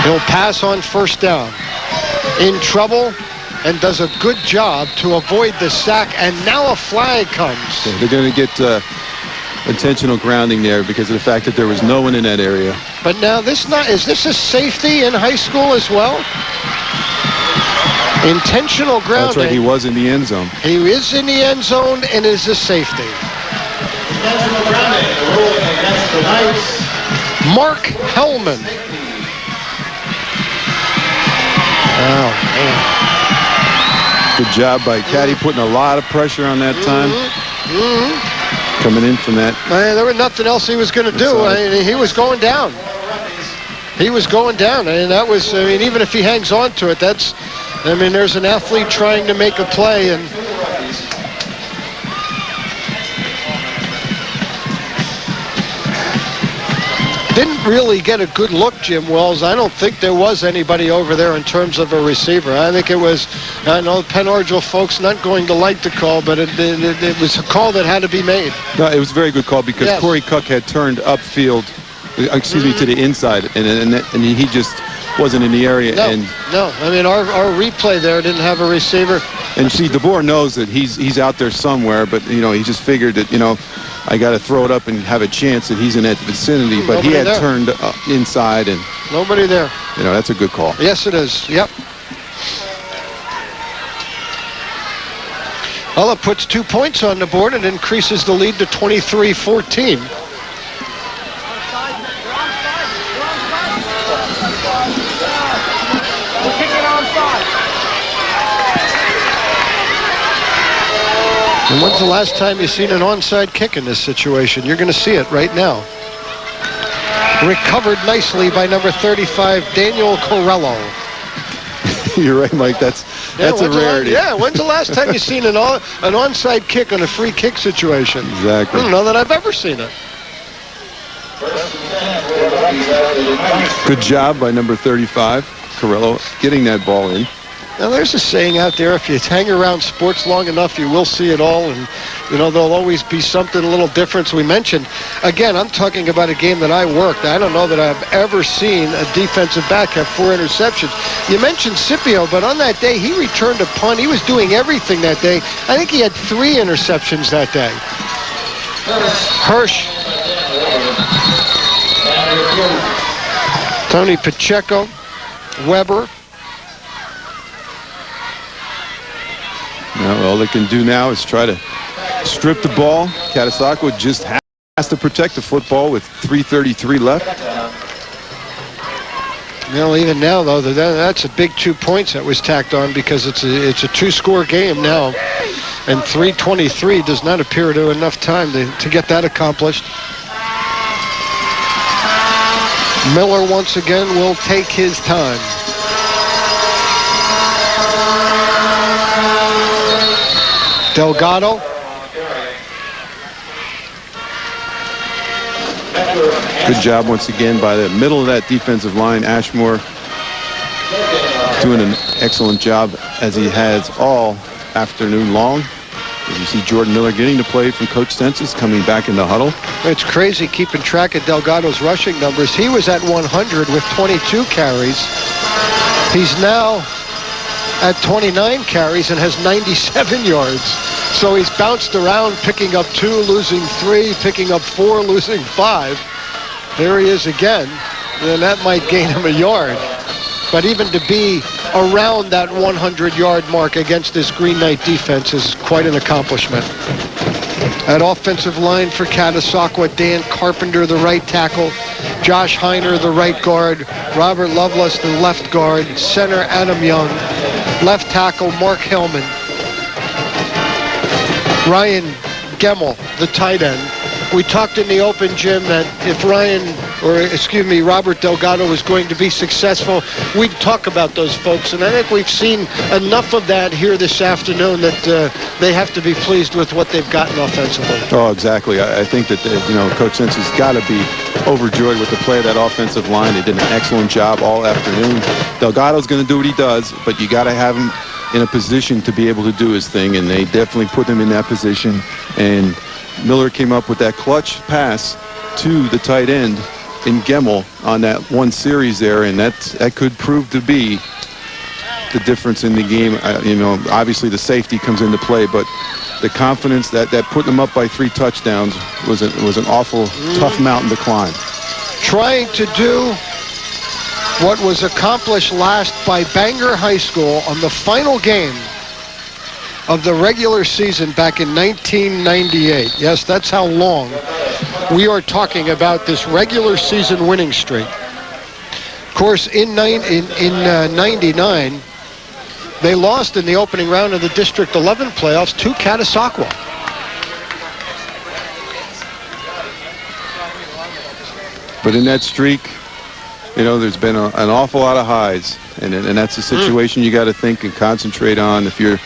He'll pass on first down. In trouble, and does a good job to avoid the sack, and now a flag comes. So they're going to get intentional grounding there because of the fact that there was no one in that area. But now is this a safety in high school as well? Intentional grounding. That's right, he was in the end zone. He is in the end zone and is a safety. Intentional grounding, the ruling against the Knights. Mark Hellman. Oh, man. Good job by Caddy, putting a lot of pressure on that time. Coming in from that. There was nothing else he was going to do. He was going down. He was going down. And that was, even if he hangs on to it, there's an athlete trying to make a play, and didn't really get a good look, Jim Wells. I don't think there was anybody over there in terms of a receiver. I think it was, I know Penn Argyl folks not going to like the call, but it was a call that had to be made. No, it was a very good call because Yes. Corey Cook had turned upfield, to the inside, and he just wasn't in the area. No. Our replay there didn't have a receiver. And see, DeBoer knows that he's out there somewhere, but he just figured that I got to throw it up and have a chance that he's in that vicinity. But he had turned inside, and nobody there. That's a good call. Yes, it is. Yep. Well, it puts 2 points on the board and increases the lead to 23-14. We're kicking onside. And when's the last time you've seen an onside kick in this situation? You're going to see it right now. Recovered nicely by number 35, Daniel Corello. You're right, Mike. That's a rarity. When's the last time you've seen an onside kick on a free kick situation? Exactly. I don't know that I've ever seen it. Good job by number 35, Corello, getting that ball in. Now, there's a saying out there, if you hang around sports long enough, you will see it all, and, you know, there'll always be something a little different. So we mentioned, again, I'm talking about a game that I worked. I don't know that I've ever seen a defensive back have 4 interceptions. You mentioned Scipio, but on that day, he returned a punt. He was doing everything that day. I think he had 3 interceptions that day. Hirsch. Tony Pacheco. Weber. Now, all they can do now is try to strip the ball. Catasauqua just has to protect the football with 3:33 left. Well, even now, though, that's a big 2 points that was tacked on because it's a 2-score game now. And 3:23 does not appear to enough time to get that accomplished. Miller once again will take his time. Delgado. Good job once again by the middle of that defensive line. Ashmore doing an excellent job as he has all afternoon long. As you see Jordan Miller getting the play from Coach Census coming back in the huddle. It's crazy keeping track of Delgado's rushing numbers. He was at 100 with 22 carries. He's now at 29 carries and has 97 yards. So he's bounced around, picking up 2, losing 3, picking up 4, losing 5. There he is again. And that might gain him a yard. But even to be around that 100-yard mark against this Green Knight defense is quite an accomplishment. At offensive line for Catasauqua, Dan Carpenter, the right tackle. Josh Heiner, the right guard. Robert Lovelace, the left guard. Center, Adam Young. Left tackle, Mark Hellman. Ryan Gemmel, the tight end. We talked in the open, Jim, that if Robert Delgado was going to be successful, we'd talk about those folks. And I think we've seen enough of that here this afternoon that they have to be pleased with what they've gotten offensively. Oh, exactly. I think that, Coach Census has got to be overjoyed with the play of that offensive line. They did an excellent job all afternoon. Delgado's going to do what he does, but you got to have him in a position to be able to do his thing, and they definitely put him in that position. And Miller came up with that clutch pass to the tight end in Gemmel on that one series there, and that could prove to be the difference in the game. Obviously the safety comes into play, but the confidence that putting them up by 3 touchdowns was an awful tough mountain to climb. Trying to do what was accomplished last by Bangor High School on the final game of the regular season back in 1998. Yes, that's how long we are talking about this regular season winning streak. Of course, in 99, they lost in the opening round of the District 11 playoffs to Catasauqua. But in that streak, there's been an awful lot of highs, and that's a situation you got to think and concentrate on. If you're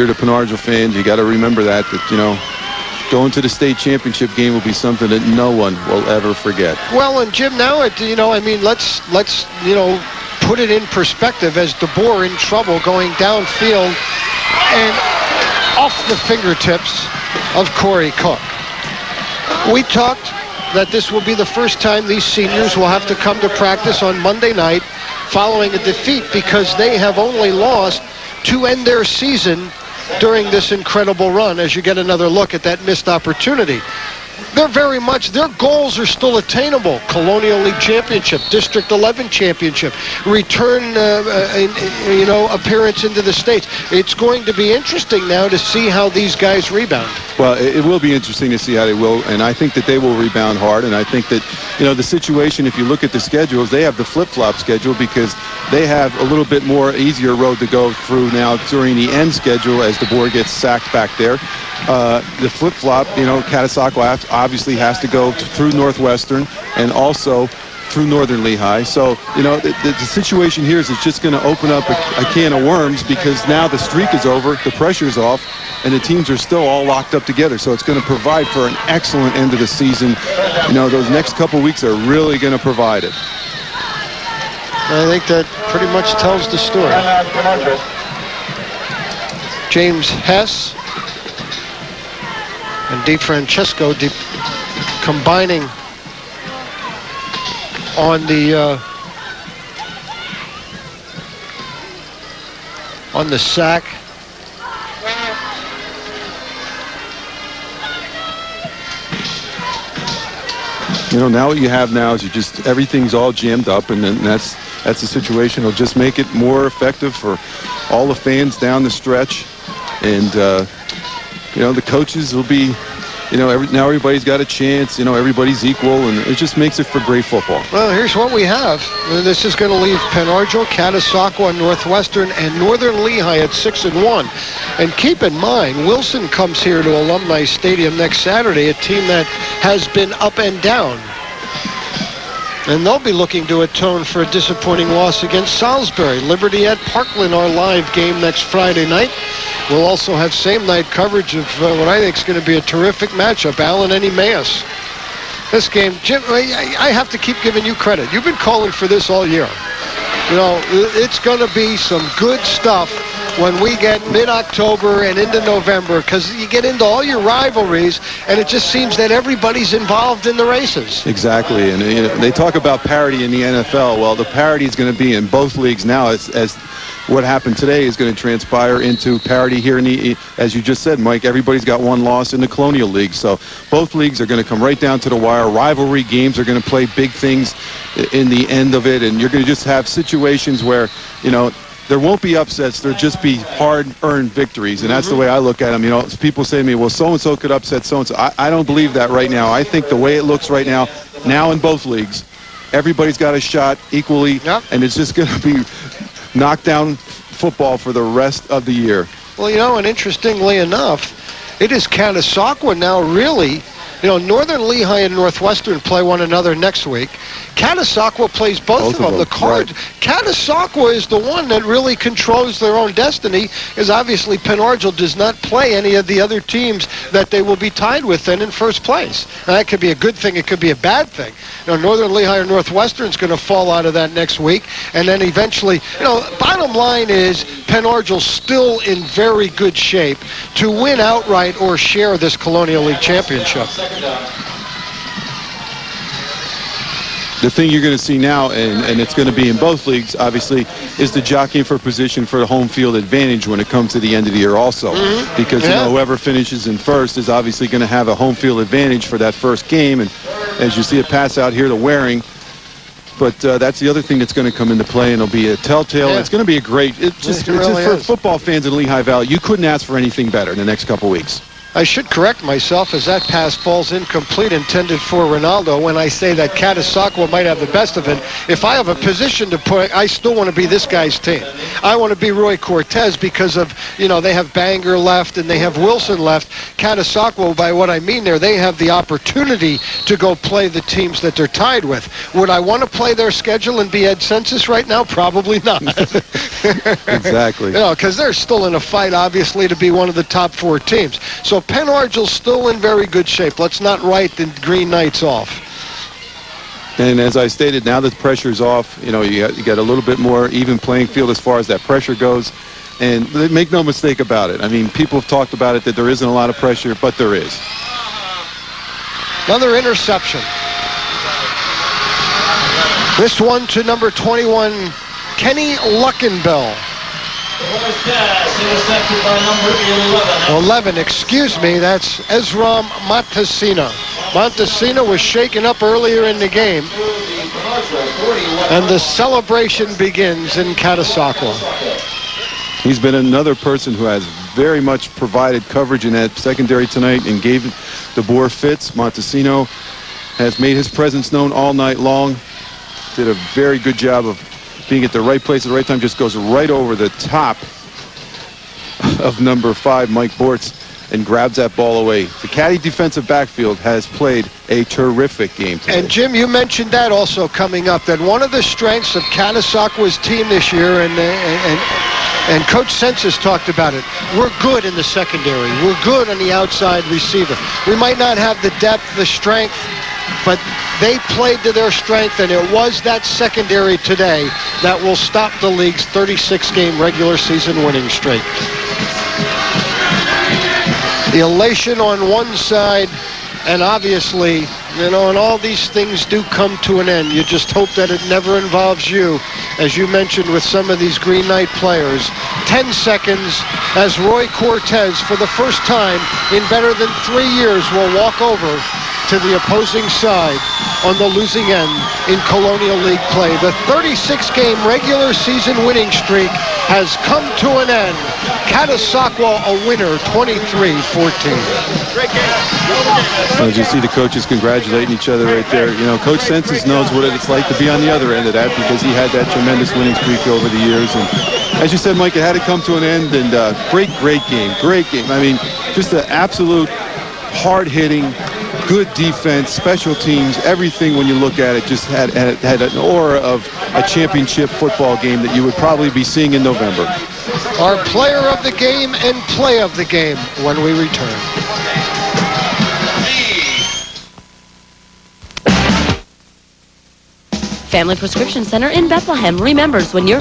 the Penargil fans, you got to remember that going to the state championship game will be something that no one will ever forget. Well, and Jim, now let's put it in perspective as DeBoer in trouble going downfield and off the fingertips of Corey Cook. We talked that this will be the first time these seniors will have to come to practice on Monday night following a defeat because they have only lost to end their season during this incredible run as you get another look at that missed opportunity. they're very much, their goals are still attainable. Colonial League Championship, District 11 Championship, return, appearance into the States. It's going to be interesting now to see how these guys rebound. Well, it will be interesting to see how they will, and I think that they will rebound hard, and I think that, the situation, if you look at the schedules, they have the flip-flop schedule because they have a little bit more easier road to go through now during the end schedule as the board gets sacked back there. The flip-flop, Catasauqua obviously has to go through Northwestern and also through Northern Lehigh. So, the situation here is it's just going to open up a can of worms because now the streak is over, the pressure's off, and the teams are still all locked up together. So it's going to provide for an excellent end of the season. Those next couple weeks are really going to provide it. I think that pretty much tells the story. James Hess and DeFrancesco combining on the sack. Now what you have now is everything's all jammed up, and then that's the situation. It'll just make it more effective for all the fans down the stretch, and the coaches will be, now everybody's got a chance. Everybody's equal, and it just makes it for great football. Well, here's what we have. This is going to leave Penn Argyl, Catasauqua, Northwestern, and Northern Lehigh at 6-1. And keep in mind, Wilson comes here to Alumni Stadium next Saturday, a team that has been up and down. And they'll be looking to atone for a disappointing loss against Salisbury. Liberty at Parkland, our live game next Friday night. We'll also have same-night coverage of what I think is going to be a terrific matchup, Allen and Emmaus. This game, Jim, I have to keep giving you credit. You've been calling for this all year. It's going to be some good stuff when we get mid-October and into November, because you get into all your rivalries, and it just seems that everybody's involved in the races. Exactly, and they talk about parity in the NFL. Well, the parity is going to be in both leagues now, as what happened today is going to transpire into parity here in the, as you just said, Mike, everybody's got one loss in the Colonial League. So both leagues are going to come right down to the wire. Rivalry games are going to play big things in the end of it, and you're going to just have situations where, there won't be upsets. There'll just be hard-earned victories, and that's the way I look at them. People say to me, well, so-and-so could upset so-and-so. I don't believe that right now. I think the way it looks right now in both leagues, everybody's got a shot equally, and it's just going to be knockdown football for the rest of the year. Well, and interestingly enough, it is Catasauqua now really. Northern Lehigh and Northwestern play one another next week. Catasauqua plays both of them. The card, right. Catasauqua is the one that really controls their own destiny, as obviously Penn Argyl does not play any of the other teams that they will be tied with then in first place. Now, that could be a good thing. It could be a bad thing. Northern Lehigh or Northwestern is going to fall out of that next week, and then eventually, bottom line is Penn Argyl's still in very good shape to win outright or share this Colonial League championship. The thing you're going to see now, and it's going to be in both leagues, obviously, is the jockeying for position for the home field advantage when it comes to the end of the year also. Because, whoever finishes in first is obviously going to have a home field advantage for that first game. And as you see it pass out here to Waring, but that's the other thing that's going to come into play, and it'll be a telltale. It's going to be a great, it's just for football fans in Lehigh Valley. You couldn't ask for anything better in the next couple weeks. I should correct myself, as that pass falls incomplete, intended for Ronaldo, when I say that Catasauqua might have the best of it. If I have a position to put, I still want to be this guy's team. I want to be Roy Cortez because of, they have Banger left and they have Wilson left. Catasauqua, by what I mean there, they have the opportunity to go play the teams that they're tied with. Would I want to play their schedule and be Ed Census right now? Probably not. Exactly. Because they're still in a fight, obviously, to be one of the top four teams. So Penn Argyl's still in very good shape. Let's not write the Green Knights off. And as I stated, now that pressure's off, you got a little bit more even playing field as far as that pressure goes. And make no mistake about it. I mean, people have talked about it that there isn't a lot of pressure, but there is. Another interception. This one to number 21, Kenny Luckenbell. Intercepted by number 11. 11, excuse me, that's Ezra Matasina. Montesino was shaken up earlier in the game. And the celebration begins in Catasauqua. He's been another person who has very much provided coverage in that secondary tonight and gave the Boer fits. Montesino has made his presence known all night long. Did a very good job of being at the right place at the right time. Just goes right over the top of number 5, Mike Bortz, and grabs that ball away. The Caddy defensive backfield has played a terrific game today. And Jim, you mentioned that also coming up, that one of the strengths of Catasauqua's team this year, and Coach Census talked about it, we're good in the secondary. We're good on the outside receiver. We might not have the depth, the strength, but they played to their strength, and it was that secondary today that will stop the league's 36-game regular season winning streak. The elation on one side, and obviously, you know, and all these things do come to an end. You just hope that it never involves you, as you mentioned with some of these Green Knight players. 10 seconds as Roy Cortez, for the first time in better than 3 years, will walk over to the opposing side on the losing end in Colonial League play. The 36-game regular season winning streak has come to an end. Catasauqua a winner, 23-14. As you see the coaches congratulating each other right there. You know, Coach Census knows what it's like to be on the other end of that, because he had that tremendous winning streak over the years. And as you said, Mike, it had to come to an end. And great game. I mean, just an absolute hard-hitting, good defense, special teams, everything when you look at it just had an aura of a championship football game that you would probably be seeing in November. Our player of the game and play of the game when we return. Family Prescription Center in Bethlehem remembers when your